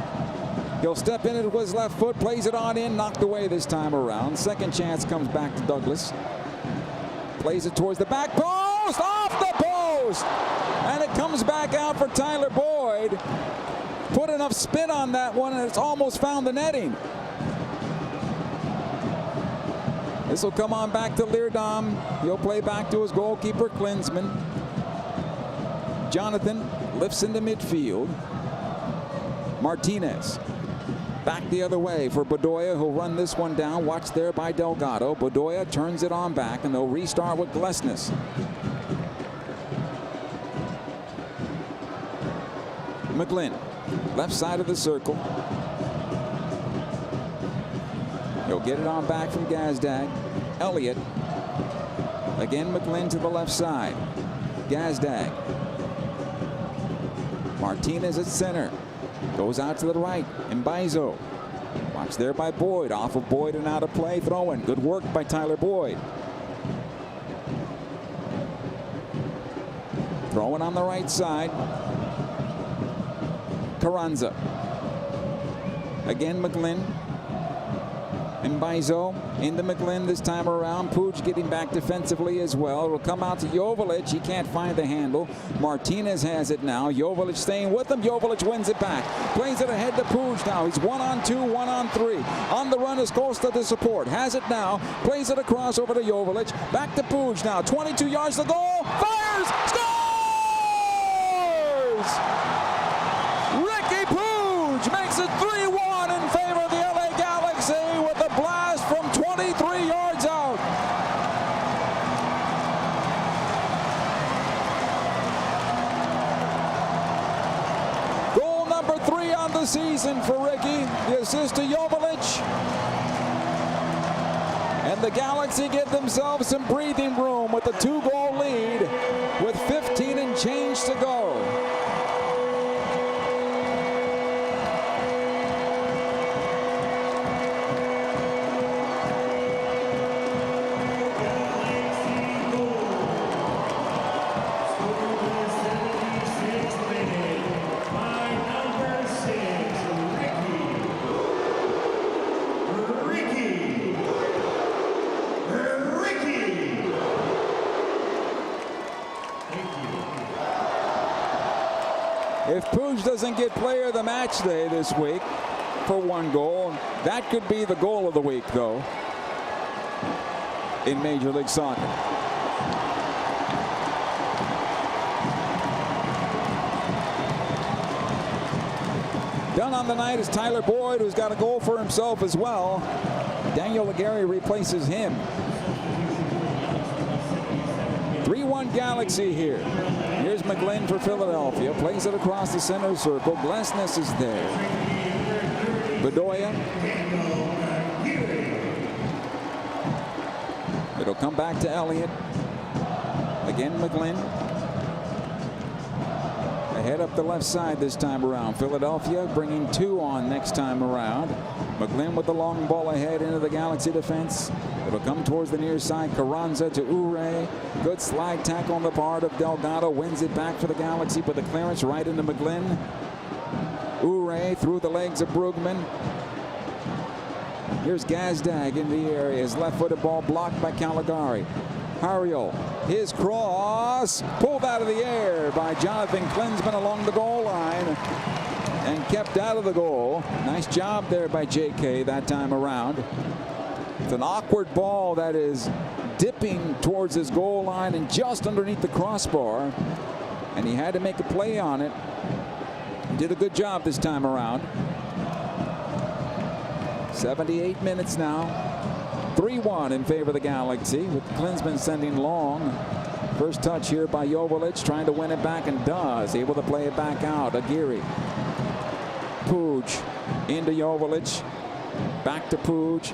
He'll step in it with his left foot, plays it on in, knocked away this time around. Second chance comes back to Douglas. Plays it towards the back post, off the post! And it comes back out for Tyler Boyd. Put enough spin on that one, and it's almost found the netting. This will come on back to Leerdam. He'll play back to his goalkeeper, Klinsmann. Jonathan lifts into midfield. Martinez back the other way for Bedoya, who'll run this one down. Watched there by Delgado. Bedoya turns it on back, and they'll restart with Glesnes. McGlynn, left side of the circle. He'll get it on back from Gazdag. Elliott. Again, McGlynn to the left side. Gazdag. Martinez at center. Goes out to the right. Mbaizo. Watched there by Boyd. Off of Boyd and out of play. Throw-in. Good work by Tyler Boyd. Throw-in on the right side. Carranza. Again, McGlynn. Mbaizo into McGlynn this time around. Puig getting back defensively as well. It'll come out to Joveljic. He can't find the handle. Martinez has it now. Joveljic staying with him. Joveljic wins it back. Plays it ahead to Puig now. He's 1-on-2, 1-on-3. On the run is Costa to support. Has it now. Plays it across over to Joveljic. Back to Puig now. 22 yards to goal. Fires! Scores! Ricky Puig makes it 3-1 in favor of the LA Galaxy with a blast from 23 yards out. Goal number 3 on the season for Ricky. The assist to Joveljic. And the Galaxy give themselves some breathing room with a 2-goal lead with 15 and change to go. If Puig doesn't get player of the match day this week for 1 goal, that could be the goal of the week, though, in Major League Soccer. Done on the night is Tyler Boyd, who's got a goal for himself as well. Daniel Legare replaces him. 3-1 Galaxy here. Here's McGlynn for Philadelphia. Plays it across the center circle. Glesnes is there. Bedoya. It'll come back to Elliott. Again, McGlynn. Ahead up the left side this time around. Philadelphia bringing 2 on next time around. McGlynn with the long ball ahead into the Galaxy defense. It'll come towards the near side. Carranza to Ure. Good slide tackle on the part of Delgado. Wins it back for the Galaxy, but the clearance right into McGlynn. Ure through the legs of Brugman. Here's Gazdag in the area. His left-footed ball blocked by Caligari. Hariel, his cross, pulled out of the air by Jonathan Klinsmann along the goal line and kept out of the goal. Nice job there by JK that time around. It's an awkward ball that is dipping towards his goal line and just underneath the crossbar, and he had to make a play on it. Did a good job this time around. 78 minutes now. 3-1 in favor of the Galaxy, with Klinsmann sending long. First touch here by Joveljic, trying to win it back, and does. Able to play it back out. Aguirre. Puig into Joveljic. Back to Puig.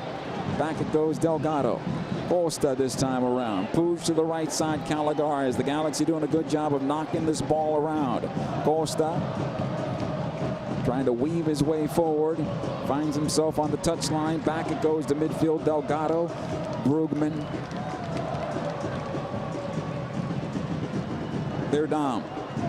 Back it goes Delgado. Costa this time around. Puig to the right side. Caligari. Is the Galaxy doing a good job of knocking this ball around? Costa trying to weave his way forward. Finds himself on the touchline. Back it goes to midfield. Delgado. Brugman. They're down.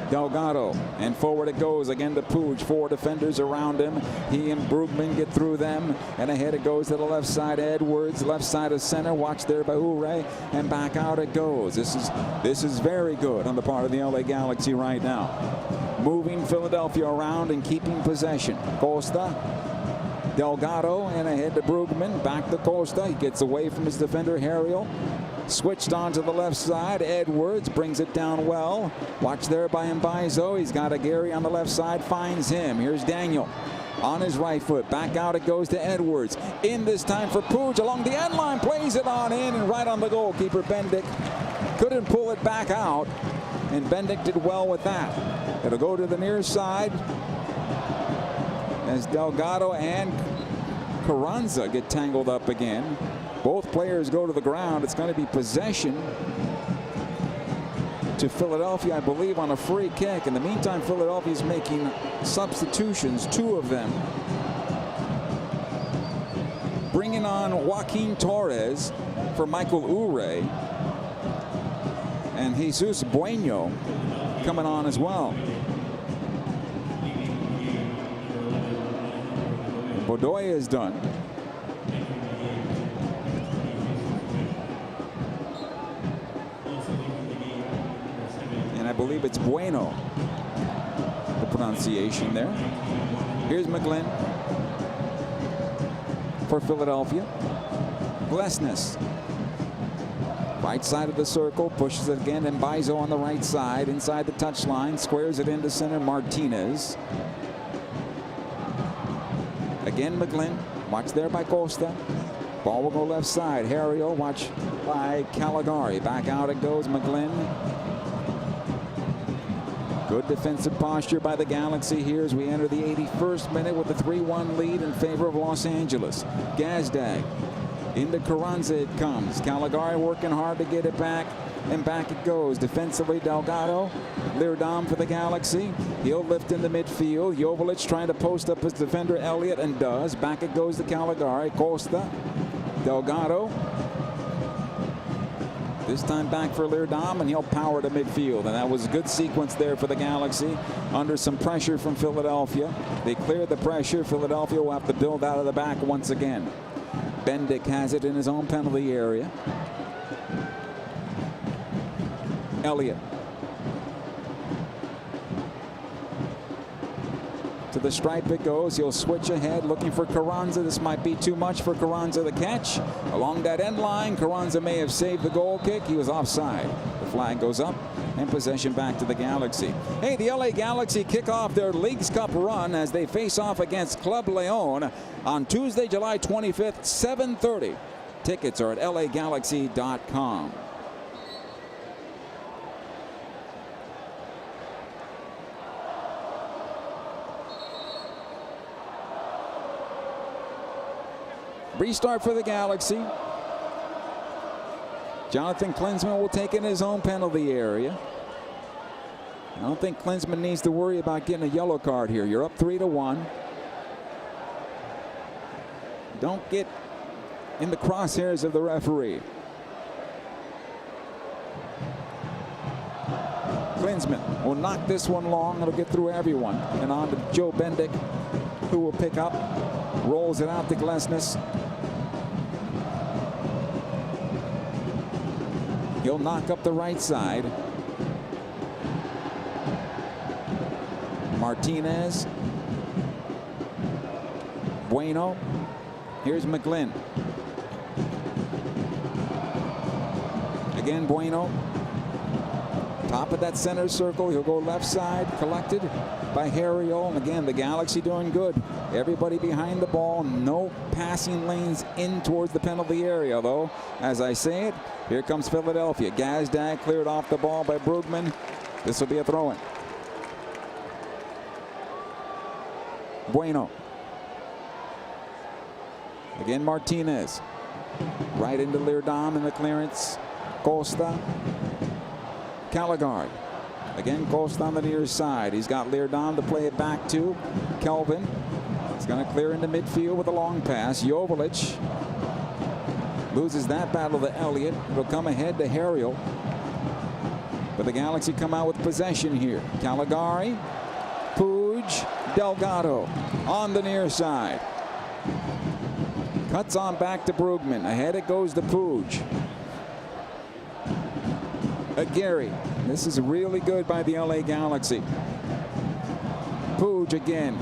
Delgado, and forward it goes again to Puig. 4 defenders around him. He and Brugman get through them, and ahead it goes to the left side. Edwards, left side of center, watched there by Ure, and back out it goes. This is very good on the part of the LA Galaxy right now. Moving Philadelphia around and keeping possession. Costa, Delgado, and ahead to Brugman. Back to Costa. He gets away from his defender, Hariel. Switched on to the left side. Edwards brings it down well. Watch there by Mbaizo. He's got Aguirre on the left side. Finds him. Here's Daniel on his right foot. Back out it goes to Edwards. In this time for Puig along the end line. Plays it on in and right on the goalkeeper. Bendik couldn't pull it back out, and Bendik did well with that. It'll go to the near side as Delgado and Carranza get tangled up again. Both players go to the ground. It's going to be possession to Philadelphia, I believe, on a free kick. In the meantime, Philadelphia is making substitutions, 2 of them. Bringing on Joaquin Torres for Michael Ure, and Jesus Bueno coming on as well. Bedoya is done. And I believe it's Bueno, the pronunciation there. Here's McGlynn for Philadelphia. Glesnes, right side of the circle, pushes it again, and Mbaizo on the right side, inside the touchline, squares it into center. Martinez. Again, McGlynn. Watch there by Costa. Ball will go left side. Hariel, watch by Caligari. Back out it goes, McGlynn. Good defensive posture by the Galaxy here as we enter the 81st minute with a 3-1 lead in favor of Los Angeles. Gazdag. Into Carranza it comes. Caligari working hard to get it back, and back it goes. Defensively, Delgado. Leerdam for the Galaxy. He'll lift into midfield. Joveljic trying to post up his defender, Elliott, and does. Back it goes to Caligari. Costa. Delgado. This time back for Leerdam, and he'll power to midfield. And that was a good sequence there for the Galaxy under some pressure from Philadelphia. They cleared the pressure. Philadelphia will have to build out of the back once again. Bendik has it in his own penalty area. Elliott. To the stripe it goes. He'll switch ahead looking for Carranza. This might be too much for Carranza. The catch along that end line. Carranza may have saved the goal kick. He was offside. The flag goes up and possession back to the Galaxy. Hey, the LA Galaxy kick off their Leagues Cup run as they face off against Club Leon on Tuesday, July 25th, 7:30. Tickets are at lagalaxy.com. Restart for the Galaxy. Jonathan Klinsmann will take in his own penalty area. I don't think Klinsmann needs to worry about getting a yellow card here. You're up 3-1. Don't get in the crosshairs of the referee. Klinsmann will knock this one long. It'll get through everyone. And on to Joe Bendick, who will pick up. Rolls it out to Glesnes. He'll knock up the right side. Martinez. Bueno. Here's McGlynn. Again, Bueno. Top of that center circle. He'll go left side. Collected by Harriol. And again, the Galaxy doing good. Everybody behind the ball. No passing lanes in towards the penalty area, though. As I say it, here comes Philadelphia. Gazdag cleared off the ball by Brugman. This will be a throw-in. Bueno. Again, Martinez. Right into Leerdam in the clearance. Costa. Caligari. Again, Costa on the near side. He's got Leerdam to play it back to. Kelvin. He's going to clear into midfield with a long pass. Joveljic loses that battle to Elliott. It'll come ahead to Harriol. But the Galaxy come out with possession here. Caligari. Puig. Delgado on the near side. Cuts on back to Brugman. Ahead it goes to Puig. Aguirre. This is really good by the LA Galaxy. Puig again.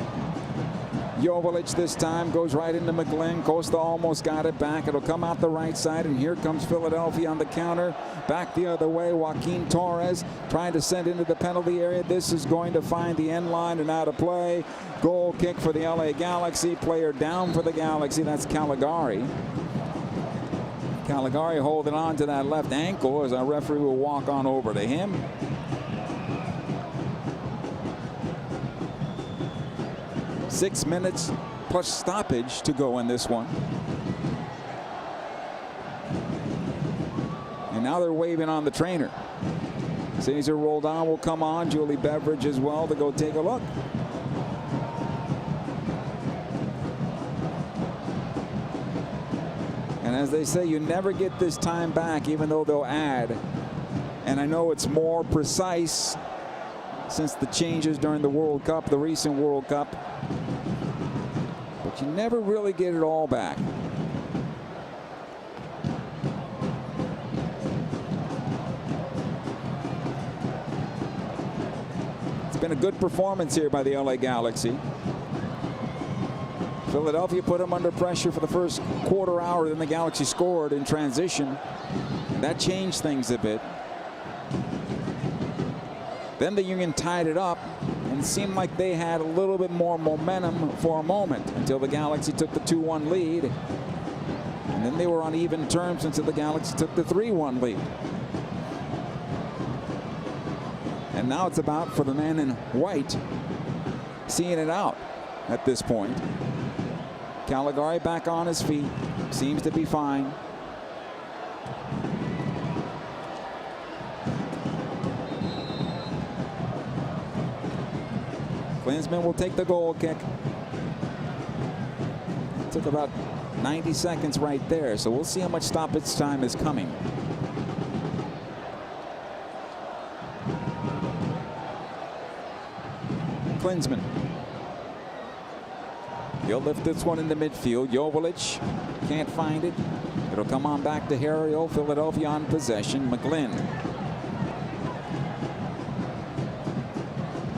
Joveljic this time goes right into McGlynn. Costa almost got it back. It'll come out the right side, and here comes Philadelphia on the counter. Back the other way. Joaquin Torres trying to send into the penalty area. This is going to find the end line and out of play. Goal kick for the LA Galaxy. Player down for the Galaxy. That's Caligari. Caligari holding on to that left ankle as our referee will walk on over to him. Six minutes plus stoppage to go in this one. And now they're waving on the trainer. Cesar Roldan will come on. Julie Beveridge as well to go take a look. And as they say, you never get this time back, even though they'll add. And I know it's more precise since the changes during the World Cup, the recent World Cup. But you never really get it all back. It's been a good performance here by the LA Galaxy. Philadelphia put them under pressure for the first quarter hour, then the Galaxy scored in transition. That changed things a bit. Then the Union tied it up and seemed like they had a little bit more momentum for a moment until the Galaxy took the 2-1 lead. And then they were on even terms until the Galaxy took the 3-1 lead. And now it's about, for the man in white, seeing it out at this point. Caligari back on his feet. Seems to be fine. Klinsmann will take the goal kick. Took about 90 seconds right there, so we'll see how much stoppage time is coming. Klinsmann. He'll lift this one into midfield. Joveljic can't find it. It'll come on back to Harriol. Philadelphia on possession. McGlynn.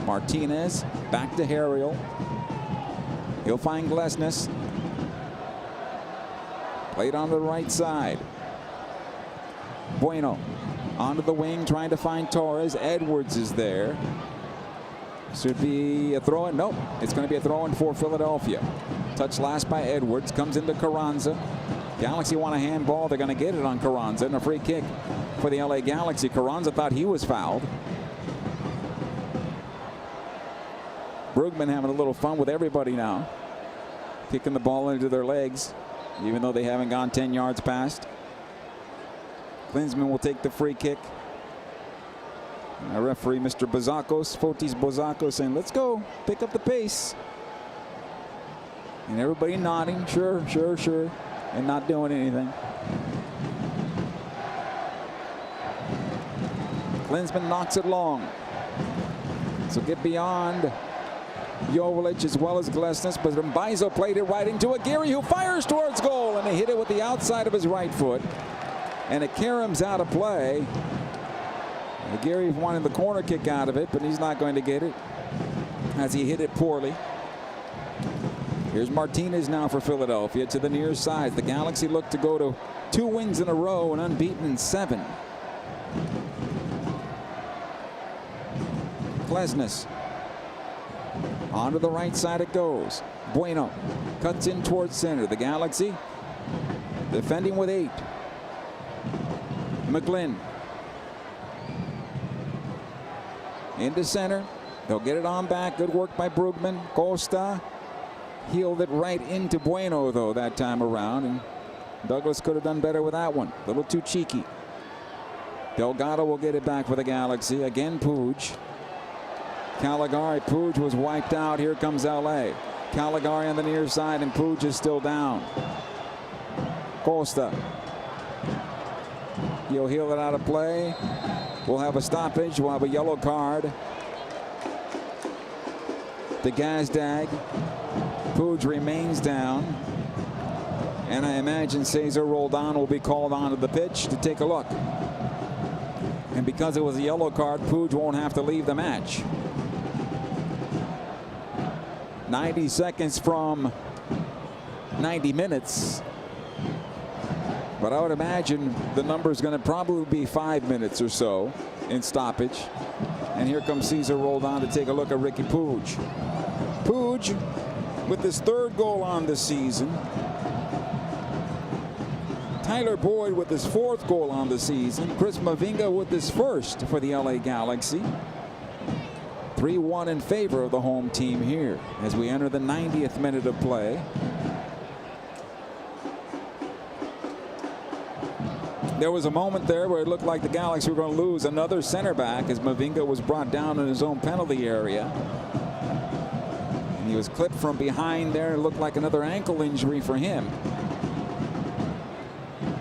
Martinez back to Harriol. He'll find Glesnes. Played on the right side. Bueno onto the wing trying to find Torres. Edwards is there. Should be a throw-in. Nope. It's going to be a throw-in for Philadelphia. Touch last by Edwards. Comes into Carranza. Galaxy want a handball. They're going to get it on Carranza. And a free kick for the LA Galaxy. Carranza thought he was fouled. Brugman having a little fun with everybody now. Kicking the ball into their legs. even though they haven't gone 10 yards past. Klinsmann will take the free kick. Our referee, Mr. Bozakos, Fotis Bozakos, saying, let's go, pick up the pace. And everybody nodding, sure, sure, sure, and not doing anything. Klinsmann knocks it long. So get beyond Joveljic as well as Glesnes, but Mbaizo played it right into Aguirre, who fires towards goal, and they hit it with the outside of his right foot. And it caroms out of play. Aguirre wanted the corner kick out of it, but he's not going to get it as he hit it poorly. Here's Martinez now for Philadelphia to the near side. The Galaxy look to go to 2 wins in a row and unbeaten in 7. Glesnes. Onto the right side it goes. Bueno cuts in towards center. The Galaxy defending with 8. McGlynn. Into center. They'll get it on back. Good work by Brugman. Costa heeled it right into Bueno, though, that time around. And Douglas could have done better with that one. A little too cheeky. Delgado will get it back for the Galaxy. Again, Puig. Caligari. Puig was wiped out. Here comes LA. Caligari on the near side, and Puig is still down. Costa. He'll heel it out of play. We'll have a stoppage. We'll have a yellow card to Gazdag. Puig remains down. And I imagine Cesar Roldan will be called onto the pitch to take a look. And because it was a yellow card, Puig won't have to leave the match. 90 seconds from 90 minutes. But I would imagine the number is going to probably be 5 minutes or so in stoppage. And here comes Cesar Roldan to take a look at Ricky Puig. Puig with his 3rd goal on the season. Tyler Boyd with his 4th goal on the season. Chris Mavinga with his 1st for the LA Galaxy. 3-1 in favor of the home team here as we enter the 90th minute of play. There was a moment there where it looked like the Galaxy were going to lose another center back as Mavinga was brought down in his own penalty area. And he was clipped from behind there. It looked like another ankle injury for him.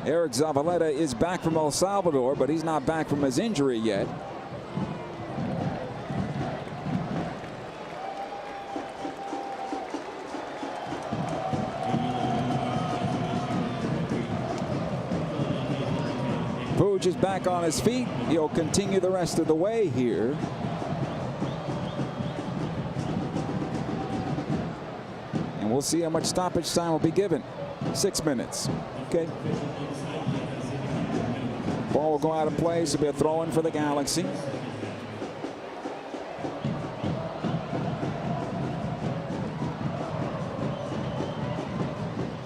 Eric Zavaleta is back from El Salvador, but he's not back from his injury yet. Puig is back on his feet. He'll continue the rest of the way here. And we'll see how much stoppage time will be given. 6 minutes. Okay. Ball will go out of play, so it'll be a throw-in for the Galaxy.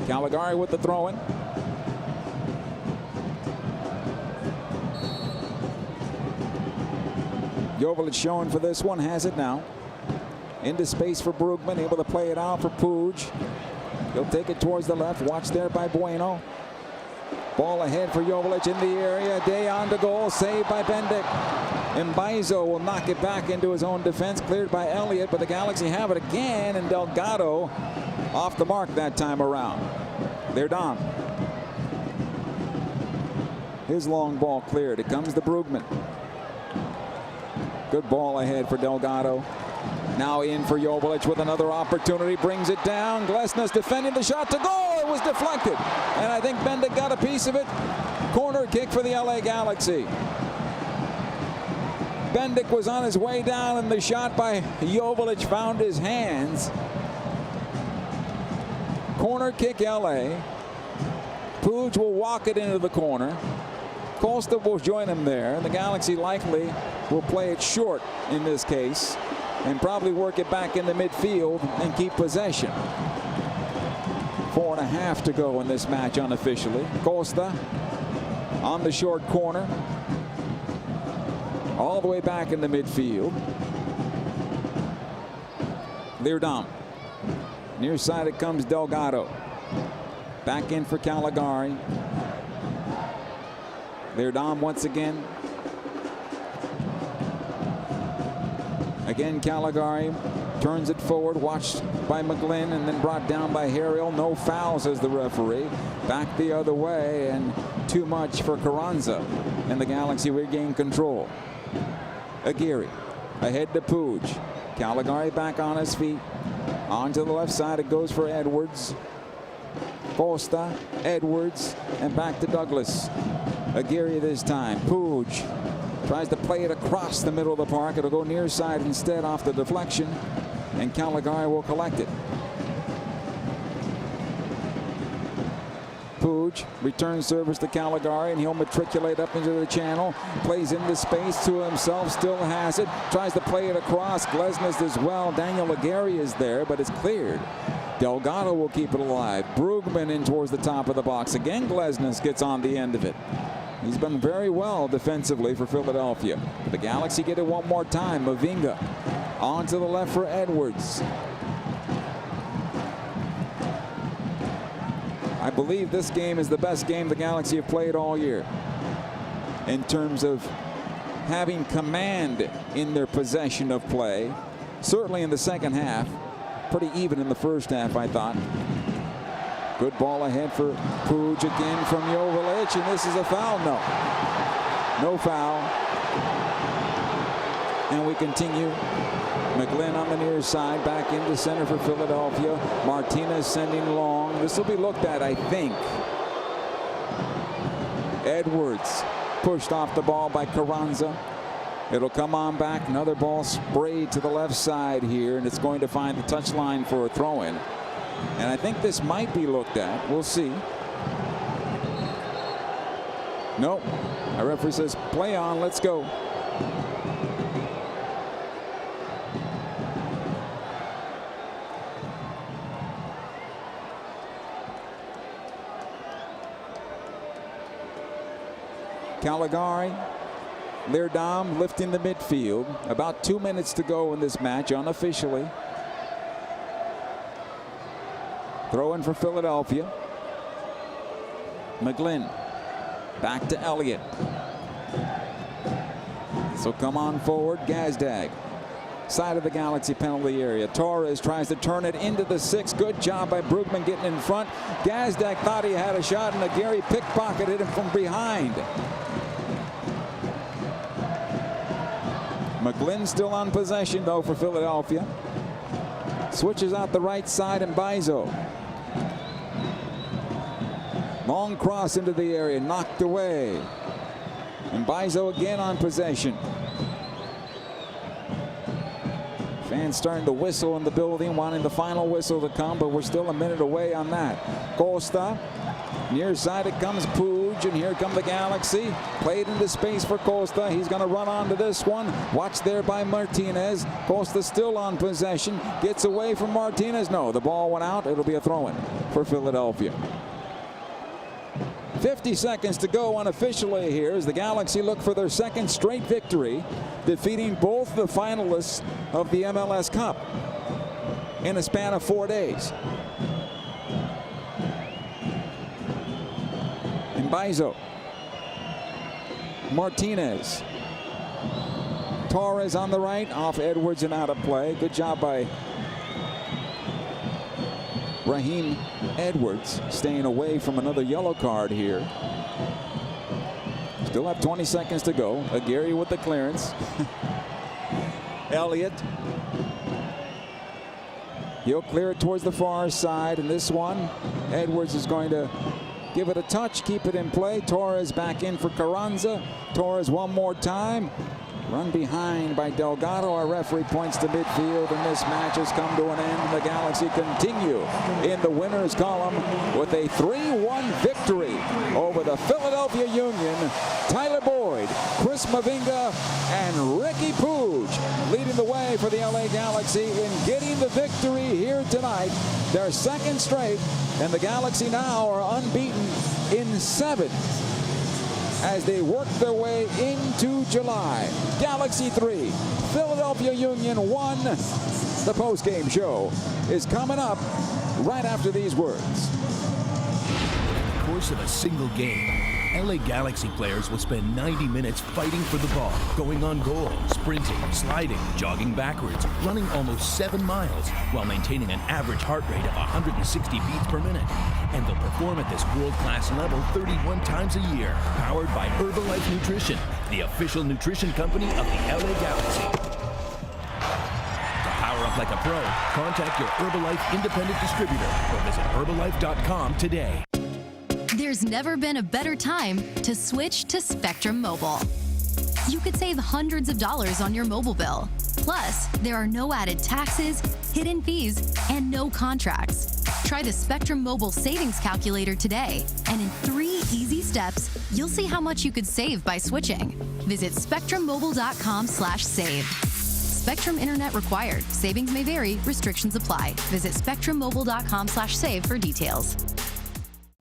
Caligari with the throw-in. Joveljic showing for this one, has it now. Into space for Brugman, able to play it out for Puig. He'll take it towards the left, watched there by Bueno. Ball ahead for Joveljic in the area. Day on to goal, saved by Bendik. Mbaizo will knock it back into his own defense, cleared by Elliott, but the Galaxy have it again, and Delgado off the mark that time around. They're down. His long ball cleared. It comes to Brugman. Good ball ahead for Delgado. Now in for Joveljic with another opportunity. Brings it down. Glesnes defending the shot to goal. It was deflected. And I think Bendik got a piece of it. Corner kick for the LA Galaxy. Bendik was on his way down, and the shot by Joveljic found his hands. Corner kick LA. Puig will walk it into the corner. Costa will join him there. And the Galaxy likely will play it short in this case and probably work it back into midfield and keep possession. 4.5 to go in this match unofficially. Costa on the short corner. All the way back in the midfield. They're down. Near side it comes Delgado. Back in for Caligari. Leerdam once again. Again, Caligari turns it forward, watched by McGlynn, and then brought down by Harrell. No foul, says the referee. Back the other way, and too much for Carranza. And the Galaxy regain control. Aguirre ahead to Puig. Caligari back on his feet. On to the left side, it goes for Edwards. Costa, Edwards, and back to Douglas. Aguirre this time. Puig tries to play it across the middle of the park. It'll go near side instead off the deflection, and Caligari will collect it. Puig returns service to Caligari, and he'll matriculate up into the channel. Plays into space to himself, still has it. Tries to play it across. Glesnes as well. Daniel Aguirre is there, but it's cleared. Delgado will keep it alive. Brugman in towards the top of the box. Again, Glesnes gets on the end of it. He's been very well defensively for Philadelphia. The Galaxy get it one more time. Mavinga on to the left for Edwards. I believe this game is the best game the Galaxy have played all year in terms of having command in their possession of play. Certainly in the second half. Pretty even in the first half, I thought. Good ball ahead for Puig again from Joveljic, and this is a foul. No foul. And we continue. McGlynn on the near side, back into center for Philadelphia. Martinez sending long. This will be looked at, I think. Edwards pushed off the ball by Carranza. It'll come on back. Another ball sprayed to the left side here, and it's going to find the touchline for a throw-in. And I think this might be looked at. We'll see. Nope. Our referee says, play on, let's go. Caligari, Leerdam lifting the midfield. About 2 minutes to go in this match unofficially. Throw in for Philadelphia. McGlynn back to Elliott. So come on forward. Gazdag side of the Galaxy penalty area. Torres tries to turn it into the 6. Good job by Brugman getting in front. Gazdag thought he had a shot, and Aguirre pickpocketed him from behind. McGlynn still on possession though for Philadelphia. Switches out the right side, and Mbaizo. Long cross into the area, knocked away. And Mbaizo again on possession. Fans starting to whistle in the building, wanting the final whistle to come, but we're still a minute away on that. Costa, near side it comes Puig, and here come the Galaxy. Played into space for Costa. He's going to run onto this one. Watched there by Martinez. Costa still on possession. Gets away from Martinez. No, the ball went out. It'll be a throw-in for Philadelphia. 50 seconds to go unofficially here as the Galaxy look for their second straight victory, defeating both the finalists of the MLS Cup in a span of 4 days. Mbaizo, Martinez, Torres on the right, off Edwards and out of play. Good job by Raheem Edwards, staying away from another yellow card here. Still have 20 seconds to go. Aguirre with the clearance. Elliott. He'll clear it towards the far side, and this one, Edwards is going to give it a touch, keep it in play. Torres back in for Carranza. Torres one more time. Run behind by Delgado. Our referee points to midfield, and this match has come to an end. The Galaxy continue in the winners column with a 3-1 victory over the Philadelphia Union. Tyler Boyd, Chris Mavinga, and Ricky Puig leading the way for the LA Galaxy in getting the victory here tonight. Their second straight, and the Galaxy now are unbeaten in 7. As they work their way into July. Galaxy 3, Philadelphia Union 1. The post-game show is coming up right after these words. course of a single game, LA Galaxy players will spend 90 minutes fighting for the ball, going on goal, sprinting, sliding, jogging backwards, running almost 7 miles, while maintaining an average heart rate of 160 beats per minute. And they'll perform at this world-class level 31 times a year, powered by Herbalife Nutrition, the official nutrition company of the LA Galaxy. To power up like a pro, contact your Herbalife independent distributor or visit Herbalife.com today. There's never been a better time to switch to Spectrum Mobile. You could save hundreds of dollars on your mobile bill. Plus, there are no added taxes, hidden fees, and no contracts. Try the Spectrum Mobile Savings Calculator today, and in 3 easy steps, you'll see how much you could save by switching. Visit spectrummobile.com/save. Spectrum Internet required. Savings may vary. Restrictions apply. Visit spectrummobile.com/save for details.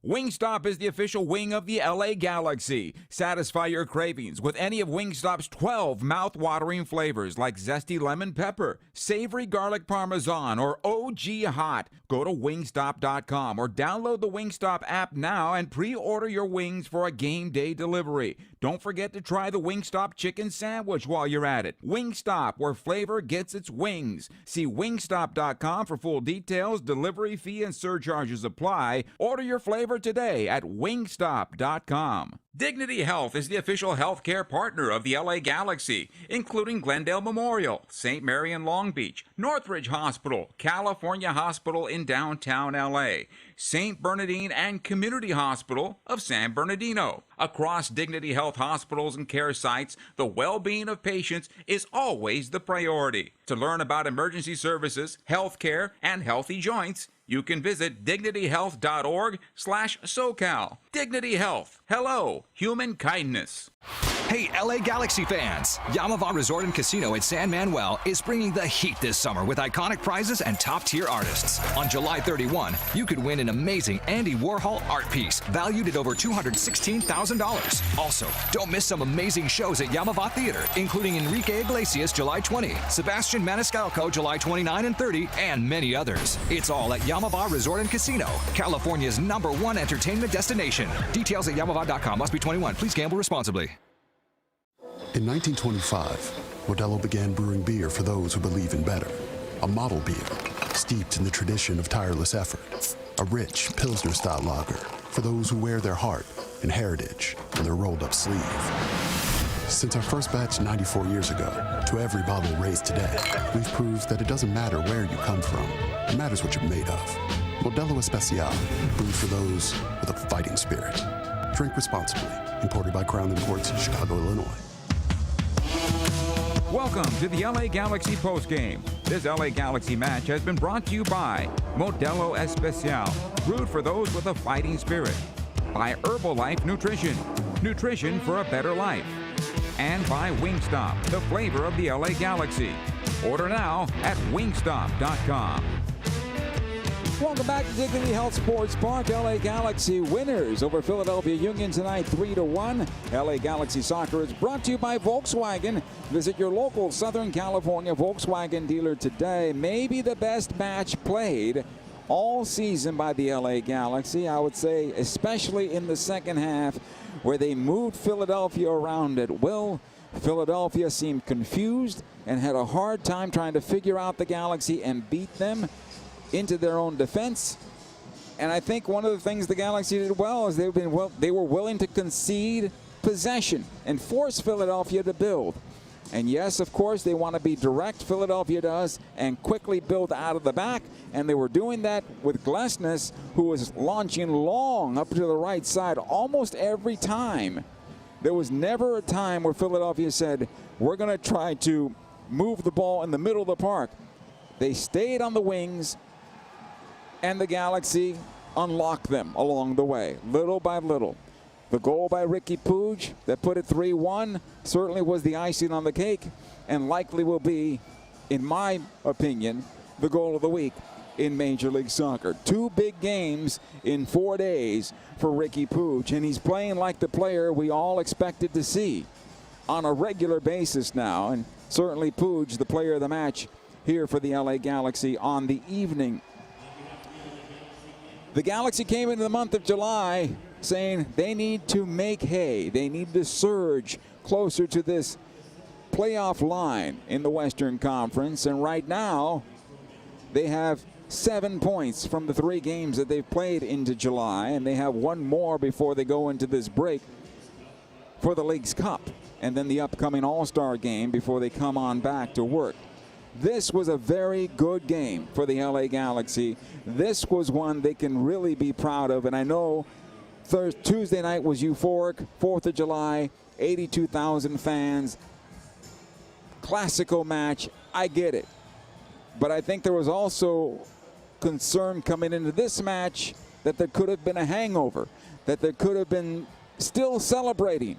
Wingstop is the official wing of the LA Galaxy. Satisfy your cravings with any of Wingstop's 12 mouth-watering flavors like zesty lemon pepper, savory garlic parmesan, or OG hot. Go to wingstop.com or download the Wingstop app now and pre-order your wings for a game day delivery. Don't forget to try the Wingstop chicken sandwich while you're at it. Wingstop, where flavor gets its wings. See wingstop.com for full details. Delivery fee and surcharges apply. Order your flavor today at wingstop.com. Dignity Health is the official healthcare partner of the LA Galaxy, including Glendale Memorial, St. Mary in Long Beach, Northridge Hospital, California Hospital in downtown LA, St. Bernardine and Community Hospital of San Bernardino. Across Dignity Health hospitals and care sites, the well-being of patients is always the priority. To learn about emergency services, healthcare, and healthy joints, you can visit dignityhealth.org/SoCal. Dignity Health. Hello, human kindness. Hey, LA Galaxy fans! Yamava Resort and Casino at San Manuel is bringing the heat this summer with iconic prizes and top-tier artists. On July 31, you could win an amazing Andy Warhol art piece valued at over $216,000. Also, don't miss some amazing shows at Yamava Theater, including Enrique Iglesias July 20, Sebastian Maniscalco July 29 and 30, and many others. It's all at Yamava Resort and Casino, California's #1 entertainment destination. Details at yamava.com. Must be 21. Please gamble responsibly. In 1925, Modelo began brewing beer for those who believe in better. A model beer, steeped in the tradition of tireless effort. A rich Pilsner-style lager for those who wear their heart and heritage on their rolled-up sleeve. Since our first batch 94 years ago, to every bottle raised today, we've proved that it doesn't matter where you come from. It matters what you're made of. Modelo Especial, brewed for those with a fighting spirit. Drink responsibly. Imported by Crown Imports, Chicago, Illinois. Welcome to the LA Galaxy postgame. This LA Galaxy match has been brought to you by Modelo Especial, brewed for those with a fighting spirit. By Herbalife Nutrition, nutrition for a better life. And by Wingstop, the flavor of the LA Galaxy. Order now at wingstop.com. Welcome back to Dignity Health Sports Park. LA Galaxy winners over Philadelphia Union tonight 3-1. LA Galaxy Soccer is brought to you by Volkswagen. Visit your local Southern California Volkswagen dealer today. Maybe the best match played all season by the LA Galaxy. I would say especially in the second half where they moved Philadelphia around at will. Philadelphia seemed confused and had a hard time trying to figure out the Galaxy and beat them into their own defense. And I think one of the things the Galaxy did well is they were willing to concede possession and force Philadelphia to build. And yes, of course, they want to be direct, Philadelphia does, and quickly build out of the back. And they were doing that with Glesnes, who was launching long up to the right side almost every time. There was never a time where Philadelphia said, we're going to try to move the ball in the middle of the park. They stayed on the wings, and the Galaxy unlocked them along the way, little by little. The goal by Ricky Puig that put it 3-1 certainly was the icing on the cake, and likely will be, in my opinion, the goal of the week in Major League Soccer. 2 big games in 4 days for Ricky Puig, and he's playing like the player we all expected to see on a regular basis now, and certainly Puig, the player of the match here for the LA Galaxy on the evening. The Galaxy came into the month of July saying they need to make hay. They need to surge closer to this playoff line in the Western Conference. And right now, they have 7 points from the 3 games that they've played into July, and they have 1 more before they go into this break for the League's Cup, and then the upcoming All-Star game before they come on back to work. This was a very good game for the LA Galaxy. This was one they can really be proud of, and I know Tuesday night was euphoric, 4th of July, 82,000 fans, classical match. I get it. But I think there was also concern coming into this match that there could have been a hangover, that there could have been still celebrating.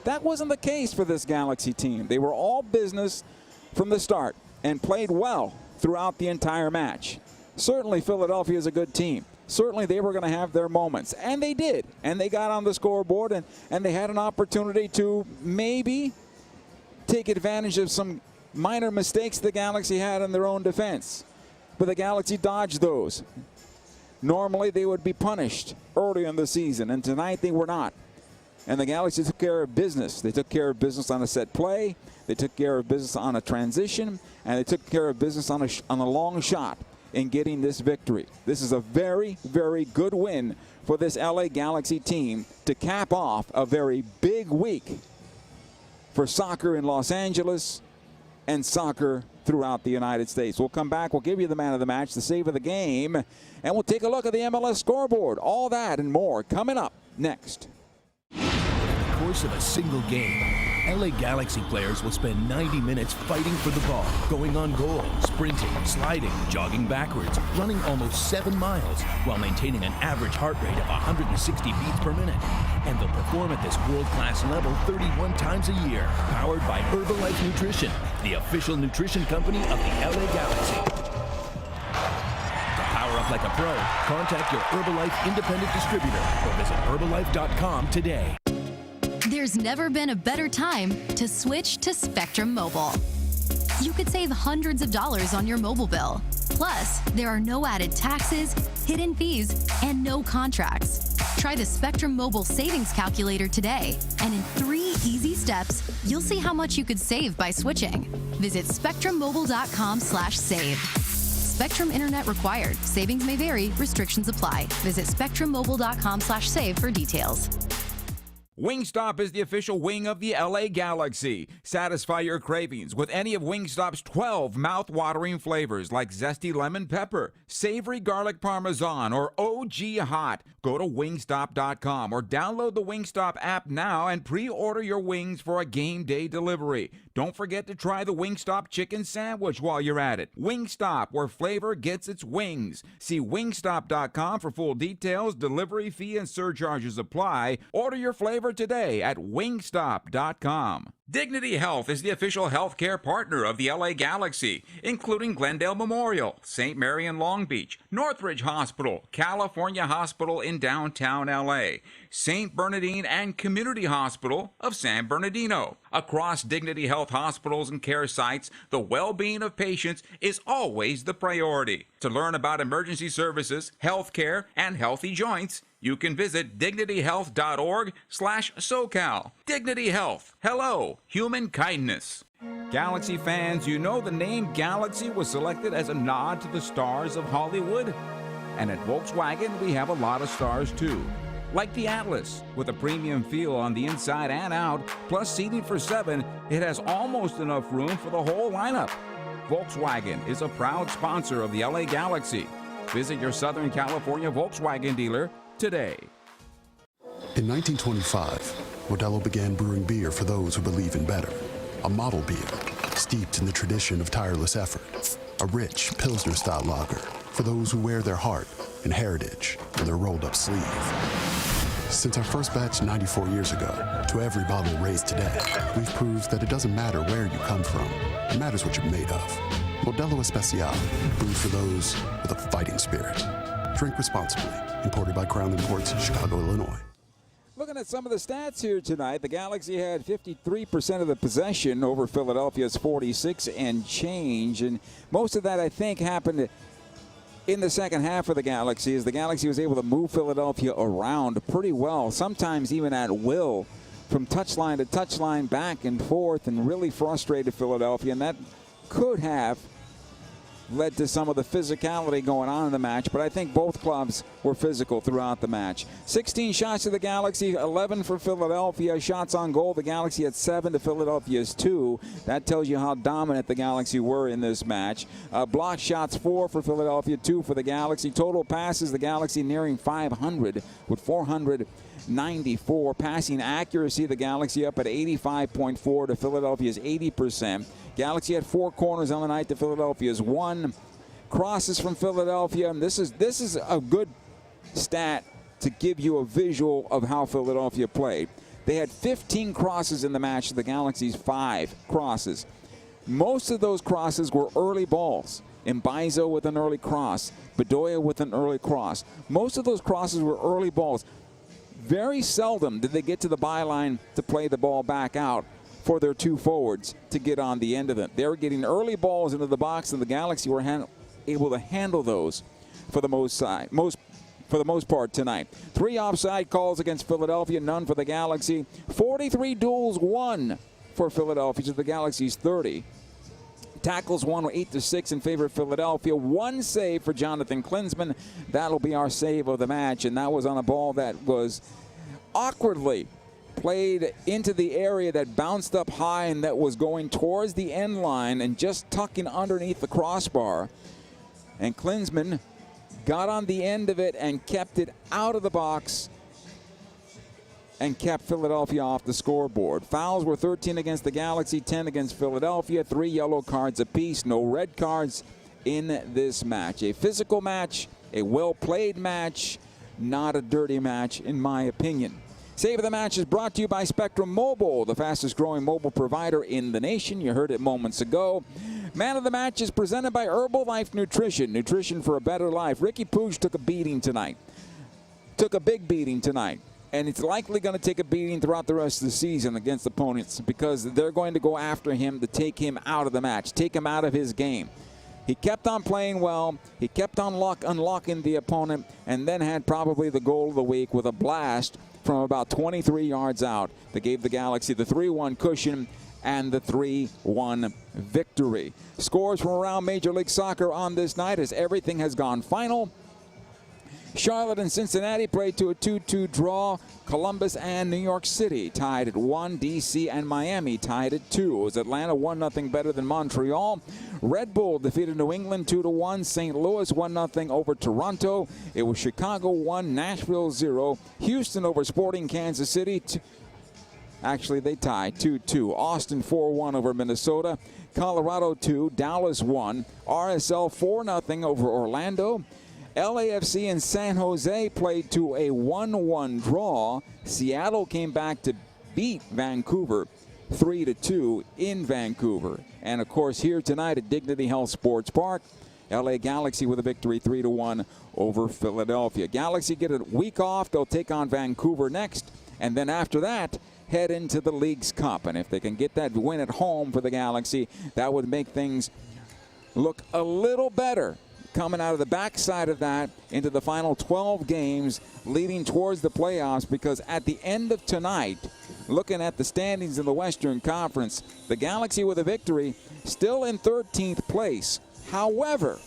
That wasn't the case for this Galaxy team. They were all business from the start and played well throughout the entire match. Certainly Philadelphia is a good team. Certainly they were going to have their moments, and they did. And they got on the scoreboard, and they had an opportunity to maybe take advantage of some minor mistakes the Galaxy had in their own defense. But the Galaxy dodged those. Normally they would be punished early in the season, and tonight they were not. And the Galaxy took care of business. They took care of business on a set play. They took care of business on a transition, and they took care of business on a long shot in getting this victory. This is a very, very good win for this LA Galaxy team to cap off a very big week for soccer in Los Angeles and soccer throughout the United States. We'll come back. We'll give you the man of the match, the save of the game, and we'll take a look at the MLS scoreboard. All that and more coming up next. Over the course of a single game, LA Galaxy players will spend 90 minutes fighting for the ball, going on goal, sprinting, sliding, jogging backwards, running almost 7 miles while maintaining an average heart rate of 160 beats per minute. And they'll perform at this world-class level 31 times a year, powered by Herbalife Nutrition, the official nutrition company of the LA Galaxy. To power up like a pro, contact your Herbalife independent distributor or visit Herbalife.com today. There's never been a better time to switch to Spectrum Mobile. You could save hundreds of dollars on your mobile bill. Plus, there are no added taxes, hidden fees, and no contracts. Try the Spectrum Mobile Savings Calculator today, and in 3 easy steps, you'll see how much you could save by switching. Visit spectrummobile.com/save. Spectrum Internet required. Savings may vary. Restrictions apply. Visit spectrummobile.com/save for details. Wingstop is the official wing of the LA Galaxy. Satisfy your cravings with any of Wingstop's 12 mouth-watering flavors like zesty lemon pepper, savory garlic parmesan, or OG hot. Go to wingstop.com or download the Wingstop app now and pre-order your wings for a game day delivery. Don't forget to try the Wingstop chicken sandwich while you're at it. Wingstop, where flavor gets its wings. See wingstop.com for full details. Delivery fee and surcharges apply. Order your flavor today at wingstop.com. Dignity Health is the official healthcare partner of the LA Galaxy, including Glendale Memorial, St. Mary in Long Beach, Northridge Hospital, California Hospital in downtown LA, St. Bernardine and Community Hospital of San Bernardino. Across Dignity Health hospitals and care sites, the well-being of patients is always the priority. To learn about emergency services, healthcare, and healthy joints, you can visit dignityhealth.org/SoCal. Dignity Health. Hello, human kindness. Galaxy fans, you know the name Galaxy was selected as a nod to the stars of Hollywood? And at Volkswagen, we have a lot of stars too. Like the Atlas, with a premium feel on the inside and out, plus seating for 7, it has almost enough room for the whole lineup. Volkswagen is a proud sponsor of the LA Galaxy. Visit your Southern California Volkswagen dealer today. In 1925, Modelo began brewing beer for those who believe in better. A model beer, steeped in the tradition of tireless effort. A rich Pilsner-style lager for those who wear their heart and heritage in their rolled-up sleeve. Since our first batch 94 years ago, to every bottle raised today, we've proved that it doesn't matter where you come from. It matters what you're made of. Modelo Especial, brewed for those with a fighting spirit. Drink responsibly. Imported by Crown Imports, Chicago, Illinois. Looking at some of the stats here tonight, the Galaxy had 53% of the possession over Philadelphia's 46 and change. And most of that, I think, happened in the second half for the Galaxy as the Galaxy was able to move Philadelphia around pretty well, sometimes even at will, from touchline to touchline, back and forth, and really frustrated Philadelphia. And that could have led to some of the physicality going on in the match, but I think both clubs were physical throughout the match. 16 shots to the Galaxy, 11 for Philadelphia. Shots on goal, the Galaxy had 7 to Philadelphia's 2. That tells you how dominant the Galaxy were in this match. Block shots, 4 for Philadelphia, 2 for the Galaxy. Total passes, the Galaxy nearing 500 with 494. Passing accuracy, the Galaxy up at 85.4 to Philadelphia's 80%. Galaxy had 4 corners on the night to Philadelphia's 1. Crosses from Philadelphia. And this is a good stat to give you a visual of how Philadelphia played. They had 15 crosses in the match, the Galaxy's 5 crosses. Most of those crosses were early balls. Mbaizo with an early cross. Bedoya with an early cross. Most of those crosses were early balls. Very seldom did they get to the byline to play the ball back out for their 2 forwards to get on the end of it. They were getting early balls into the box, and the Galaxy were able to handle those for the most part tonight. 3 offside calls against Philadelphia, none for the Galaxy. 43 duels won for Philadelphia to the Galaxy's 30. Tackles won 8-6 in favor of Philadelphia. 1 save for Jonathan Klinsmann. That'll be our save of the match, and that was on a ball that was awkwardly played into the area that bounced up high and that was going towards the end line and just tucking underneath the crossbar. And Klinsmann got on the end of it and kept it out of the box and kept Philadelphia off the scoreboard. Fouls were 13 against the Galaxy, 10 against Philadelphia, 3 yellow cards apiece, no red cards in this match. A physical match, a well-played match, not a dirty match in my opinion. Save of the Match is brought to you by Spectrum Mobile, the fastest growing mobile provider in the nation. You heard it moments ago. Man of the Match is presented by Herbalife Nutrition, nutrition for a better life. Ricky Puig took a beating tonight. Took a big beating tonight. And it's likely going to take a beating throughout the rest of the season against opponents because they're going to go after him to take him out of the match, take him out of his game. He kept on playing well. He kept on unlocking the opponent, and then had probably the goal of the week with a blast from about 23 yards out that gave the Galaxy the 3-1 cushion and the 3-1 victory. Scores from around Major League Soccer on this night as everything has gone final. Charlotte and Cincinnati played to a 2-2 draw. Columbus and New York City tied at 1. D.C. and Miami tied at 2. It was Atlanta 1-0 better than Montreal. Red Bull defeated New England 2-1. St. Louis 1-0 over Toronto. It was Chicago 1, Nashville 0. Houston over Sporting Kansas City. Actually, they tied 2-2. Austin 4-1 over Minnesota. Colorado 2, Dallas 1. RSL 4-0 over Orlando. LAFC and San Jose played to a 1-1 draw. Seattle came back to beat Vancouver 3-2 in Vancouver. And of course here tonight at Dignity Health Sports Park, LA Galaxy with a victory 3-1 over Philadelphia. Galaxy get a week off. They'll take on Vancouver next. And then after that, head into the League's Cup. And if they can get that win at home for the Galaxy, that would make things look a little better coming out of the backside of that into the final 12 games leading towards the playoffs, because at the end of tonight, looking at the standings in the Western Conference, the Galaxy with a victory still in 13th place. However,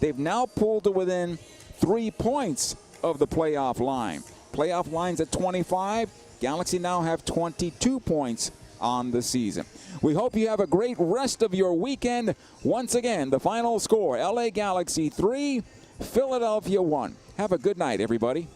they've now pulled to within 3 points of the playoff line. Playoff line's at 25. Galaxy now have 22 points on the season. We hope you have a great rest of your weekend. Once again, the final score, LA Galaxy 3, Philadelphia 1. Have a good night, everybody.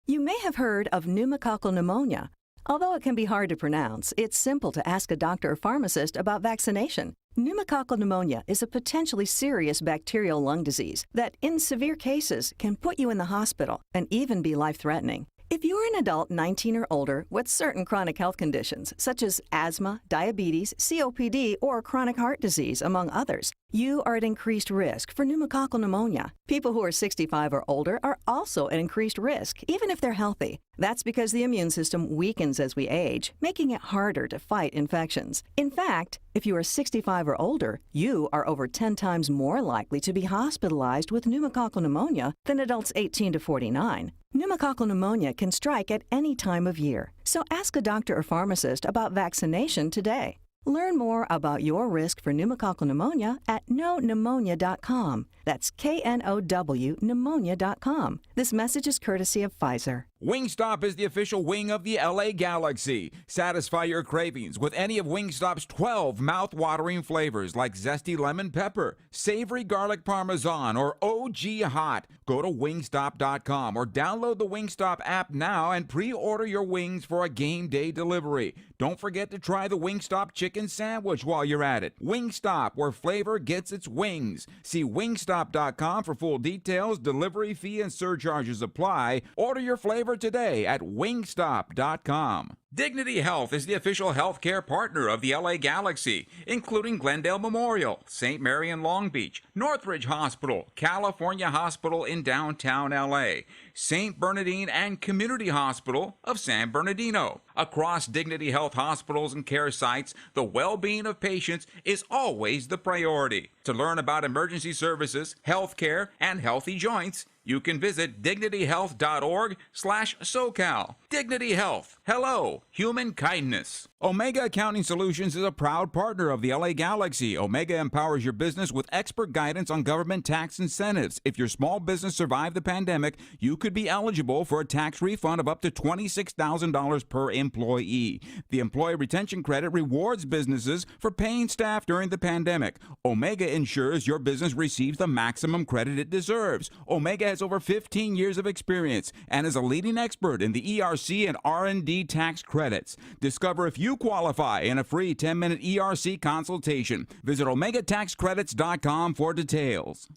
You may have heard of pneumococcal pneumonia. Although it can be hard to pronounce, it's simple to ask a doctor or pharmacist about vaccination. Pneumococcal pneumonia is a potentially serious bacterial lung disease that, in severe cases, can put you in the hospital and even be life-threatening. If you're an adult 19 or older with certain chronic health conditions, such as asthma, diabetes, COPD, or chronic heart disease, among others, You are at increased risk for pneumococcal pneumonia. People who are 65 or older are also at increased risk, even if they're healthy. That's because the immune system weakens as we age, making it harder to fight infections. In fact, if you are 65 or older, you are over 10 times more likely to be hospitalized with pneumococcal pneumonia than adults 18 to 49. Pneumococcal pneumonia can strike at any time of year, so ask a doctor or pharmacist about vaccination today. Learn more about your risk for pneumococcal pneumonia at knowpneumonia.com. That's KNOW pneumonia.com. This message is courtesy of Pfizer. Wingstop is the official wing of the LA Galaxy. Satisfy your cravings with any of Wingstop's 12 mouth-watering flavors like zesty lemon pepper, savory garlic parmesan, or OG hot. Go to wingstop.com or download the Wingstop app now and pre-order your wings for a game day delivery. Don't forget to try the Wingstop chicken sandwich while you're at it. Wingstop, where flavor gets its wings. See wingstop.com for full details. Delivery fee and surcharges apply. Order your flavor today at wingstop.com. Dignity Health is the official healthcare partner of the LA Galaxy, including Glendale Memorial, St. Mary in Long Beach, Northridge Hospital, California Hospital in downtown LA, St. Bernardine and Community Hospital of San Bernardino. Across Dignity Health hospitals and care sites, the well-being of patients is always the priority. To learn about emergency services, healthcare, and healthy joints, you can visit dignityhealth.org/SoCal. Dignity Health. Hello, human kindness. Omega Accounting Solutions is a proud partner of the LA Galaxy. Omega empowers your business with expert guidance on government tax incentives. If your small business survived the pandemic, you could be eligible for a tax refund of up to $26,000 per employee. The Employee Retention Credit rewards businesses for paying staff during the pandemic. Omega ensures your business receives the maximum credit it deserves. Omega has over 15 years of experience and is a leading expert in the ERC and R&D tax credits. Discover if you qualify in a free 10-minute ERC consultation. Visit OmegaTaxCredits.com for details.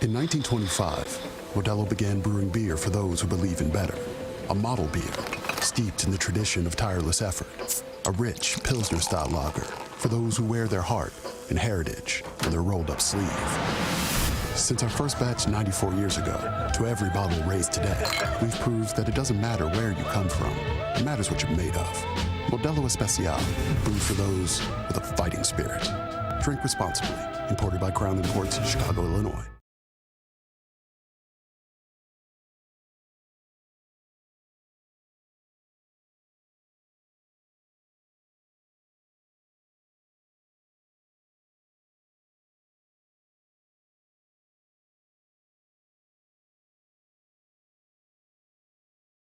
In 1925, Modelo began brewing beer for those who believe in better. A model beer, steeped in the tradition of tireless effort. A rich Pilsner-style lager for those who wear their heart and heritage on their rolled-up sleeve. Since our first batch 94 years ago, to every bottle raised today, we've proved that it doesn't matter where you come from. It matters what you're made of. Modelo Especial, brewed for those with a fighting spirit. Drink responsibly. Imported by Crown Imports, Chicago, Illinois.